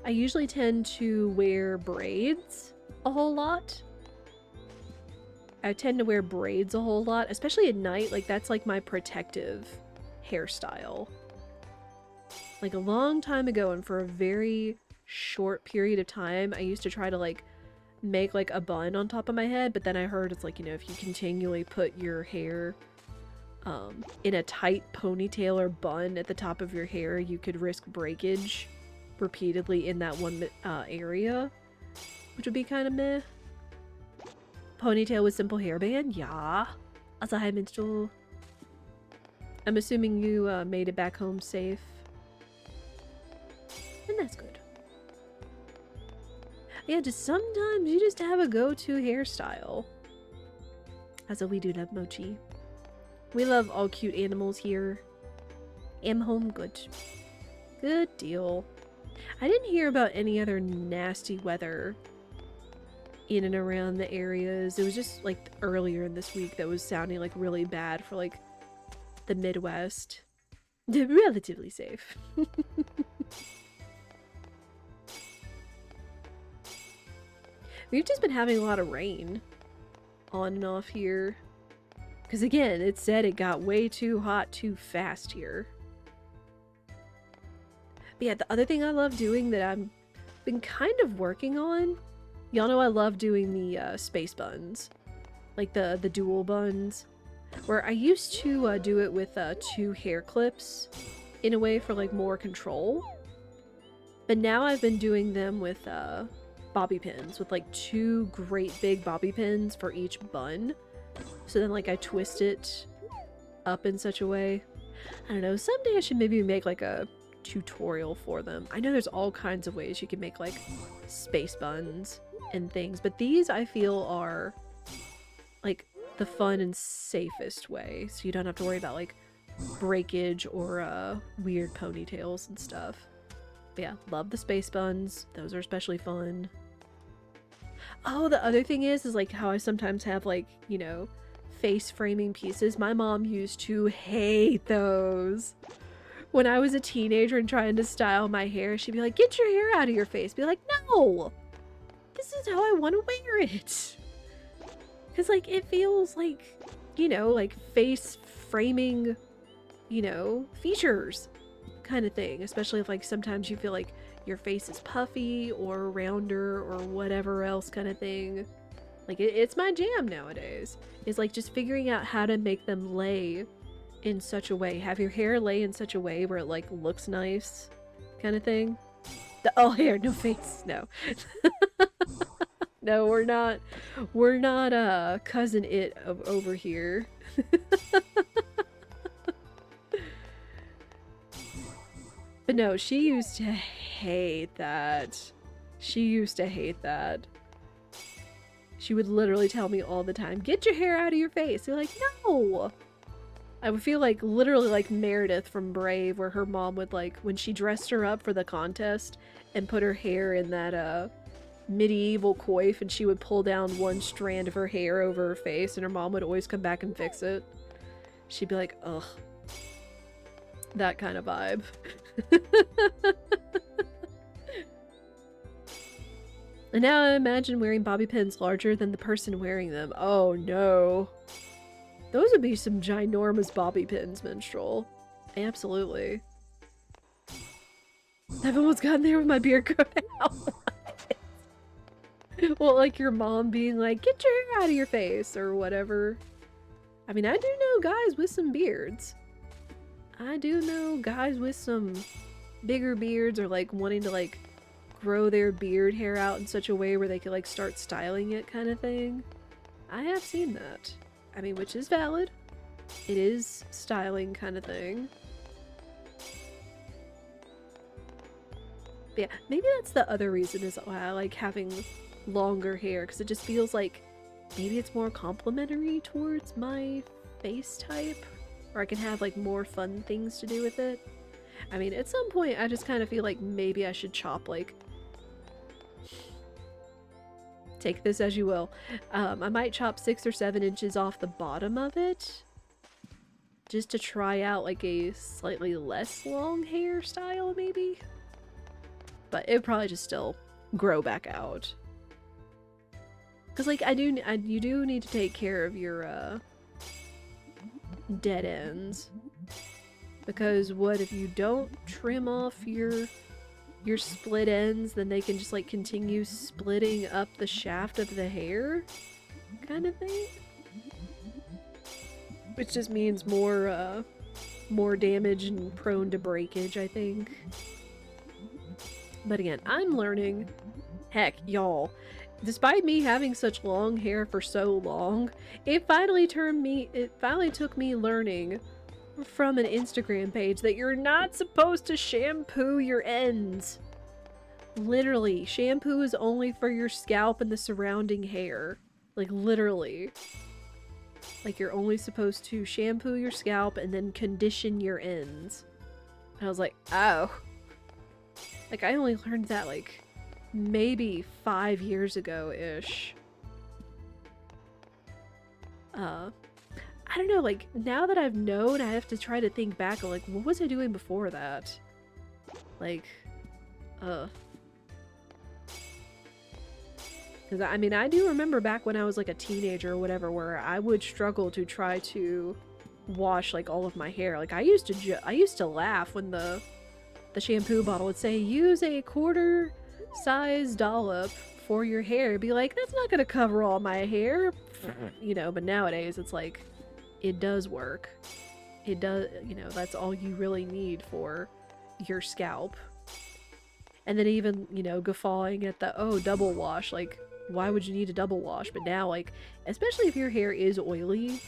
I usually tend to wear braids a whole lot. I tend to wear braids a whole lot, especially at night. Like, that's like my protective hairstyle. Like, a long time ago, and for a very short period of time, I used to try to like make like a bun on top of my head, but then I heard it's like, you know, if you continually put your hair in a tight ponytail or bun at the top of your hair, you could risk breakage repeatedly in that one area, which would be kind of meh. Ponytail with simple hairband? Yeah. Also, hi Minstrel. I'm assuming you made it back home safe. And that's good. Yeah, just sometimes you just have a go-to hairstyle. That's what we do, love Mochi. We love all cute animals here. Am home good. Good deal. I didn't hear about any other nasty weather in and around the areas. It was just like earlier in this week that was sounding like really bad for like the Midwest. Relatively safe. We've just been having a lot of rain on and off here. Because again, it said it got way too hot too fast here. But yeah, the other thing I love doing that I've been kind of working on, y'all know I love doing the space buns. Like the dual buns. Where I used to do it with 2 hair clips in a way for like more control. But now I've been doing them with bobby pins, with like 2 great big bobby pins for each bun. So then like I twist it up in such a way. I don't know, someday I should maybe make like a tutorial for them. I know there's all kinds of ways you can make like space buns and things, but these I feel are like the fun and safest way, so you don't have to worry about like breakage or weird ponytails and stuff. But yeah, love the space buns. Those are especially fun. Oh, the other thing is like how I sometimes have like, you know, face framing pieces. My mom used to hate those. When I was a teenager and trying to style my hair, she'd be like, get your hair out of your face. Be like, no! This is how I want to wear it. Because, like, it feels like, you know, like face framing, you know, features kind of thing. Especially if, like, sometimes you feel like your face is puffy or rounder or whatever else kind of thing. Like, it's my jam nowadays. It's like just figuring out how to make them lay in such a way. Have your hair lay in such a way where it, like, looks nice kind of thing. All hair, no face. No. No, we're not cousin it over here. But no, she used to hate that. She used to hate that. She would literally tell me all the time, get your hair out of your face. You're like, no! I would feel like literally like Meredith from Brave, where her mom would, like, when she dressed her up for the contest and put her hair in that medieval coif, and she would pull down one strand of her hair over her face, and her mom would always come back and fix it. She'd be like, ugh. That kind of vibe. And now I imagine wearing bobby pins larger than the person wearing them. Oh no. Those would be some ginormous bobby pins, Minstrel. Absolutely. I've almost gotten there with my beard grown out. Well, like your mom being like, get your hair out of your face, or whatever. I mean, I do know guys with some beards. I do know guys with some bigger beards, or like wanting to like grow their beard hair out in such a way where they could like start styling it kind of thing. I have seen that. I mean, which is valid. It is styling kind of thing. But yeah, maybe that's the other reason is why I like having longer hair, because it just feels like maybe it's more complimentary towards my face type, or I can have like more fun things to do with it. I mean, at some point I just kind of feel like maybe I should chop, like, take this as you will. I might chop 6 or 7 inches off the bottom of it just to try out like a slightly less long hairstyle maybe. But it would probably just still grow back out. Cause like you do need to take care of your dead ends. Because what if you don't trim off your split ends, then they can just like continue splitting up the shaft of the hair kind of thing. Which just means more damage and prone to breakage, I think. But again, I'm learning. Heck, y'all, despite me having such long hair for so long, it finally took me learning from an Instagram page that you're not supposed to shampoo your ends. Literally, shampoo is only for your scalp and the surrounding hair. Like, literally. Like, you're only supposed to shampoo your scalp and then condition your ends. And I was like, oh. Like, I only learned that, like, maybe 5 years ago-ish. I don't know, like, now that I've known, I have to try to think back, like, what was I doing before that? Like, because, I mean, I do remember back when I was, like, a teenager or whatever, where I would struggle to try to wash, like, all of my hair. Like, I used to laugh when the shampoo bottle would say, use a quarter-size dollop for your hair. Be like, that's not gonna cover all my hair. You know, but nowadays, it's like, it does work. it does, you know, that's all you really need for your scalp. And then even, you know, guffawing at the, oh, double wash, like, why would you need a double wash? But now, like, especially if your hair is oily,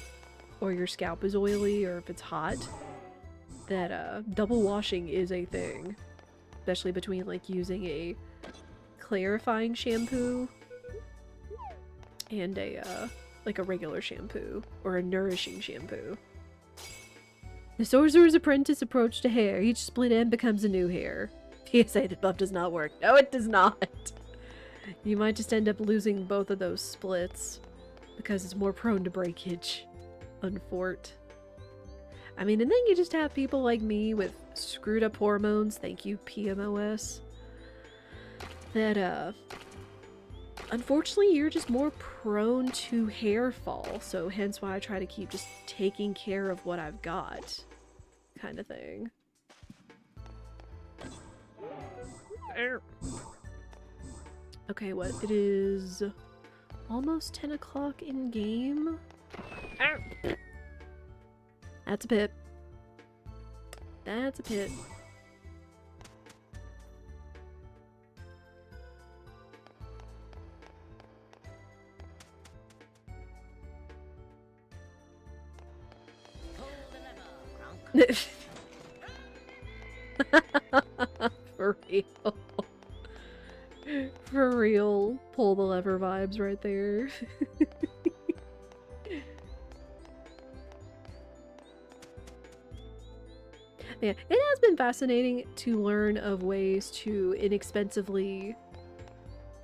or your scalp is oily, or if it's hot, that, double washing is a thing. Especially between, like, using a clarifying shampoo and a, like a regular shampoo, or a nourishing shampoo. The Sorcerer's Apprentice approach to hair. Each split end becomes a new hair. PSA, the buff does not work. No, it does not. You might just end up losing both of those splits because it's more prone to breakage. Unfort. I mean, and then you just have people like me with screwed up hormones, thank you PMOS, that, unfortunately you're just more prone to hair fall, so hence why I try to keep just taking care of what I've got, kind of thing. Okay, what? It is almost 10 o'clock in game. That's a pit. That's a pit. For real. For real. Pull the lever vibes right there. Yeah, it has been fascinating to learn of ways to inexpensively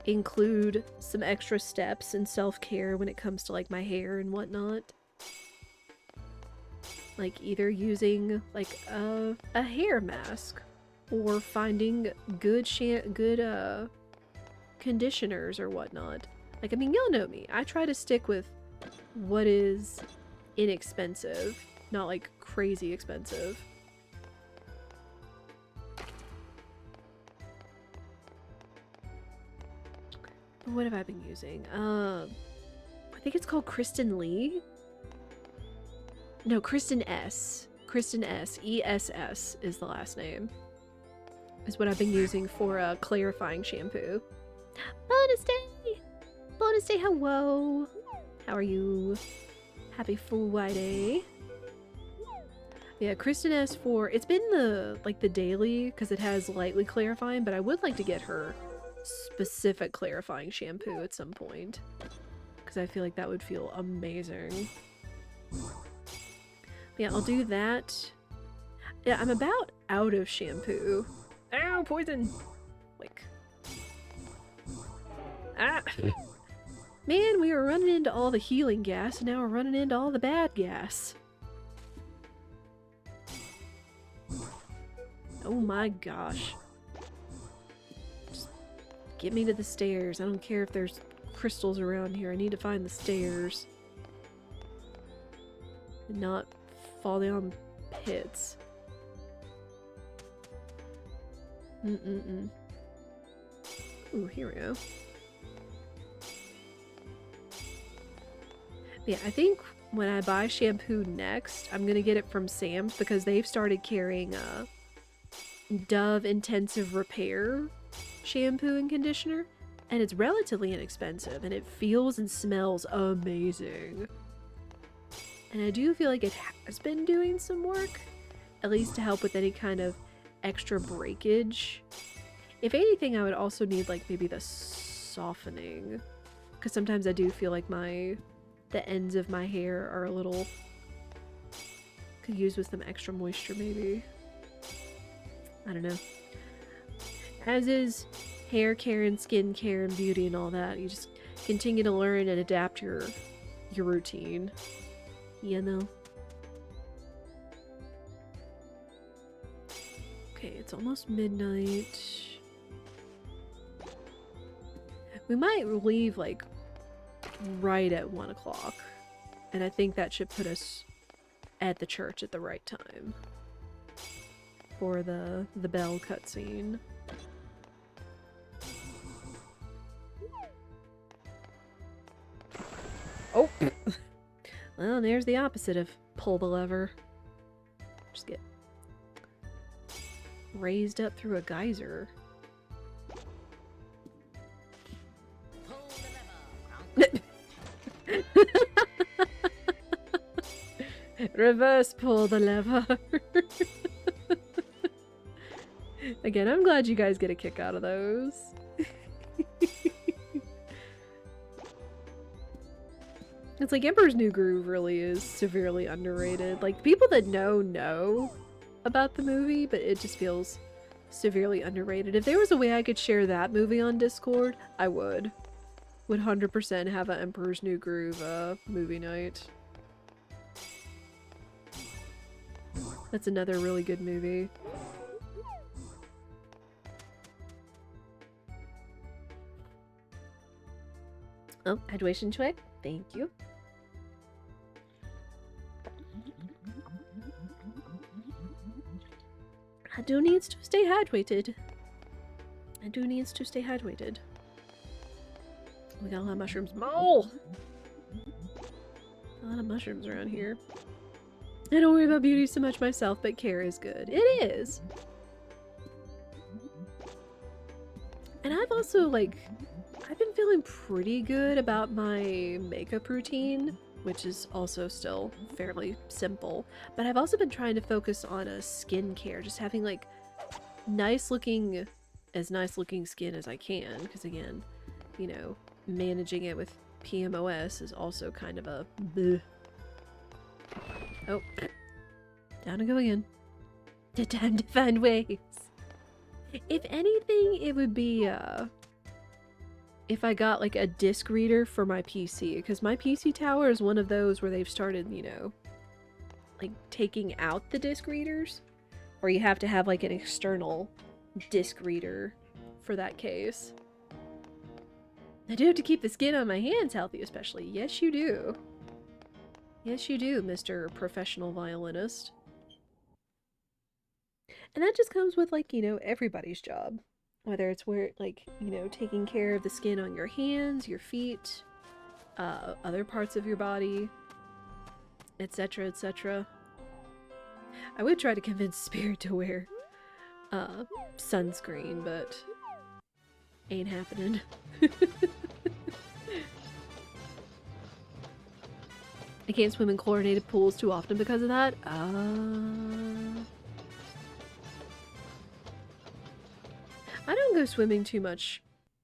include some extra steps in self-care when it comes to like my hair and whatnot. Like either using like a hair mask or finding good conditioners or whatnot. Like, I mean, y'all know me. I try to stick with what is inexpensive, not like crazy expensive. What have I been using? I think it's called Kristen Lee. No, Kristen S. Kristen S. ESS is the last name. Is what I've been using for a clarifying shampoo. Bonus day! Bonus day, hello! How are you? Happy Full White Day. Yeah, Kristen S for... It's been the, like, the daily, because it has lightly clarifying, but I would like to get her specific clarifying shampoo at some point. Because I feel like that would feel amazing. Yeah, I'll do that. Yeah, I'm about out of shampoo. Ow, poison! Like... Ah! Man, we were running into all the healing gas, and now we're running into all the bad gas. Oh my gosh. Just get me to the stairs. I don't care if there's crystals around here. I need to find the stairs. And not fall down pits. Ooh, here we go. Yeah, I think when I buy shampoo next, I'm gonna get it from Sam's because they've started carrying Dove Intensive Repair shampoo and conditioner, and it's relatively inexpensive, and it feels and smells amazing. And I do feel like it has been doing some work, at least to help with any kind of extra breakage. If anything, I would also need like maybe the softening, because sometimes I do feel like the ends of my hair are a little... Could use with some extra moisture, maybe. I don't know. As is hair care and skin care and beauty and all that, you just continue to learn and adapt your routine. You know? Okay, it's almost midnight. We might leave, like, right at 1 o'clock. And I think that should put us at the church at the right time. For the bell cutscene. Oh! Well, there's the opposite of pull the lever. just get raised up through a geyser. Reverse pull the lever. Again, I'm glad you guys get a kick out of those. It's like Emperor's New Groove really is severely underrated. Like, people that know about the movie, but it just feels severely underrated. If there was a way I could share that movie on Discord, I would. Would 100% have an Emperor's New Groove movie night. That's another really good movie. Oh, hydration check. Thank you. I do needs to stay hydrated. I do needs to stay hydrated. We got a lot of mushrooms. Mole! A lot of mushrooms around here. I don't worry about beauty so much myself, but care is good. It is! And I've also, like, I've been feeling pretty good about my makeup routine, which is also still fairly simple. But I've also been trying to focus on a skincare, just having, like, nice looking skin as I can, because again, you know, managing it with PMOS is also kind of a bleh. Oh, down I go again. Time to find ways. If anything, it would be, if I got, like, a disc reader for my PC, because my PC tower is one of those where they've started, you know, like, taking out the disc readers, or you have to have, like, an external disc reader for that case. I do have to keep the skin on my hands healthy, especially. Yes, you do. Yes, you do, Mr. Professional Violinist. And that just comes with, like, you know, everybody's job. Whether it's where, like, you know, taking care of the skin on your hands, your feet, other parts of your body, etc., etc. I would try to convince Spirit to wear sunscreen, but ain't happening. I can't swim in chlorinated pools too often because of that. I don't go swimming too much,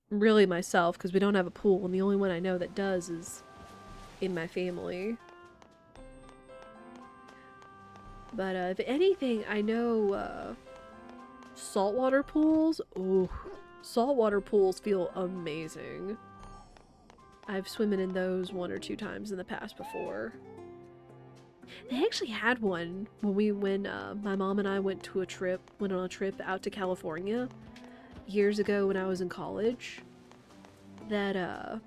really, myself, because we don't have a pool, and the only one I know that does is in my family. But if anything, I know saltwater pools. Oh, saltwater pools feel amazing. I've swum in those 1 or 2 times in the past before. They actually had one when my mom and I went on a trip out to California years ago when I was in college. That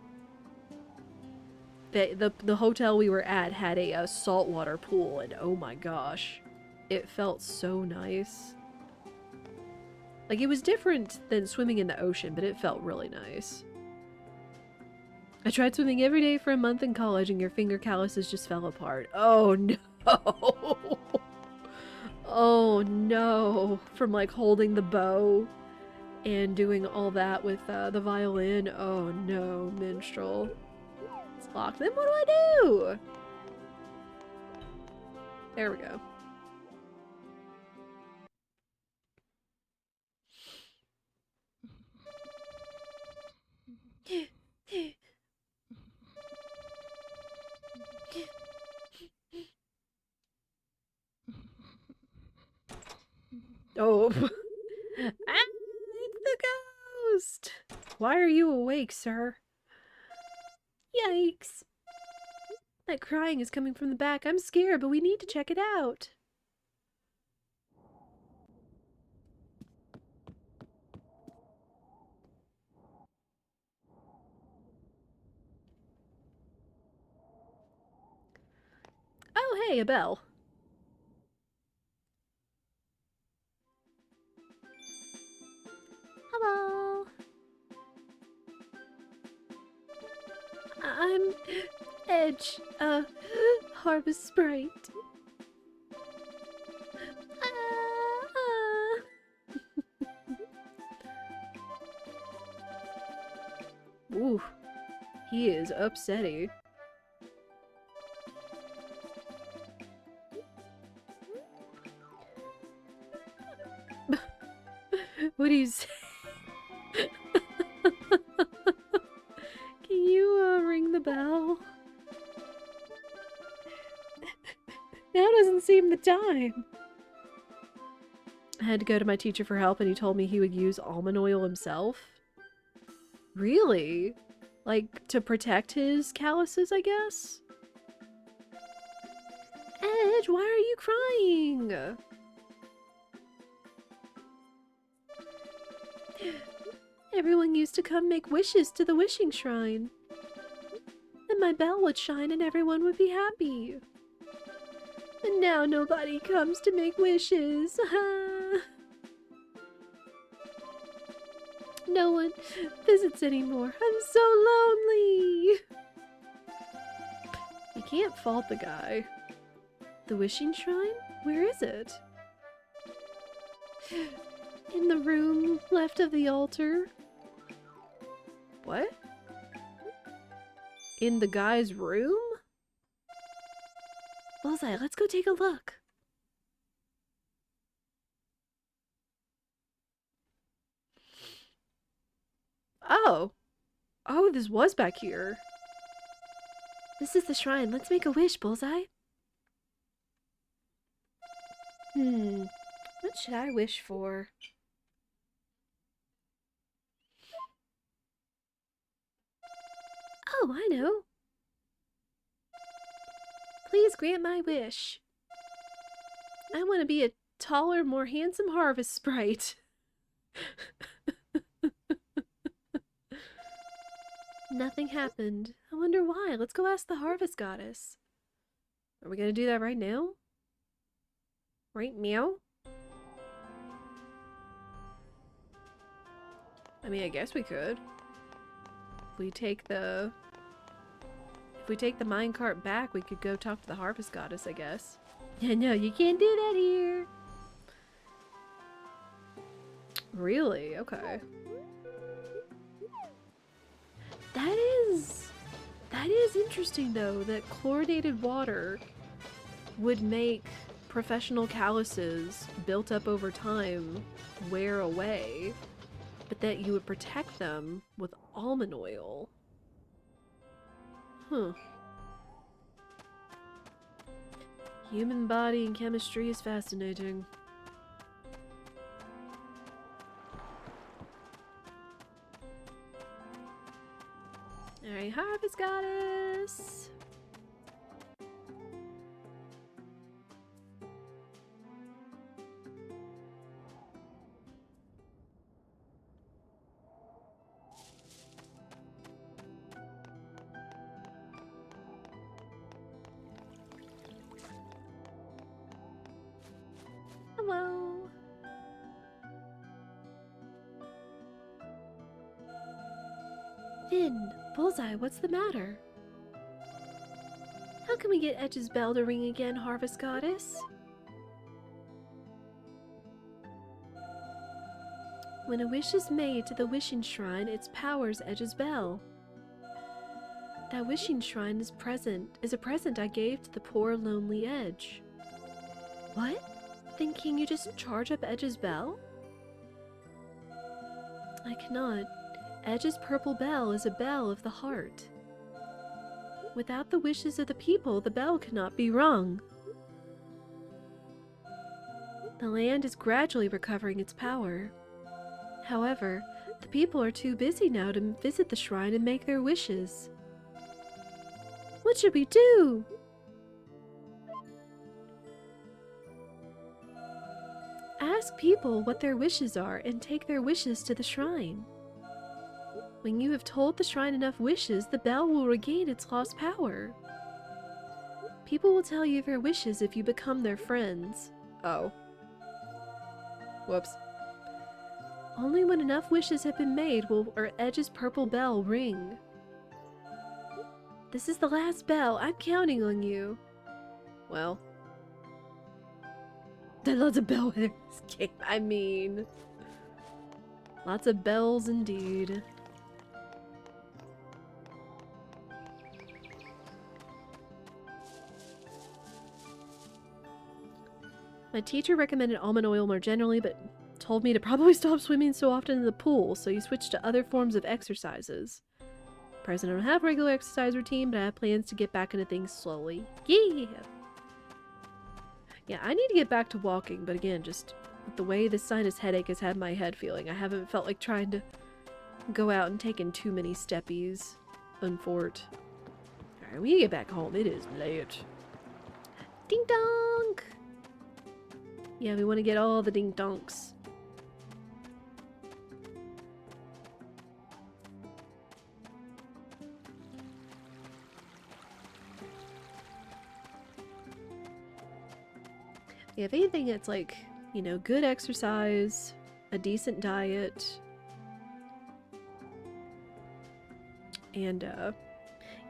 the hotel we were at had a saltwater pool, and oh my gosh, it felt so nice. Like, it was different than swimming in the ocean, but it felt really nice. I tried swimming every day for a month in college, and your finger calluses just fell apart. Oh no! Oh no! From, like, holding the bow and doing all that with the violin. Oh no, minstrel. It's locked. Then what do I do? There we go. Oh. Ah, it's the ghost! Why are you awake, sir? Yikes. That crying is coming from the back. I'm scared, but we need to check it out. Oh, hey, a bell. Hello. I'm Edge, Harvest Sprite. He is upsetty. What do you say? Can you ring the bell? Now doesn't seem the time. I had to go to my teacher for help and he told me he would use almond oil himself. Really? Like, to protect his calluses, I guess? Edge, why are you crying? Everyone used to come make wishes to the wishing shrine. Then my bell would shine and everyone would be happy. And now nobody comes to make wishes. No one visits anymore. I'm so lonely. You can't fault the guy. The wishing shrine? Where is it? In the room left of the altar. What? In the guy's room? Bullseye, let's go take a look. Oh. Oh, this was back here. This is the shrine. Let's make a wish, Bullseye. What should I wish for? Oh, I know. Please grant my wish. I want to be a taller, more handsome harvest sprite. Nothing happened. I wonder why. Let's go ask the harvest goddess. Are we gonna do that right now? Right meow? I mean, I guess we could. If we take the minecart back, we could go talk to the harvest goddess, I guess. Yeah, no, you can't do that here. Really? Okay. That is interesting though, that chlorinated water would make professional calluses built up over time wear away, but that you would protect them with almond oil. Huh. Human body and chemistry is fascinating. Alright, harvest goddess! Hello! Finn, Bullseye, what's the matter? How can we get Edge's bell to ring again, harvest goddess? When a wish is made to the wishing shrine, it powers Edge's bell. That wishing shrine is a present I gave to the poor lonely Edge. What? Then can you just charge up Edge's bell? I cannot. Edge's purple bell is a bell of the heart. Without the wishes of the people, the bell cannot be rung. The land is gradually recovering its power. However, the people are too busy now to visit the shrine and make their wishes. What should we do? Ask people what their wishes are and take their wishes to the shrine. When you have told the shrine enough wishes, the bell will regain its lost power. People will tell you their wishes if you become their friends. Oh. Whoops. Only when enough wishes have been made will Edge's purple bell ring. This is the last bell. I'm counting on you. Well. There's lots of bells in this game. I mean. Lots of bells indeed. My teacher recommended almond oil more generally, but told me to probably stop swimming so often in the pool, so you switched to other forms of exercises. Present, I don't have a regular exercise routine, but I have plans to get back into things slowly. Yeah! Yeah, I need to get back to walking, but again, just with the way the sinus headache has had my head feeling, I haven't felt like trying to go out and taking too many steppies. Unfort. Alright, we get back home. It is late. Ding dong! Yeah, we want to get all the ding donks. Yeah, if anything, it's like, you know, good exercise, a decent diet, and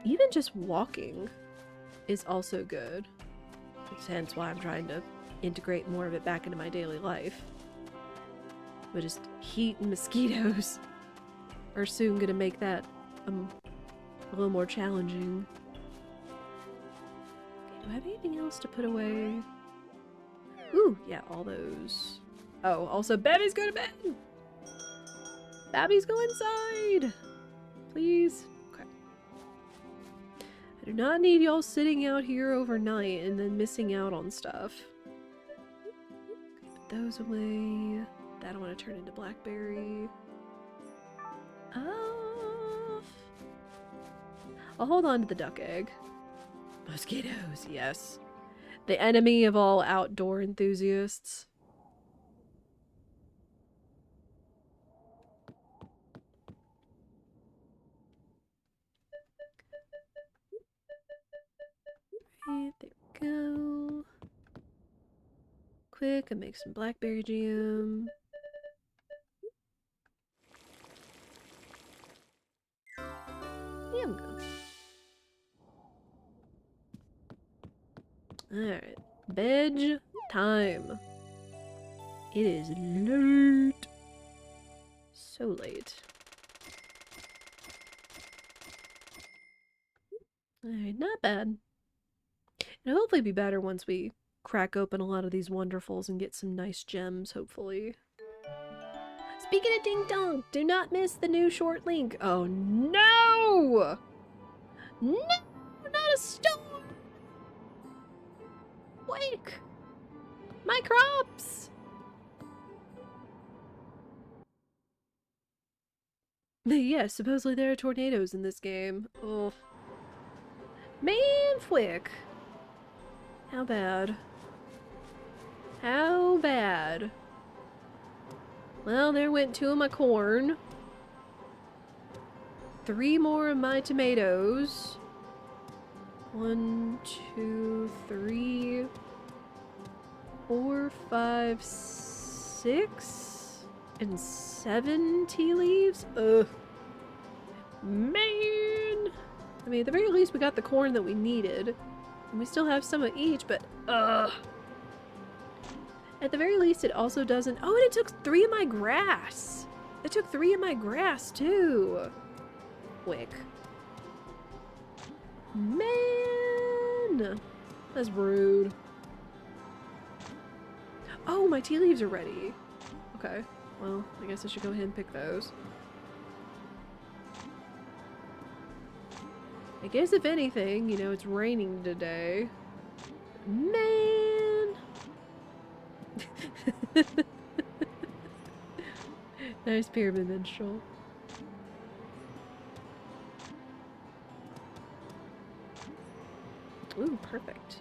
even just walking is also good. Hence why I'm trying to integrate more of it back into my daily life. But just heat and mosquitoes are soon gonna make that a little more challenging. Okay, do I have anything else to put away? Ooh, yeah, all those. Oh, also, Babby's go to bed! Babby's go inside! Please? Okay. I do not need y'all sitting out here overnight and then missing out on stuff. Okay, put those away. That I want to turn into blackberry. I'll hold on to the duck egg. Mosquitoes, yes. The enemy of all outdoor enthusiasts. Right, there we go. Quick, and make some blackberry jam. There we go. Alright. Bed time. It is late. So late. Alright, not bad. It'll hopefully be better once we crack open a lot of these wonderfuls and get some nice gems, hopefully. Speaking of ding dong, do not miss the new short link. Oh no! No! Not a storm! Wake! My crops! Yes, supposedly there are tornadoes in this game. Oh. Man, fwick. How bad? How bad? Well, there went 2 of my corn. 3 more of my tomatoes. 1, 2, 3, 4, 5, 6, and 7 tea leaves? Ugh. Man! I mean, at the very least we got the corn that we needed. And we still have some of each, but ugh. At the very least it also doesn't— oh, and it took 3 of my grass! It took 3 of my grass, too! Quick. Man! That's rude. Oh, my tea leaves are ready. Okay. Well, I guess I should go ahead and pick those. I guess if anything, you know, it's raining today. Man! Nice pyramid minstrel. Ooh, perfect.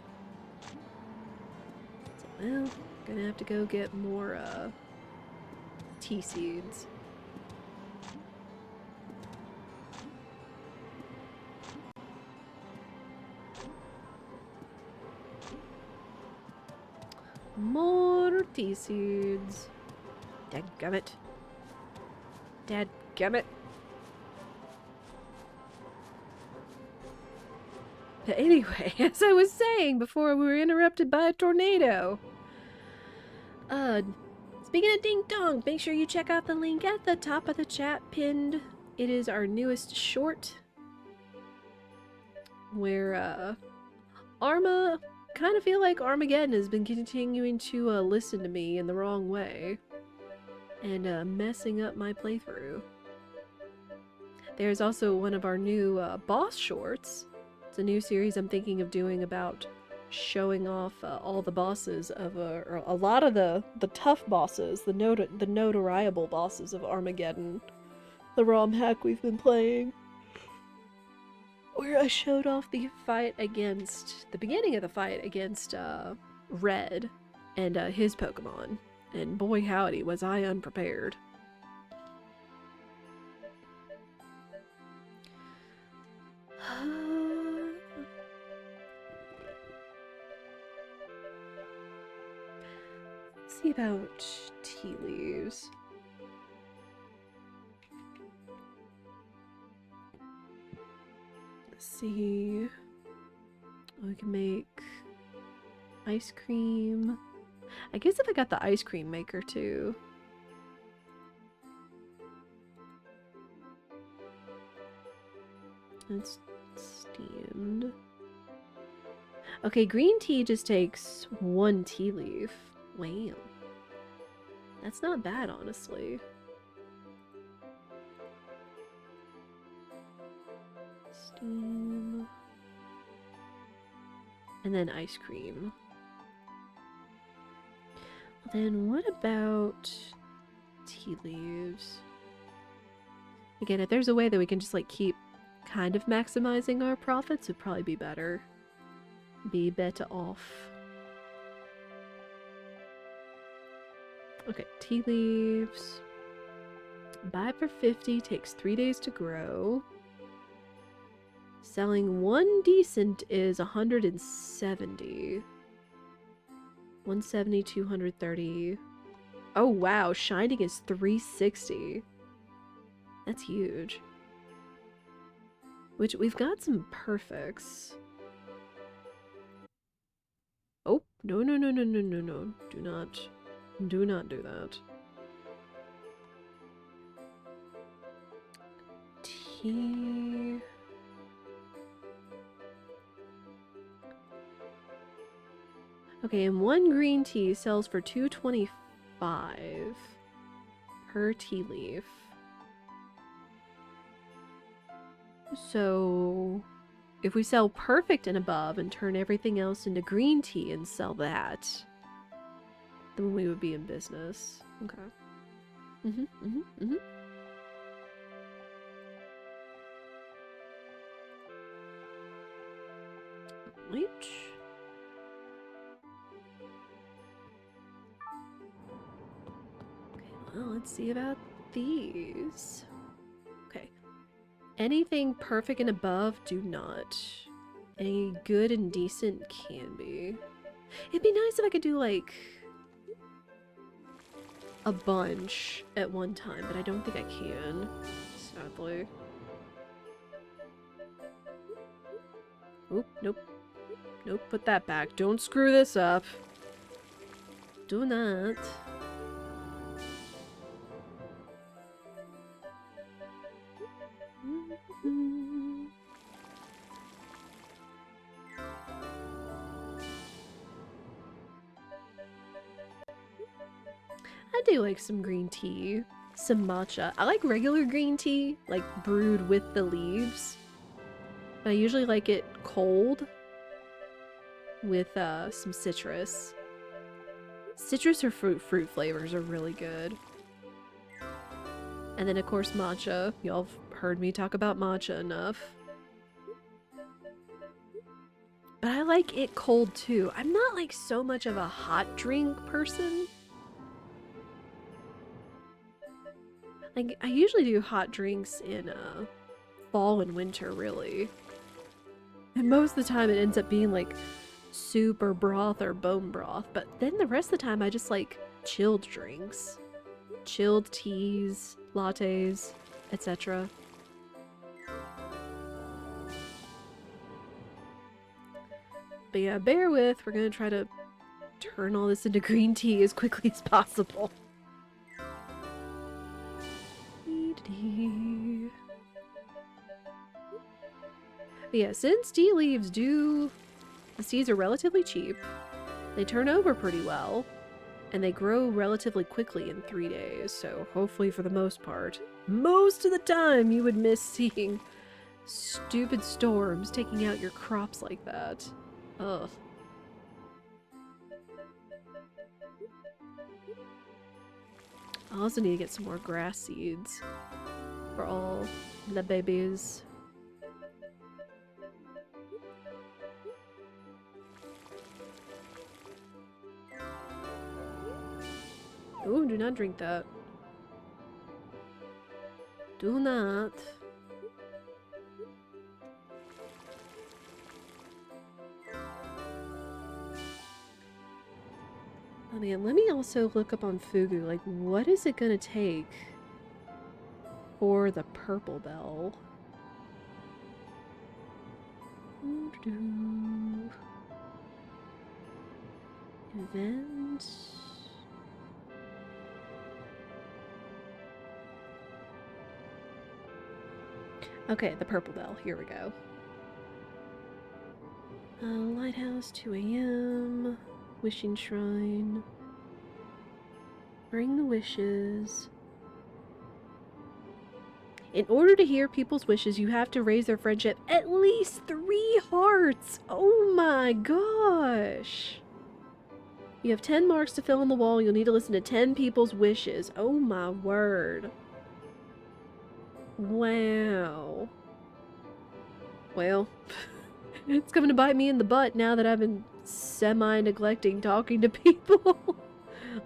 So, well, gonna have to go get more, tea seeds. More tea seeds. Dadgummit. Dadgummit. But anyway, as I was saying before we were interrupted by a tornado. Speaking of ding dong, make sure you check out the link at the top of the chat pinned. It is our newest short. Where, Arma kind of feel like Armageddon has been continuing to listen to me in the wrong way and messing up my playthrough. There's also one of our new boss shorts. It's a new series I'm thinking of doing about showing off all the bosses of or a lot of the tough bosses, the notoriable bosses of Armageddon, the ROM hack we've been playing, where I showed off the fight against the beginning of the fight against Red and his Pokemon, and boy howdy was I unprepared. Let's see about tea leaves. Let's see. We can make ice cream. I guess if I got the ice cream maker too. It's steamed. Okay, green tea just takes 1 tea leaf. Wow. That's not bad, honestly. Steam. And then ice cream. Then what about tea leaves? Again, if there's a way that we can just like keep kind of maximizing our profits, would probably be better. Be better off. Okay, tea leaves. Buy for 50, takes 3 days to grow. Selling 1 decent is 170. 170, 230. Oh wow, shining is 360. That's huge. Which, we've got some perfects. Oh, no, no, no, no, no, no, no. Do not do that. Tea. Okay, and 1 green tea sells for $2.25 per tea leaf. So, if we sell perfect and above and turn everything else into green tea and sell that, then we would be in business. Okay. Wait. Okay, well, let's see about these. Okay. Anything perfect and above, do not. Any good and decent can be. It'd be nice if I could do, like, a bunch at one time, but I don't think I can, sadly. Oop, nope. Nope, put that back. Don't screw this up. Do not. I do like some green tea, some matcha. I like regular green tea, like brewed with the leaves. But I usually like it cold with some citrus. Citrus or fruit flavors are really good. And then of course matcha. Y'all have heard me talk about matcha enough. But I like it cold too. I'm not like so much of a hot drink person. Like, I usually do hot drinks in fall and winter, really. And most of the time it ends up being like soup or broth or bone broth. But then the rest of the time I just like chilled drinks. Chilled teas, lattes, etc. But yeah, bear with. We're gonna try to turn all this into green tea as quickly as possible. But yeah, since tea leaves do The seeds are relatively cheap, they turn over pretty well, and they grow relatively quickly in 3 days, so hopefully for the most part, most of the time you would miss seeing stupid storms taking out your crops like that. Ugh. I also need to get some more grass seeds for all the babies. Ooh, do not drink that. Do not. Oh man, let me also look up on Fugu, like, what is it gonna take for the purple bell? Event. Okay, the purple bell. Here we go. Lighthouse, 2 a.m. Wishing shrine. Bring the wishes. In order to hear people's wishes, you have to raise their friendship at least 3 hearts. Oh my gosh. You have 10 marks to fill in the wall. You'll need to listen to 10 people's wishes. Oh my word. Wow. Well, it's coming to bite me in the butt now that I've been semi-neglecting talking to people.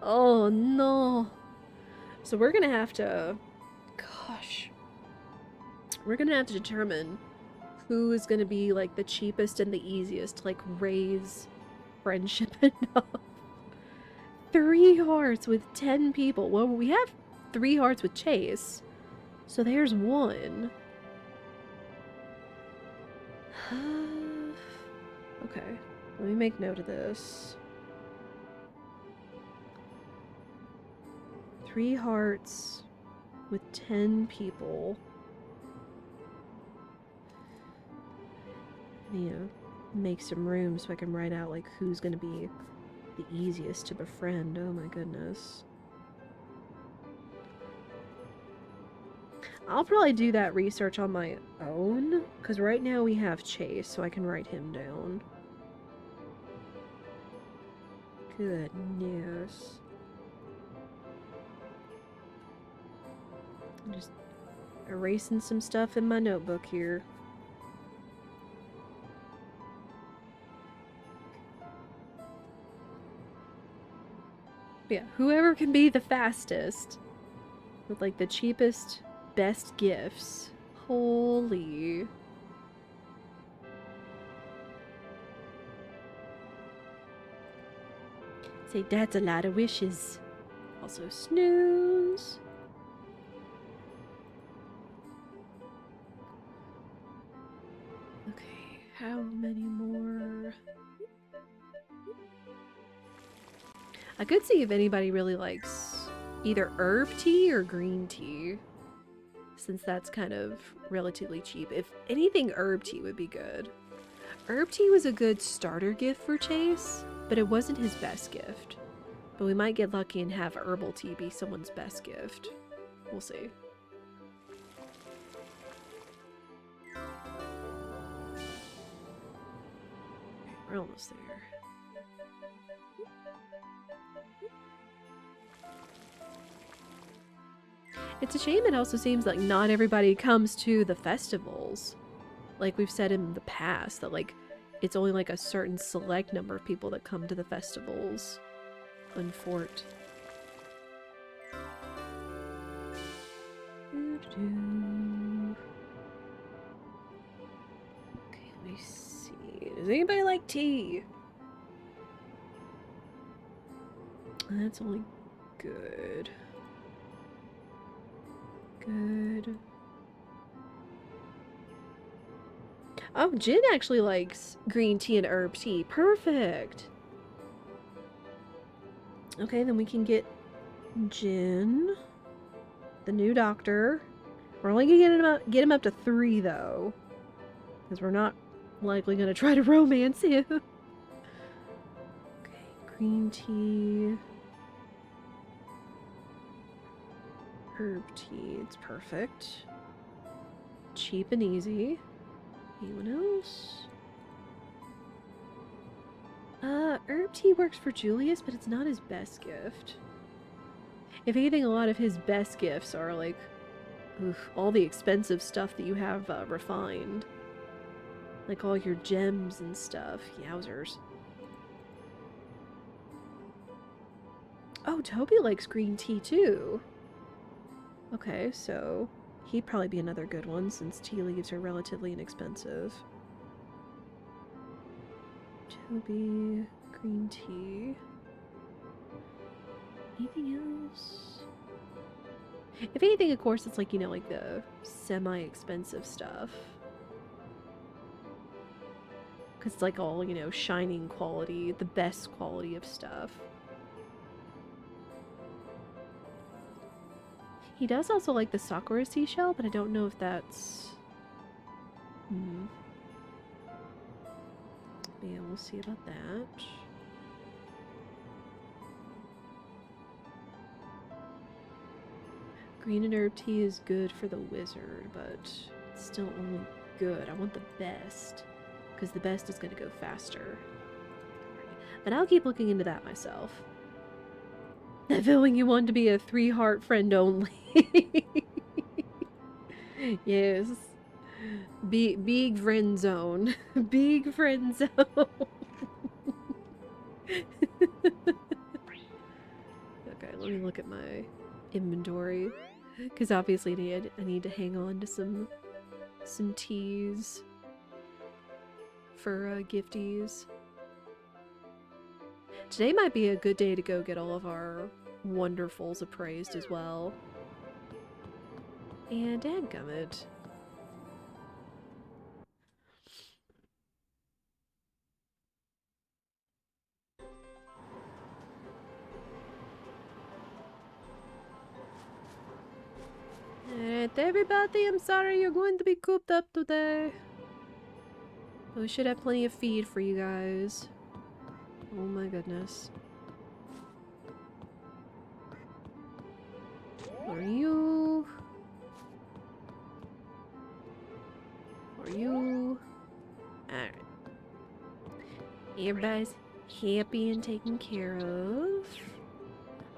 Oh no. So we're gonna have to... Gosh. We're gonna have to determine who is gonna be like the cheapest and the easiest to like raise friendship enough. 3 hearts with 10 people. Well, we have 3 hearts with Chase. So there's 1. Okay, let me make note of this. 3 hearts with 10 people. You know, make some room so I can write out like who's gonna be the easiest to befriend. Oh my goodness. I'll probably do that research on my own, because right now we have Chase, so I can write him down. Goodness. I'm just erasing some stuff in my notebook here. Yeah, whoever can be the fastest with like the cheapest, best gifts. Holy. Say, that's a lot of wishes. Also snooze. Okay, how many more? I could see if anybody really likes either herb tea or green tea, since that's kind of relatively cheap. If anything, herb tea would be good. Herb tea was a good starter gift for Chase, but it wasn't his best gift. But we might get lucky and have herbal tea be someone's best gift. We'll see. We're almost there. It's a shame it also seems like not everybody comes to the festivals. Like we've said in the past, that like it's only like a certain select number of people that come to the festivals in Fort. Okay, let me see. Does anybody like tea? That's only good. Good. Oh, Jin actually likes green tea and herb tea. Perfect. Okay, then we can get Jin, the new doctor. We're only gonna get him up to 3 though, because we're not likely gonna try to romance him. green tea. Herb tea, it's perfect. Cheap and easy. Anyone else? Herb tea works for Julius, but it's not his best gift. If anything, a lot of his best gifts are like, oof, all the expensive stuff that you have refined. Like all your gems and stuff. Yowzers. Oh, Toby likes green tea too. Okay, so he'd probably be another good one since tea leaves are relatively inexpensive. Toby, green tea. Anything else? If anything, of course, it's like, you know, like the semi-expensive stuff. Because it's like all, you know, shining quality, the best quality of stuff. He does also like the Sakura seashell, but I don't know if that's... Yeah, we'll see about that. Green and herb tea is good for the wizard, but it's still only good. I want the best, because the best is going to go faster. But I'll keep looking into that myself. That feeling you want to be a 3-heart friend only. Yes. Big friend zone. Big friend zone. Okay, let me look at my inventory. Because obviously I need to hang on to some teas for gifties. Today might be a good day to go get all of our wonderfuls appraised as well. And dadgummit. Alright, everybody, I'm sorry you're going to be cooped up today. But we should have plenty of feed for you guys. Oh my goodness. Are you? Are you? Alright. Everybody's happy and taken care of.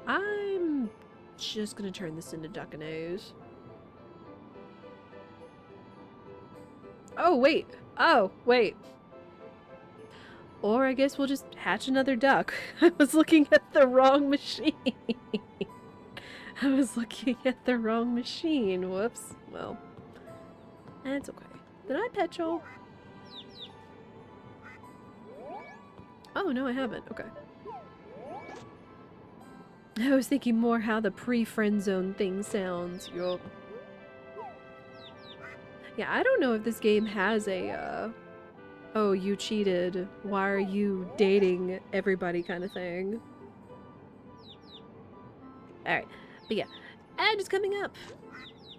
I'm just gonna turn this into duck and nose. Oh, wait. Oh, wait. Or I guess we'll just hatch another duck. I was looking at the wrong machine. I was looking at the wrong machine. Whoops. Well, that's okay. Did I pet y'all? Oh, no, I haven't. Okay. I was thinking more how the pre-friend zone thing sounds. Yup. Yeah, I don't know if this game has a, oh, you cheated. Why are you dating everybody kind of thing. Alright. But yeah. Ad is coming up.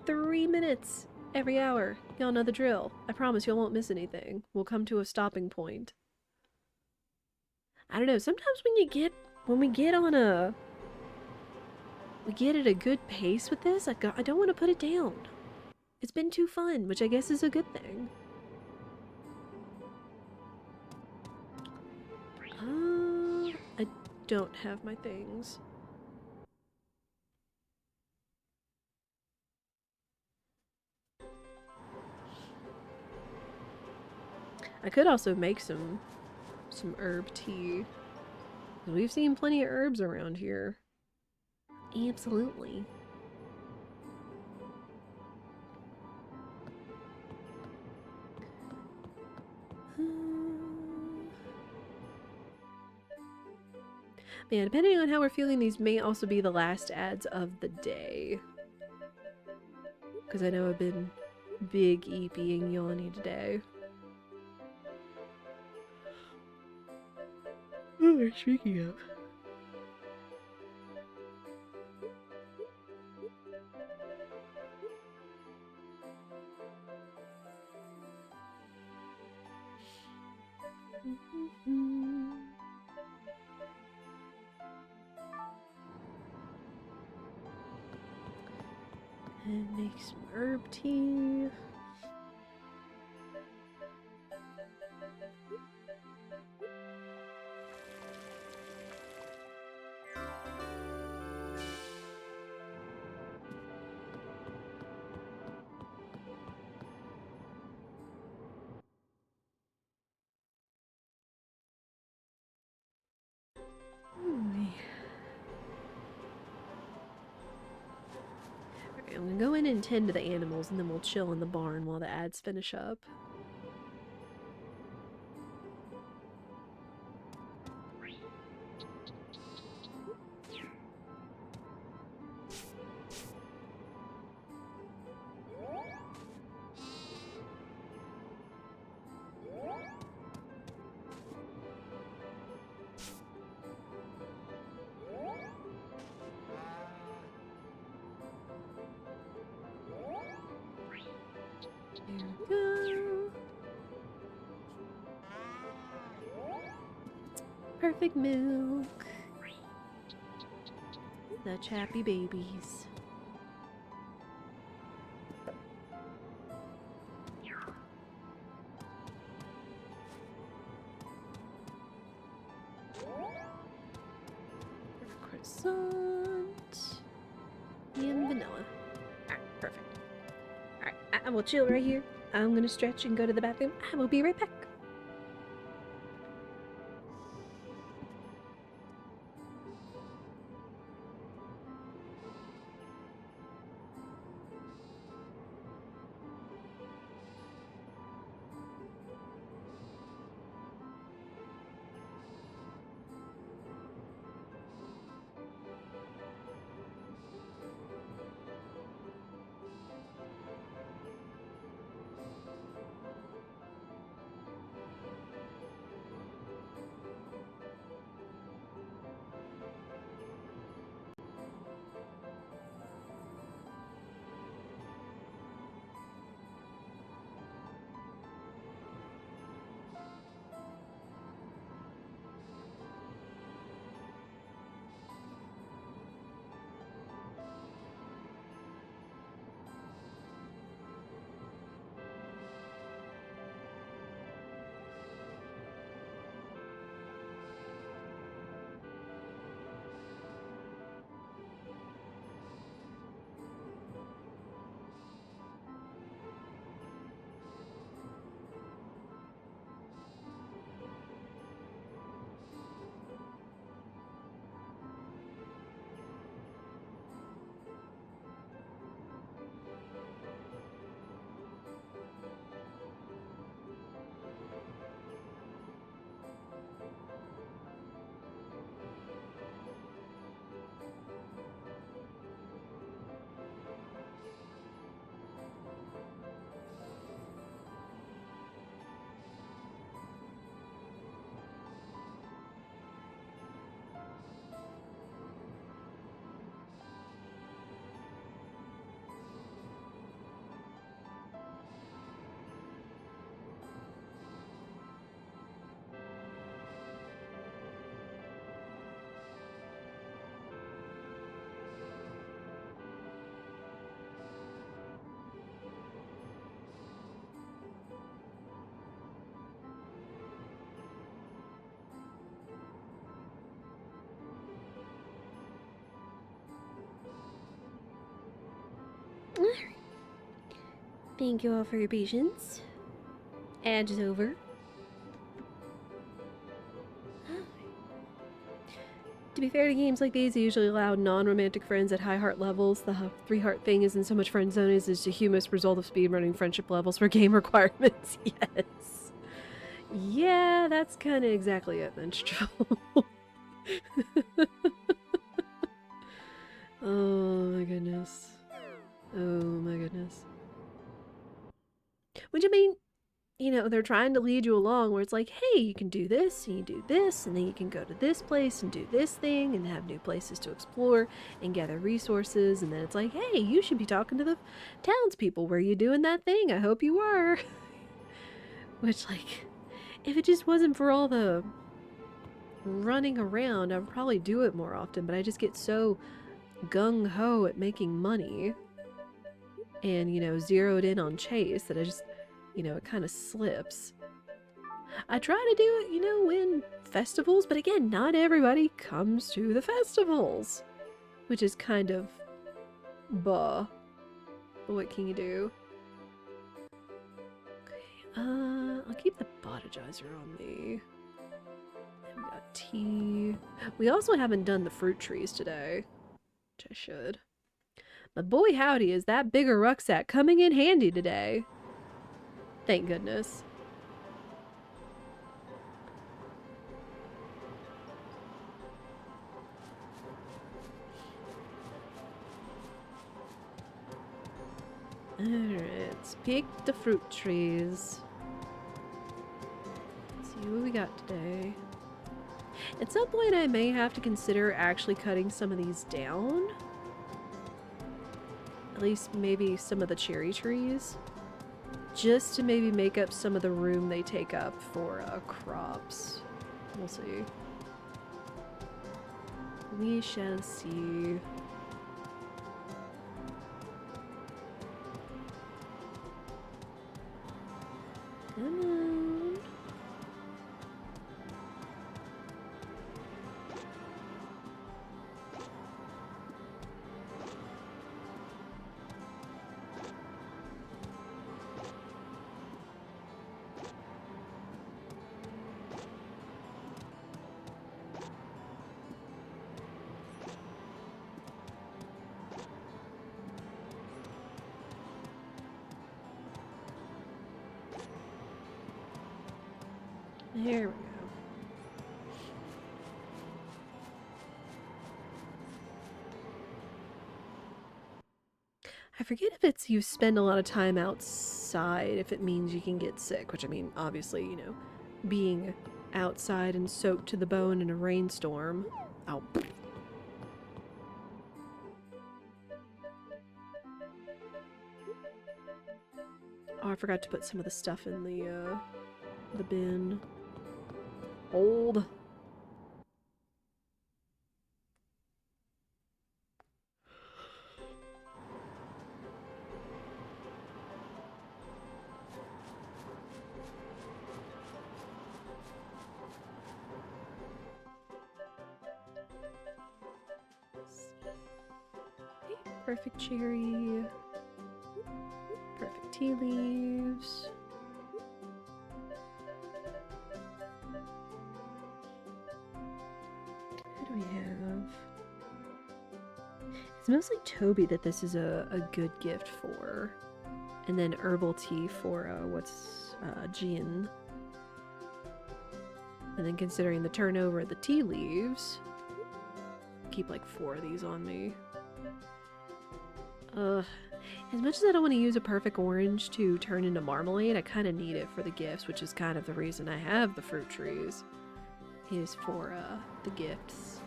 3 minutes every hour. Y'all know the drill. I promise you won't miss anything. We'll come to a stopping point. I don't know. Sometimes when we get on a... We get at a good pace with this, I don't want to put it down. It's been too fun, which I guess is a good thing. I don't have my things. I could also make some herb tea. We've seen plenty of herbs around here. Absolutely. Man, depending on how we're feeling, these may also be the last ads of the day. Because I know I've been big eepy and yawny today. Oh, speaking of. And make some herb tea. Alright, I'm gonna go in and tend to the animals, and then we'll chill in the barn while the ads finish up. There we go. Perfect milk. Such happy babies. Croissant and vanilla. Alright, perfect. Alright, I will chill right here. I'm gonna stretch and go to the bathroom. I will be right back. Thank you all for your patience. Ad is over. To be fair to games like these, they usually allow non-romantic friends at high heart levels. The 3-heart thing isn't so much friend zone as is a humorous result of speedrunning friendship levels for game requirements. Yes. Yeah, that's kind of exactly it, Minstrel. Oh my goodness. Oh my goodness. Which, I mean, you know, they're trying to lead you along where it's like, hey, you can do this, and you do this, and then you can go to this place and do this thing and have new places to explore and gather resources. And then it's like, hey, you should be talking to the townspeople. Were you doing that thing? I hope you were. Which, like, if it just wasn't for all the running around, I would probably do it more often, but I just get so gung-ho at making money. and, you know, zeroed in on Chase that I just, you know, it kind of slips. I try to do it, you know, in festivals, but again, not everybody comes to the festivals, which is kind of But what can you do? Okay, I'll keep the botagizer on me. And we got tea. We also haven't done the fruit trees today, which I should. But boy howdy, is that bigger rucksack coming in handy today. Thank goodness. Alright, let's pick the fruit trees. Let's see what we got today. At some point I may have to consider actually cutting some of these down. At least maybe some of the cherry trees. Just to maybe make up some of the room they take up for crops. We'll see. We shall see. Come on. There we go. I forget if it's you spend a lot of time outside if it means you can get sick, which I mean, obviously, you know, being outside and soaked to the bone in a rainstorm. Ow. Oh, I forgot to put some of the stuff in the bin. Old. Perfect cherry. Perfect tea leaves. What do we have? It's mostly Toby that this is a good gift for. And then herbal tea for, Jean. And then considering the turnover of the tea leaves, keep like 4 of these on me. As much as I don't want to use a perfect orange to turn into marmalade, I kind of need it for the gifts, which is kind of the reason I have the fruit trees, is for, the gifts.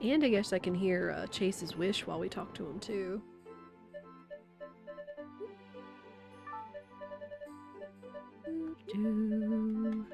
And I guess I can hear, Chase's wish while we talk to him, too. Do.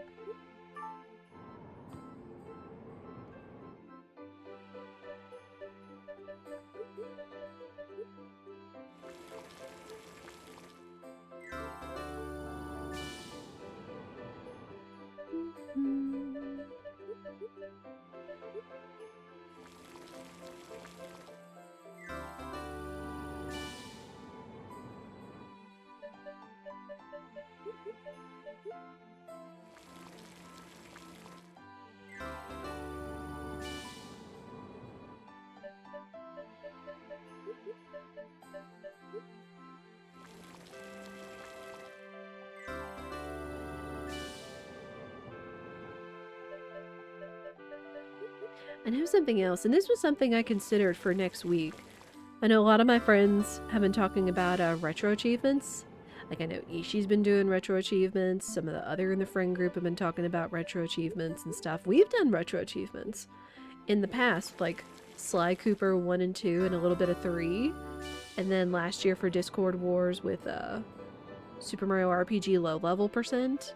I know something else, and this was something I considered for next week. I know a lot of my friends have been talking about retro achievements. Like, I know Ishi's been doing retro achievements, some of the other in the friend group have been talking about retro achievements and stuff. We've done retro achievements in the past, like Sly Cooper 1 and 2 and a little bit of 3. And then last year for Discord Wars with Super Mario RPG low level percent.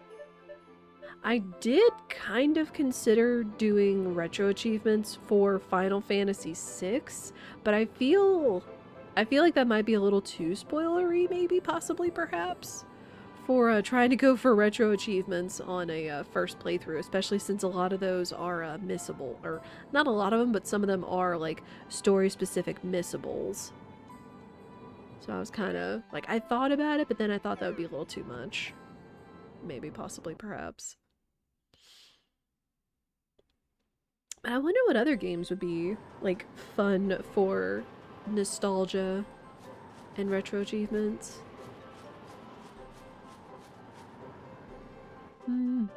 I did kind of consider doing retro achievements for Final Fantasy VI, but I feel like that might be a little too spoilery, maybe, possibly, perhaps, for trying to go for retro achievements on a first playthrough, especially since a lot of those are missable. Or, not a lot of them, but some of them are, like, story-specific missables. So I was kind of, like, I thought about it, but then I thought that would be a little too much. Maybe, possibly, perhaps. I wonder what other games would be, like, fun for nostalgia and retro achievements. Do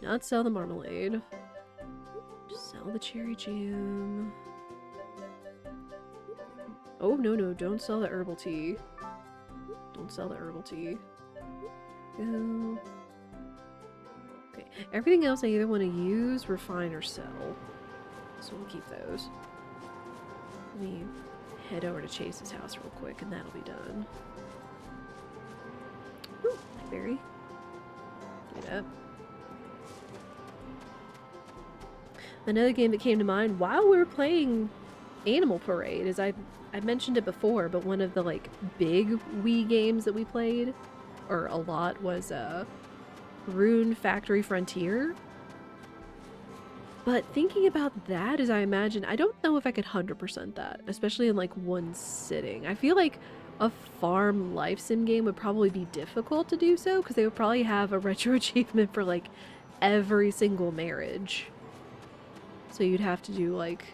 not sell the marmalade. Just sell the cherry jam. Oh, no, don't sell the herbal tea. Don't sell the herbal tea. Go. Okay, everything else I either want to use, refine, or sell. So we'll keep those. Let me head over to Chase's house real quick and that'll be done. Ooh, blackberry. Get up. Another game that came to mind while we were playing Animal Parade is I mentioned it before, but one of the like big Wii games that we played, or a lot, was Rune Factory Frontier. But thinking about that, as I imagine, I don't know if I could 100% that, especially in like one sitting. I feel like a farm life sim game would probably be difficult to do so, because they would probably have a retro achievement for like every single marriage. So you'd have to do like,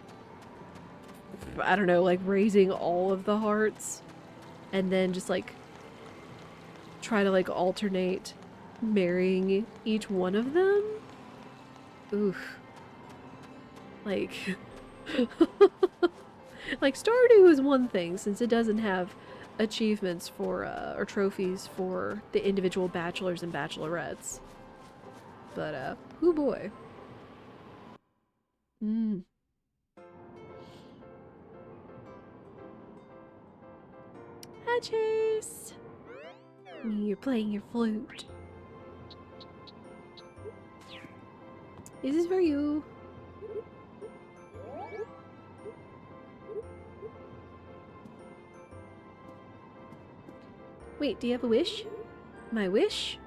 I don't know, like raising all of the hearts, and then just like try to like alternate marrying each one of them. Oof. Like, like Stardew is one thing since it doesn't have achievements for, or trophies for the individual bachelors and bachelorettes. But, oh boy. Hi, Chase! You're playing your flute. This is for you. Wait, do you have a wish? My wish?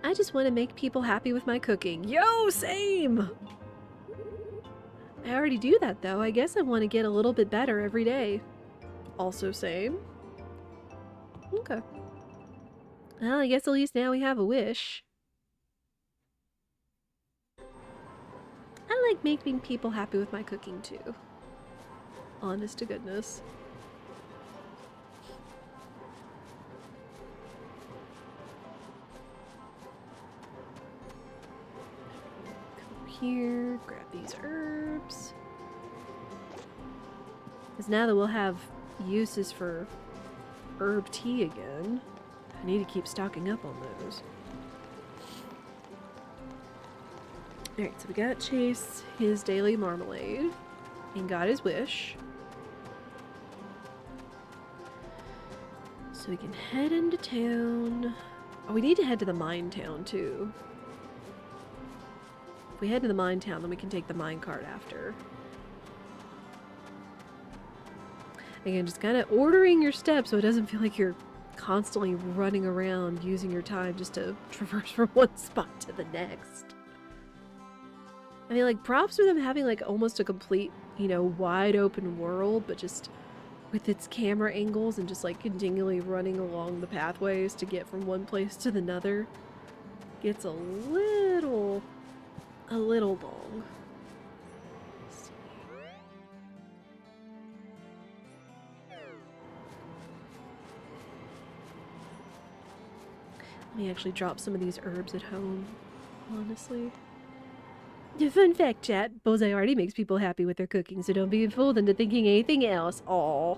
I just want to make people happy with my cooking. Yo, same! I already do that though. I guess I want to get a little bit better every day. Also same. Okay. Well, I guess at least now we have a wish. I like making people happy with my cooking too. Honest to goodness. Here, grab these herbs. Because now that we'll have uses for herb tea again, I need to keep stocking up on those. Alright, so we got Chase his daily marmalade and got his wish. So we can head into town. Oh, we need to head to the mine town too. If we head to the mine town, then we can take the mine cart after. Again, just kind of ordering your steps so it doesn't feel like you're constantly running around using your time just to traverse from one spot to the next. I mean, like, props for them having, like, almost a complete, you know, wide open world, but just with its camera angles and just, like, continually running along the pathways to get from one place to another gets a little long. Let me actually drop some of these herbs at home, honestly. Fun fact, chat, Bullseye already makes people happy with their cooking, so don't be fooled into thinking anything else. Aww.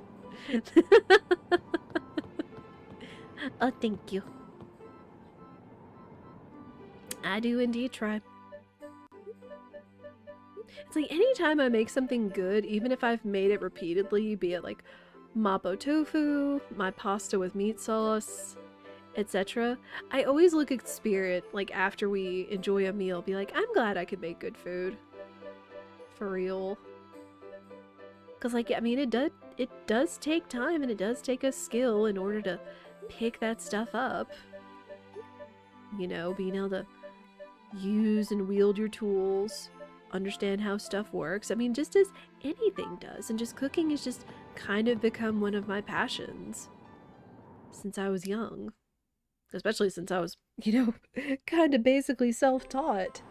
Oh, thank you. I do indeed try. It's like anytime I make something good, even if I've made it repeatedly, be it like mapo tofu, my pasta with meat sauce, etc. I always look at Spirit, like, after we enjoy a meal, be like, I'm glad I could make good food. For real. Because, like, I mean, it does take time and it does take a skill in order to pick that stuff up. You know, being able to use and wield your tools, understand how stuff works. I mean, just as anything does. And just cooking has just kind of become one of my passions since I was young. Especially since I was, you know, kind of basically self-taught.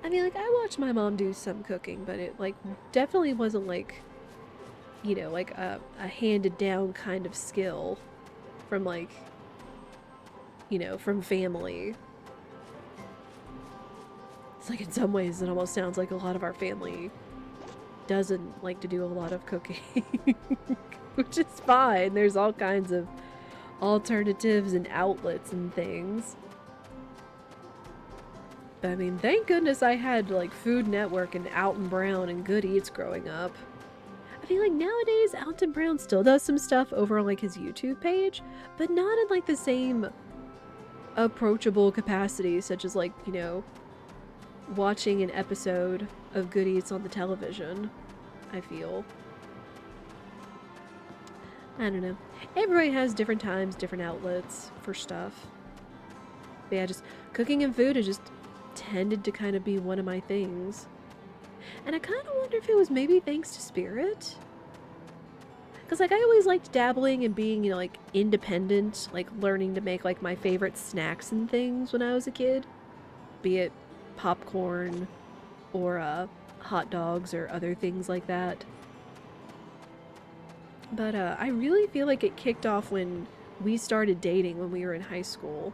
I mean, like, I watched my mom do some cooking, but it, like, definitely wasn't, like, you know, like, a handed-down kind of skill from, like, you know, from family. It's like, in some ways, it almost sounds like a lot of our family doesn't like to do a lot of cooking. Which is fine. There's all kinds of alternatives and outlets and things. But I mean, thank goodness I had, like, Food Network and Alton Brown and Good Eats growing up. I feel like nowadays Alton Brown still does some stuff over on, like, his YouTube page, but not in, like, the same approachable capacity, such as, like, you know, watching an episode of Good Eats on the television, I feel. I don't know. Everybody has different times, different outlets for stuff. But yeah, just cooking and food is just tended to kind of be one of my things. And I kind of wonder if it was maybe thanks to Spirit. Because, like, I always liked dabbling and being, you know, like, independent, like, learning to make, like, my favorite snacks and things when I was a kid. Be it popcorn or hot dogs or other things like that. But I really feel like it kicked off when we started dating when we were in high school.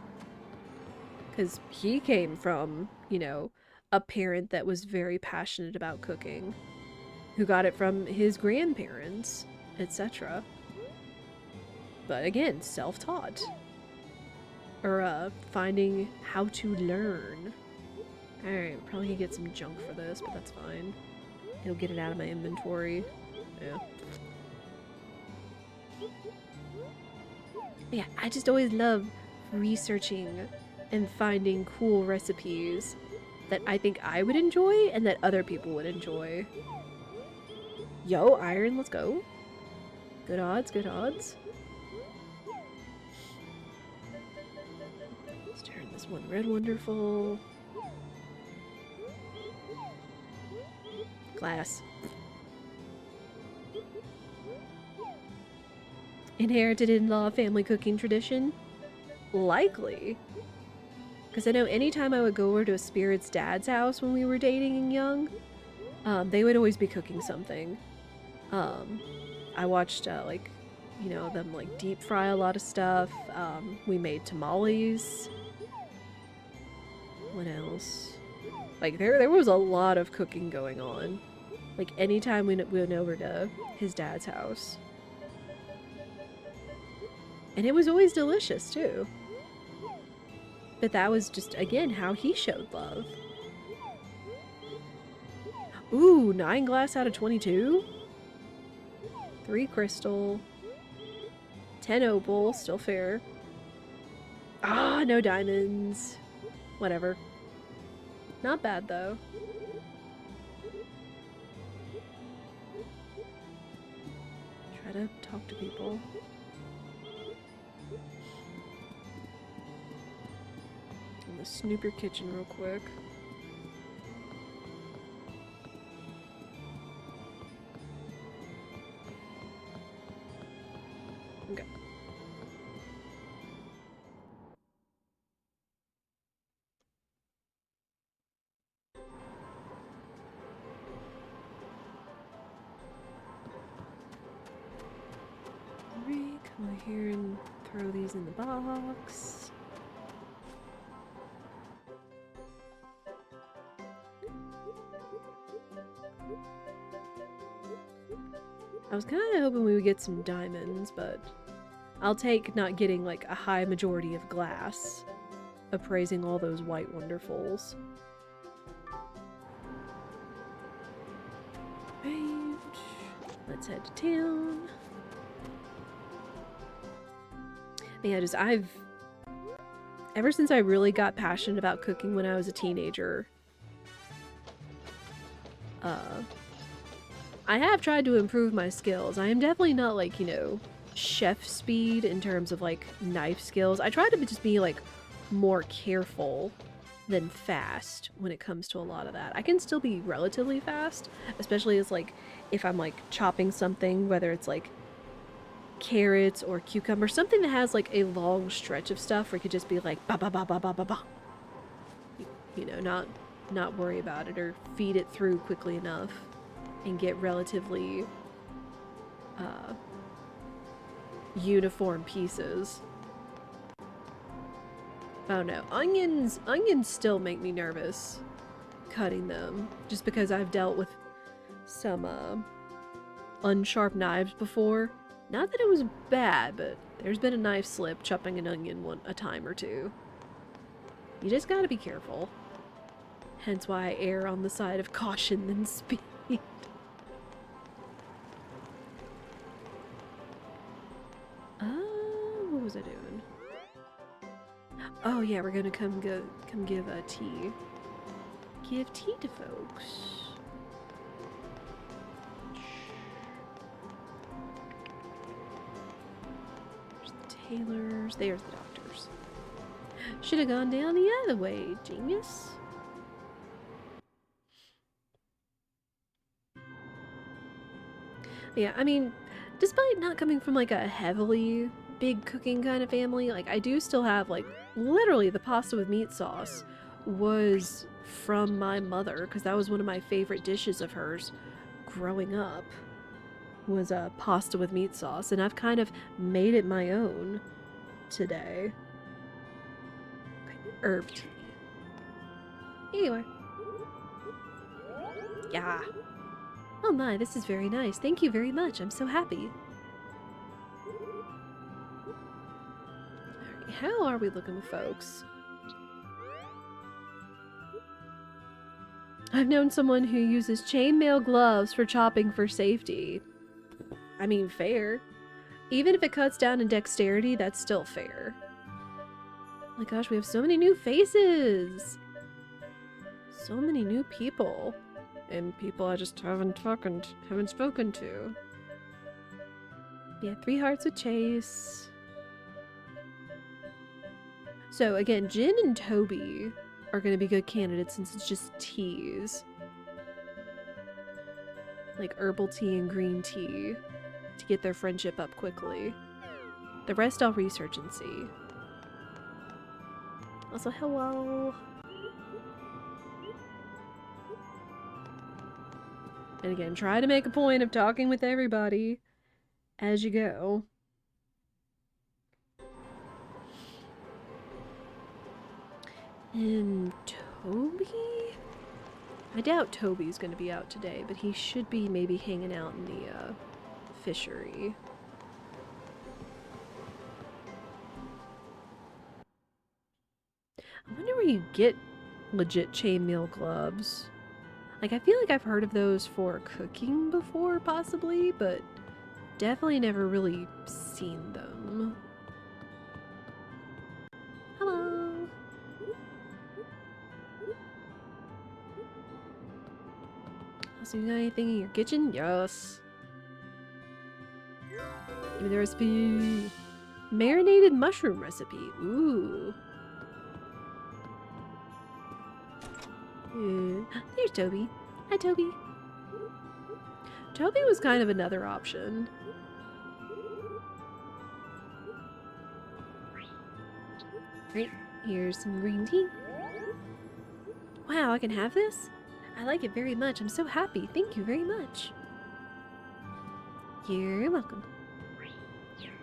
Because he came from, you know, a parent that was very passionate about cooking, who got it from his grandparents, etc. But again, self-taught. Or finding how to learn. Alright, probably gonna get some junk for this, but that's fine. It'll get it out of my inventory. Yeah. But yeah, I just always love researching and finding cool recipes that I think I would enjoy and that other people would enjoy. Yo, iron, let's go. Good odds, good odds. Let's turn this one red wonderful. Glass. Inherited in-law family cooking tradition? Likely. Because I know anytime I would go over to a Spirit's dad's house when we were dating and young, they would always be cooking something. I watched, like, you know, them, like, deep fry a lot of stuff. We made tamales. What else? Like, there was a lot of cooking going on. Like, anytime we went over to his dad's house. And it was always delicious, too. But that was just, again, how he showed love. Ooh, 9 glass out of 22? 3 crystal. 10 opal, still fair. Ah, no diamonds. Whatever. Not bad, though. Try to talk to people. I'm gonna snoop your kitchen real quick. Okay. Alright, come over here and throw these in the box. I was kind of hoping we would get some diamonds, but I'll take not getting, like, a high majority of glass, appraising all those white wonderfuls. Right. Let's head to town. Yeah, just ever since I really got passionate about cooking when I was a teenager, I have tried to improve my skills. I am definitely not like, you know, chef speed in terms of like knife skills. I try to just be like more careful than fast when it comes to a lot of that. I can still be relatively fast, especially as like if I'm like chopping something, whether it's like carrots or cucumber, something that has like a long stretch of stuff where it could just be like ba ba ba ba ba ba ba. You know, not worry about it or feed it through quickly enough and get relatively uniform pieces. Oh no, onions still make me nervous cutting them, just because I've dealt with some unsharp knives before. Not that it was bad, but there's been a knife slip chopping an onion a time or two. You just gotta be careful. Hence why I err on the side of caution than speed. What was I doing? Oh yeah, we're gonna come give tea. Give tea to folks. There's the tailors. There's the doctors. Should have gone down the other way, genius. Yeah, I mean, despite not coming from like a heavily big cooking kind of family, like I do still have like literally the pasta with meat sauce was from my mother, because that was one of my favorite dishes of hers growing up, was a pasta with meat sauce, and I've kind of made it my own today. Herb tea. Anyway. Yeah. Oh my, this is very nice. Thank you very much. I'm so happy. Alright, how are we looking with folks? I've known someone who uses chainmail gloves for chopping for safety. I mean, fair. Even if it cuts down in dexterity, that's still fair. Oh my gosh, we have so many new faces! So many new people. And people I just haven't spoken to. Yeah, 3 hearts with Chase. So again, Jin and Toby are going to be good candidates since it's just teas. Like herbal tea and green tea to get their friendship up quickly. The rest I'll research and see. Also, hello. And again, try to make a point of talking with everybody as you go. And Toby? I doubt Toby's going to be out today, but he should be maybe hanging out in the fishery. I wonder where you get legit chainmail gloves. Like, I feel like I've heard of those for cooking before, possibly, but definitely never really seen them. Hello! So you got anything in your kitchen? Yes. Give me the recipe. Marinated mushroom recipe. Ooh. There's Toby. Hi, Toby. Toby was kind of another option. Right, here's some green tea. Wow, I can have this? I like it very much. I'm so happy. Thank you very much. You're welcome.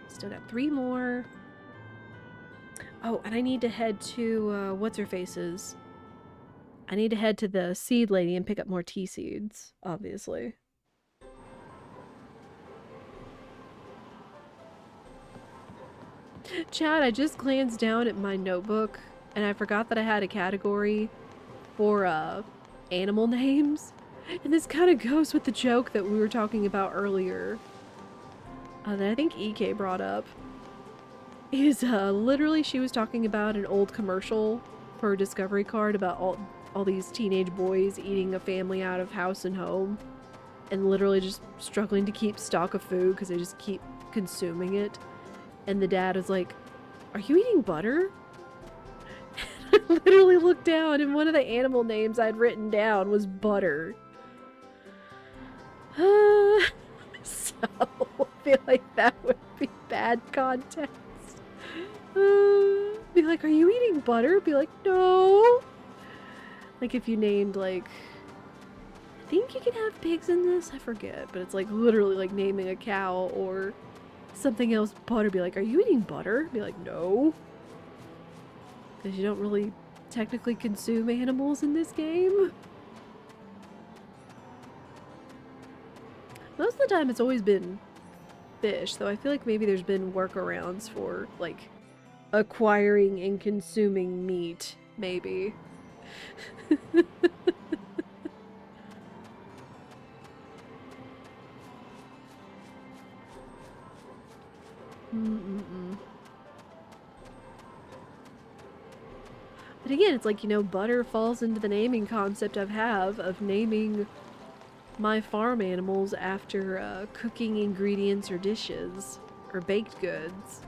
Still got 3 more. Oh, and I need to head to, what's-her-face's. I need to head to the seed lady and pick up more tea seeds, obviously. Chad, I just glanced down at my notebook and I forgot that I had a category for animal names. And this kind of goes with the joke that we were talking about earlier. That I think EK brought up. is literally she was talking about an old commercial for Discovery Card about all these teenage boys eating a family out of house and home and literally just struggling to keep stock of food because they just keep consuming it. And the dad was like, "Are you eating butter?" I literally looked down and one of the animal names I'd written down was butter. So I feel like that would be bad context. Be like, "Are you eating butter?" Be like, "No." Like if you named like, I think you can have pigs in this, I forget, but it's like literally like naming a cow or something else butter. Be like, "Are you eating butter?" Be like, "No." Because you don't really technically consume animals in this game. Most of the time it's always been fish, though I feel like maybe there's been workarounds for, like, acquiring and consuming meat, maybe. But again, it's like, you know, butter falls into the naming concept I have of naming my farm animals after cooking ingredients or dishes or baked goods.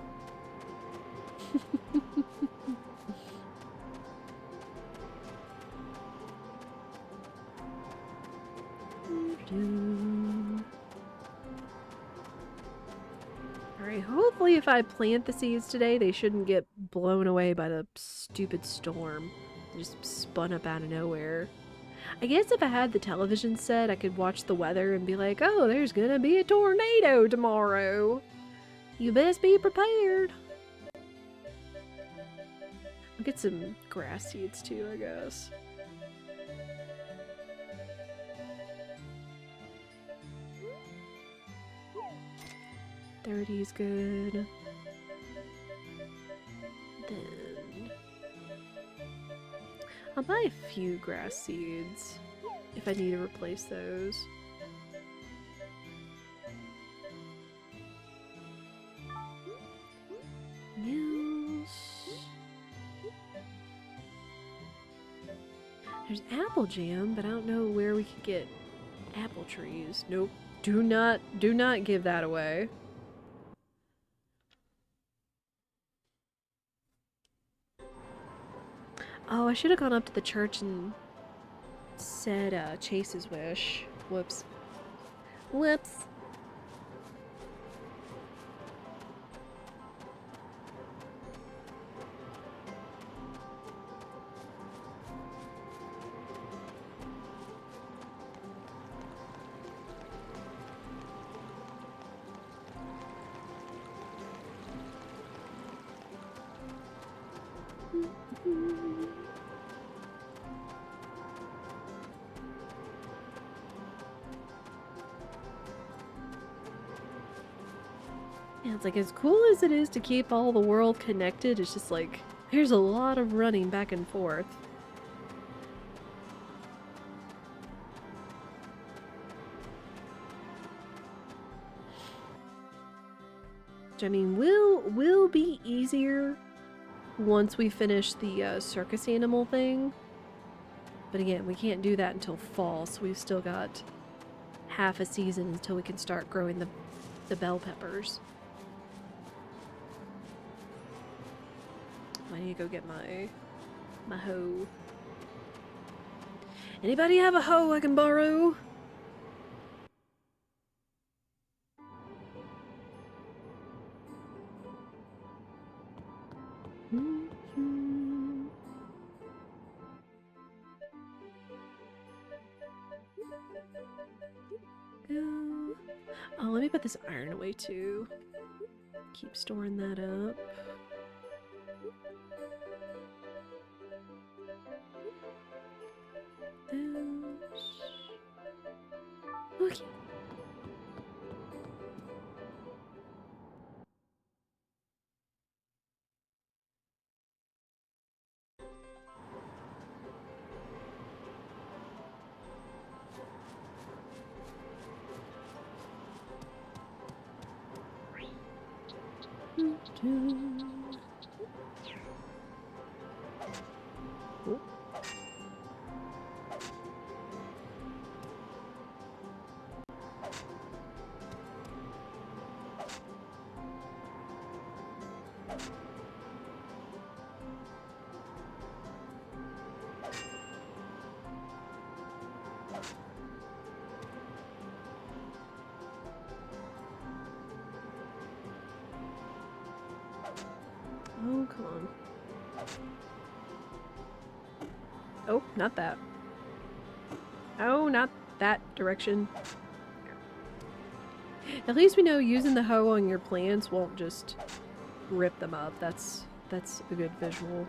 Alright, hopefully if I plant the seeds today, they shouldn't get blown away by the stupid storm. They just spun up out of nowhere. I guess if I had the television set, I could watch the weather and be like, "Oh, there's gonna be a tornado tomorrow. You best be prepared." I'll get some grass seeds too, I guess. $30's good. Then I'll buy a few grass seeds if I need to replace those. Yes. There's apple jam, but I don't know where we could get apple trees. Nope. Do not give that away. Oh, I should have gone up to the church and said Chase's wish. Whoops. Whoops. Yeah, it's like as cool as it is to keep all the world connected, it's just like there's a lot of running back and forth. Which I mean will be easier once we finish the circus animal thing. But again, we can't do that until fall, so we've still got half a season until we can start growing the bell peppers. I need to go get my hoe. Anybody have a hoe I can borrow? Oh, let me put this iron away too. Keep storing that up. Okay. Oh, come on. Oh, not that. Oh, not that direction. At least we know using the hoe on your plants won't just rip them up. That's a good visual.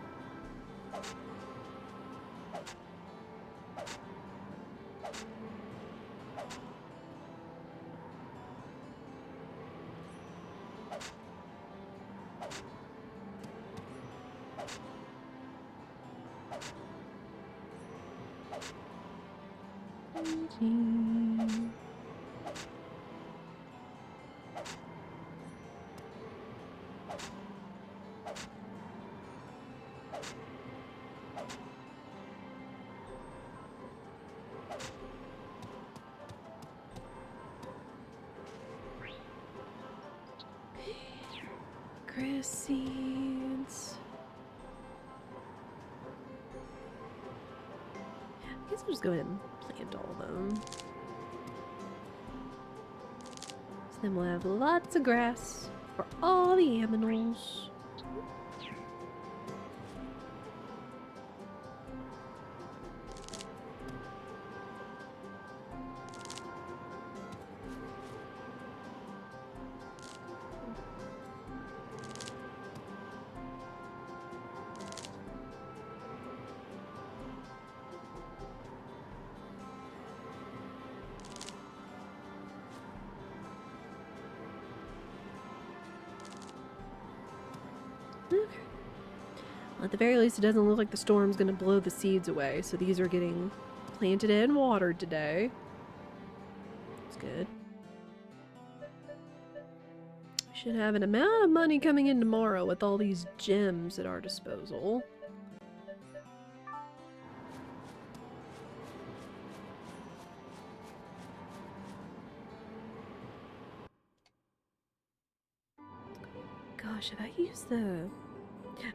Grass seeds. I guess I'll just go ahead and plant all of them. So then we'll have lots of grass for all the animals. Okay. Well, at the very least, it doesn't look like the storm's gonna blow the seeds away, so these are getting planted and watered today. That's good. We should have an amount of money coming in tomorrow with all these gems at our disposal. Gosh, have I used the...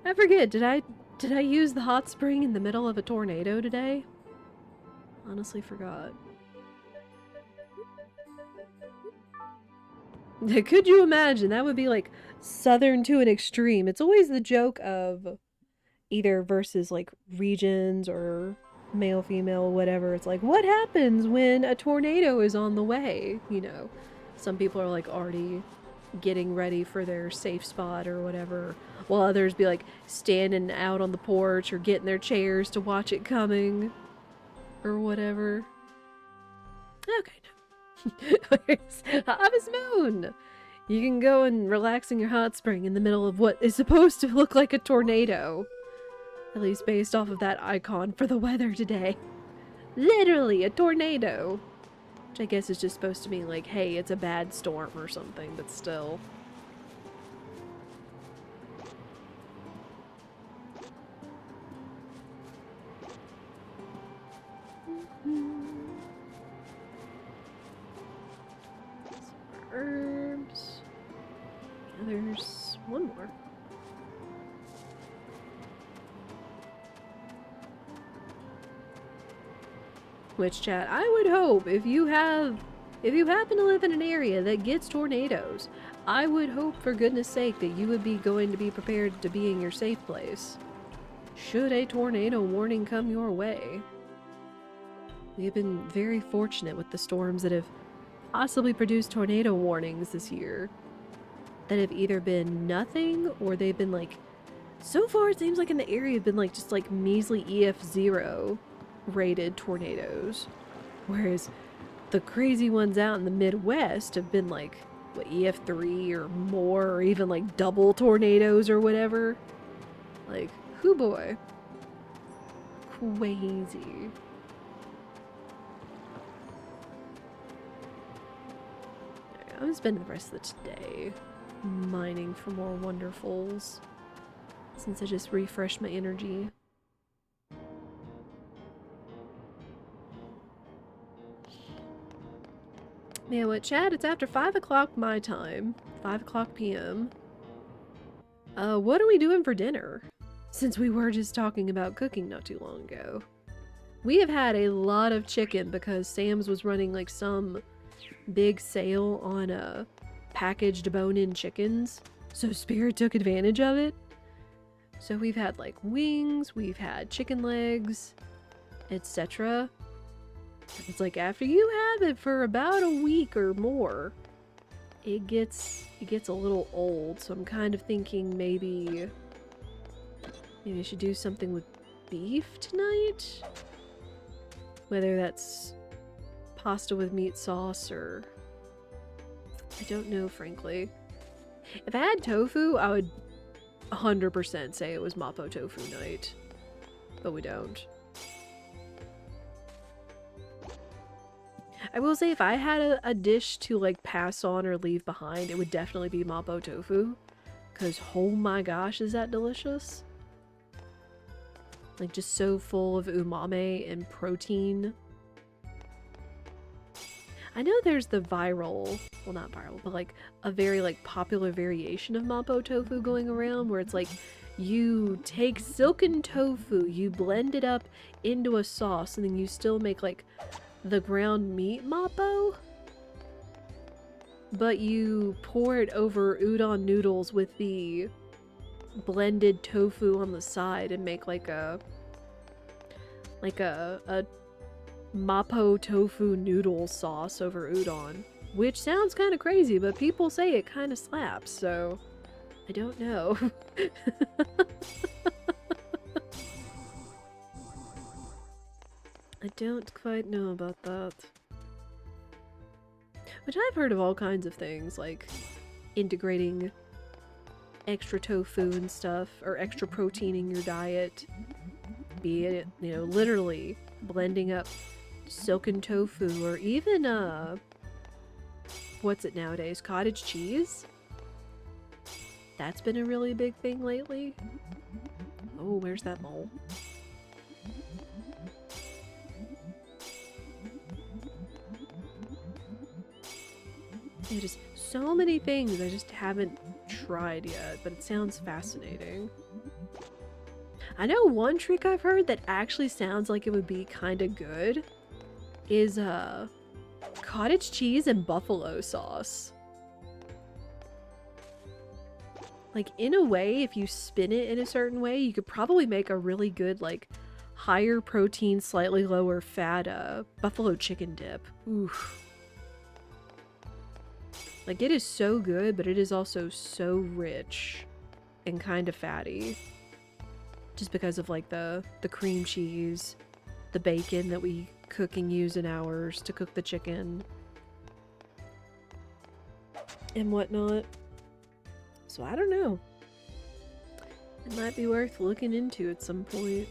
I forget, did I use the hot spring in the middle of a tornado today? Honestly forgot. Could you imagine? That would be like southern to an extreme. It's always the joke of either versus like regions or male, female, whatever. It's like, what happens when a tornado is on the way? You know, some people are like already getting ready for their safe spot or whatever, while others be like standing out on the porch or getting their chairs to watch it coming or whatever. Okay, no. Harvest Moon! You can go and relax in your hot spring in the middle of what is supposed to look like a tornado. At least based off of that icon for the weather today. Literally a tornado! Which I guess is just supposed to mean like, hey, it's a bad storm or something, but still. Some herbs. Yeah, there's one more. Which, chat, I would hope if you happen to live in an area that gets tornadoes, I would hope for goodness sake that you would be going to be prepared to be in your safe place should a tornado warning come your way. We have been very fortunate with the storms that have possibly produced tornado warnings this year that have either been nothing or they've been like, so far it seems like in the area have been like just like measly EF0 rated tornadoes, whereas the crazy ones out in the Midwest have been like what, EF3 or more, or even like double tornadoes or whatever. Like, hoo boy, crazy. I'm gonna spend the rest of the day mining for more wonderfuls since I just refreshed my energy. Man, what, chat? It's after 5 o'clock my time. 5 o'clock p.m. What are we doing for dinner? Since we were just talking about cooking not too long ago. We have had a lot of chicken because Sam's was running like some big sale on packaged bone-in chickens. So Spirit took advantage of it. So we've had like wings, we've had chicken legs, etc. It's like after you have it for about a week or more, it gets a little old. So I'm kind of thinking maybe I should do something with beef tonight. Whether that's pasta with meat sauce or I don't know, frankly. If I had tofu, I would 100% say it was Mapo tofu night, but we don't. I will say if I had a dish to like pass on or leave behind, it would definitely be Mapo tofu, because oh my gosh, is that delicious? Like just so full of umami and protein. I know there's the viral, well not viral, but like a very like popular variation of Mapo tofu going around where it's like you take silken tofu, you blend it up into a sauce, and then you still make like the ground meat Mapo, but you pour it over udon noodles with the blended tofu on the side and make like a Mapo tofu noodle sauce over udon, which sounds kind of crazy, but people say it kind of slaps, so I don't know. I don't quite know about that. Which I've heard of all kinds of things, like integrating extra tofu and stuff, or extra protein in your diet. Be it, you know, literally blending up silken tofu, or even, what's it nowadays? Cottage cheese? That's been a really big thing lately. Oh, where's that mole? Yeah, just so many things I just haven't tried yet, but it sounds fascinating. I know one trick I've heard that actually sounds like it would be kind of good is cottage cheese and buffalo sauce. Like in a way, if you spin it in a certain way, you could probably make a really good like higher protein, slightly lower fat buffalo chicken dip. Oof. Like it is so good, but it is also so rich and kind of fatty. Just because of like the cream cheese, the bacon that we cook and use in ours to cook the chicken and whatnot. So I don't know. It might be worth looking into at some point.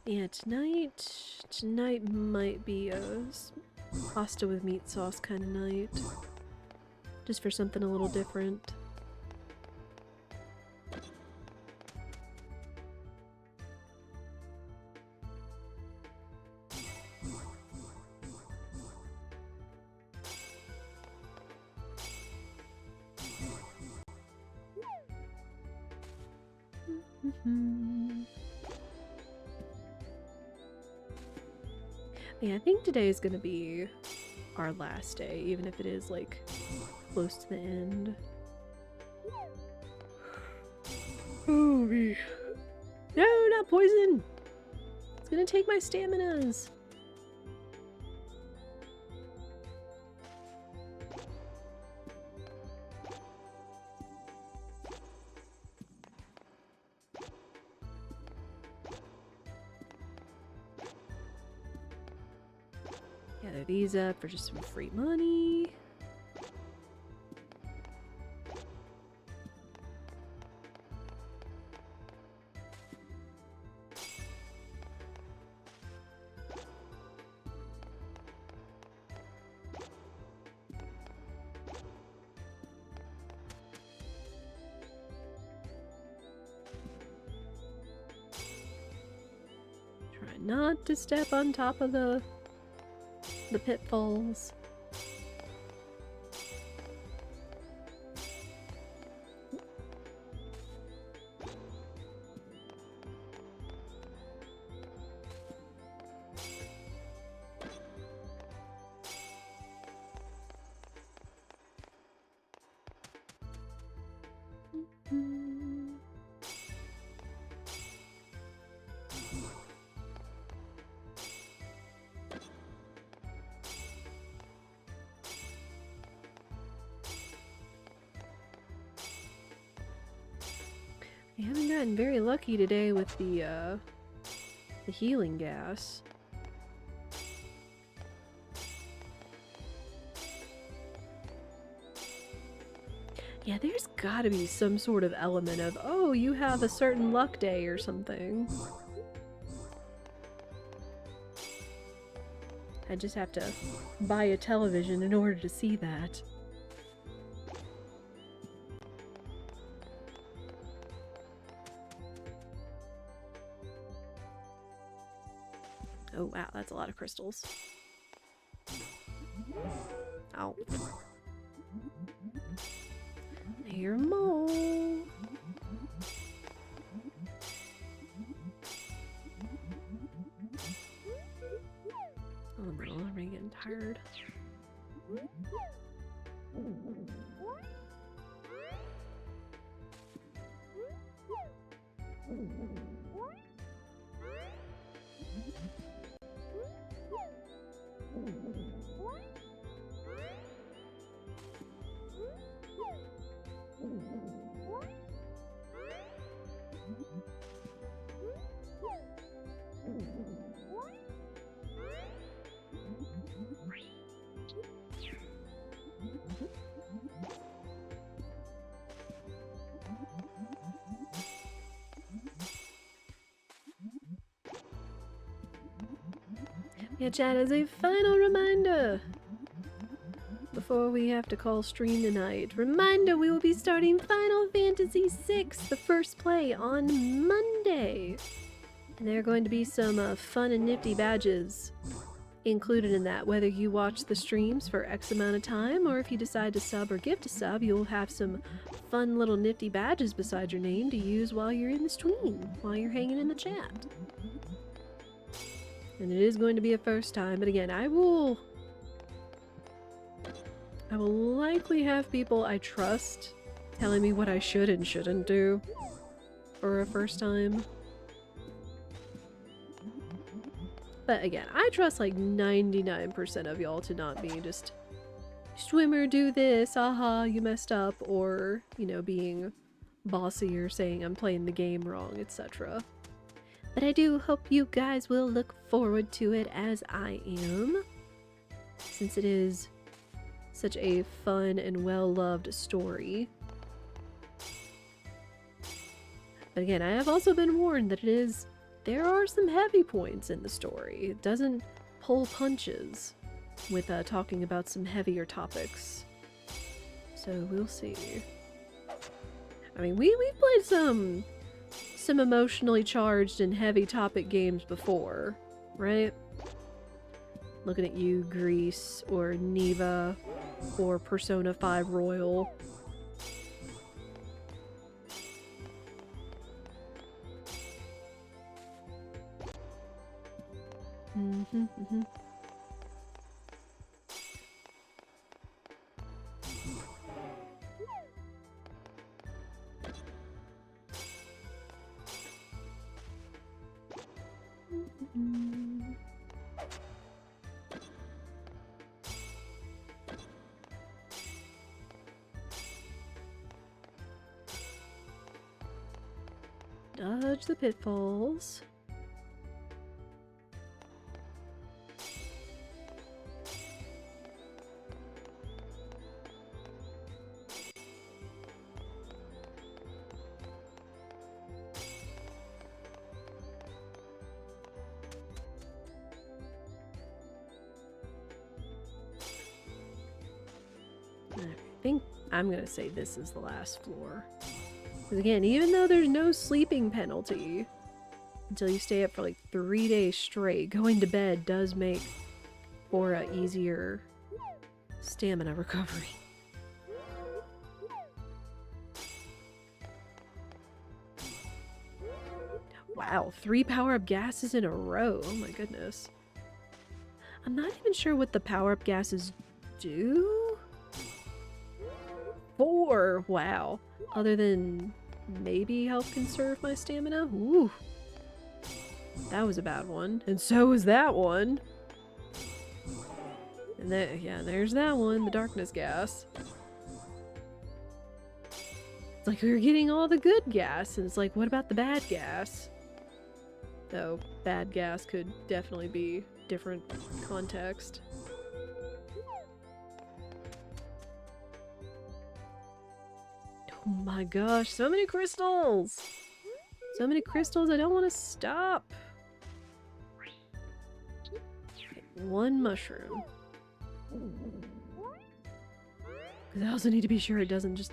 Yeah, tonight might be a pasta with meat sauce kind of night. Just for something a little different. Yeah, I think today is gonna be our last day, even if it is like close to the end. Oh, me. No, not poison! It's gonna take my staminas! Gather these up for just some free money. Try not to step on top of the the pitfalls. We haven't gotten very lucky today with the healing gas. Yeah, there's gotta be some sort of element of, oh, you have a certain luck day or something. I just have to buy a television in order to see that. Oh wow, that's a lot of crystals. Ow. Here, mole. Oh no, I'm really getting tired. Yeah, chat, as a final reminder, before we have to call stream tonight, reminder, we will be starting Final Fantasy VI, the first play, on Monday. And there are going to be some fun and nifty badges included in that, whether you watch the streams for X amount of time, or if you decide to sub or gift a sub, you'll have some fun little nifty badges beside your name to use while you're in the stream, while you're hanging in the chat. And it is going to be a first time, but again, I will likely have people I trust telling me what I should and shouldn't do for a first time. But again, I trust like 99% of y'all to not be just, swimmer, do this, aha, you messed up, or, you know, being bossy or saying I'm playing the game wrong, etc. But I do hope you guys will look forward to it as I am, since it is such a fun and well-loved story. But again, I have also been warned that there are some heavy points in the story. It doesn't pull punches with talking about some heavier topics. So we'll see. I mean, we've played some emotionally charged and heavy topic games before, right? Looking at you, Grease, or Neva, or Persona 5 Royal. Dodge the pitfalls. I think I'm gonna say this is the last floor. Because again, even though there's no sleeping penalty until you stay up for like 3 days straight, going to bed does make for a easier stamina recovery. Wow, 3 power-up gases in a row. Oh my goodness. I'm not even sure what the power-up gases do. 4! Wow. Other than maybe help conserve my stamina? Ooh. That was a bad one. And so was that one. And yeah, there's that one, the darkness gas. It's like we were getting all the good gas, and it's like, what about the bad gas? Though, bad gas could definitely be different context. Oh my gosh, so many crystals! So many crystals, I don't want to stop! Okay, 1 mushroom. Because I also need to be sure it doesn't just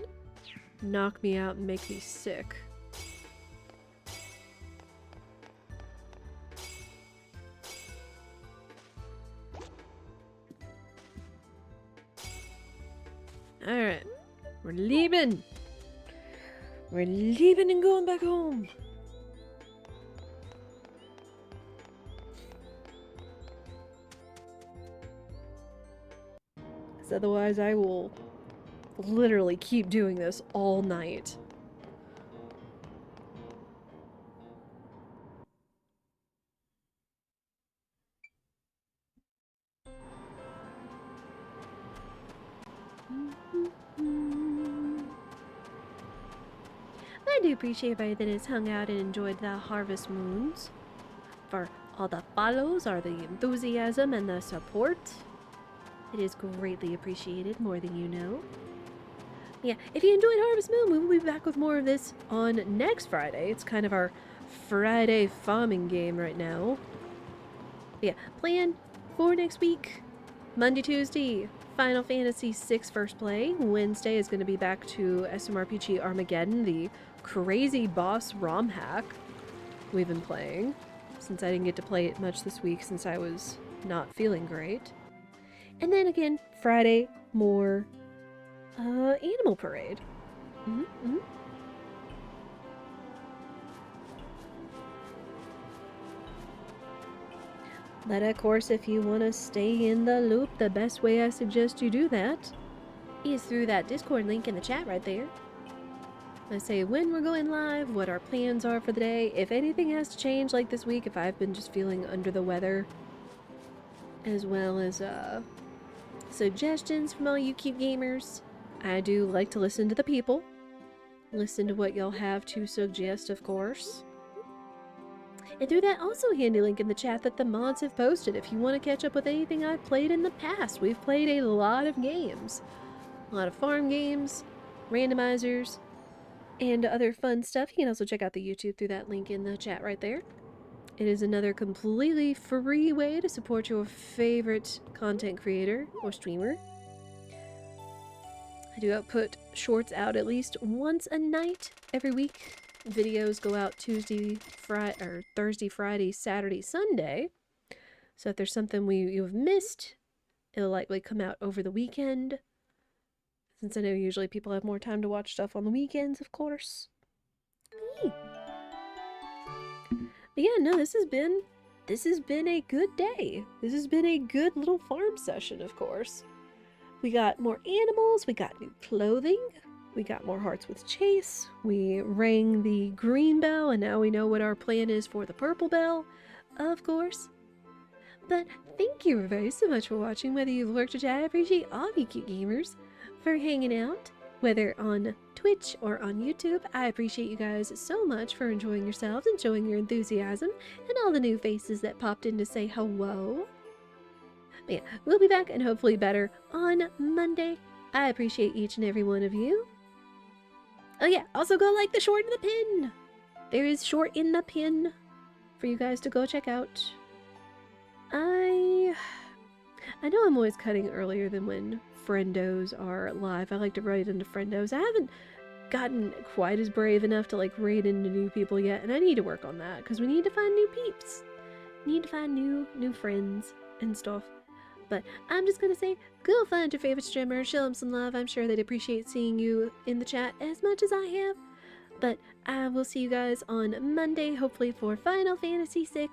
knock me out and make me sick. Alright, we're leaving! We're leaving and going back home! Because otherwise I will literally keep doing this all night. I do appreciate everybody that has hung out and enjoyed the Harvest Moons. For all the follows, or the enthusiasm, and the support. It is greatly appreciated, more than you know. Yeah, if you enjoyed Harvest Moon, we will be back with more of this on next Friday. It's kind of our Friday farming game right now. But yeah, plan for next week. Monday, Tuesday, Final Fantasy VI First Play. Wednesday is going to be back to SMRPG Armageddon, the crazy boss ROM hack we've been playing. Since I didn't get to play it much this week since I was not feeling great. And then again, Friday, more Animal Parade. But of course, if you want to stay in the loop, the best way I suggest you do that is through that Discord link in the chat right there. I say when we're going live, what our plans are for the day, if anything has to change like this week, if I've been just feeling under the weather, as well as suggestions from all you cute gamers. I do like to listen to the people. Listen to what y'all have to suggest, of course. And through that also handy link in the chat that the mods have posted if you want to catch up with anything I've played in the past. We've played a lot of games. A lot of farm games, randomizers, and other fun stuff. You can also check out the YouTube through that link in the chat right there. It is another completely free way to support your favorite content creator or streamer. I do put shorts out at least once a night every week. Videos go out Tuesday, Friday, or Thursday, Friday, Saturday, Sunday. So if there's something you've missed, it'll likely come out over the weekend. Since I know usually people have more time to watch stuff on the weekends, of course. But yeah, no, this has been a good day. This has been a good little farm session, of course. We got more animals, we got new clothing, we got more hearts with Chase, we rang the green bell, and now we know what our plan is for the purple bell, of course. But thank you very so much for watching, whether you've lurked or chat. I appreciate all of you cute gamers for hanging out, whether on Twitch or on YouTube. I appreciate you guys so much for enjoying yourselves and showing your enthusiasm, and all the new faces that popped in to say hello. But yeah, we'll be back and hopefully better on Monday. I appreciate each and every one of you. Oh yeah, also go like the short in the pin. There is short in the pin for you guys to go check out. I know I'm always cutting earlier than when friendos are live. I like to raid into friendos. I haven't gotten quite as brave enough to like raid into new people yet, and I need to work on that because we need to find new peeps. Need to find new friends and stuff. But I'm just gonna say, go find your favorite streamer, show them some love. I'm sure they'd appreciate seeing you in the chat as much as I have. But I will see you guys on Monday, hopefully for Final Fantasy VI.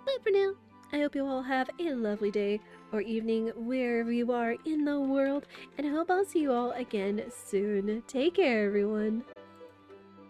But for now, I hope you all have a lovely day or evening wherever you are in the world, and I hope I'll see you all again soon. Take care, everyone.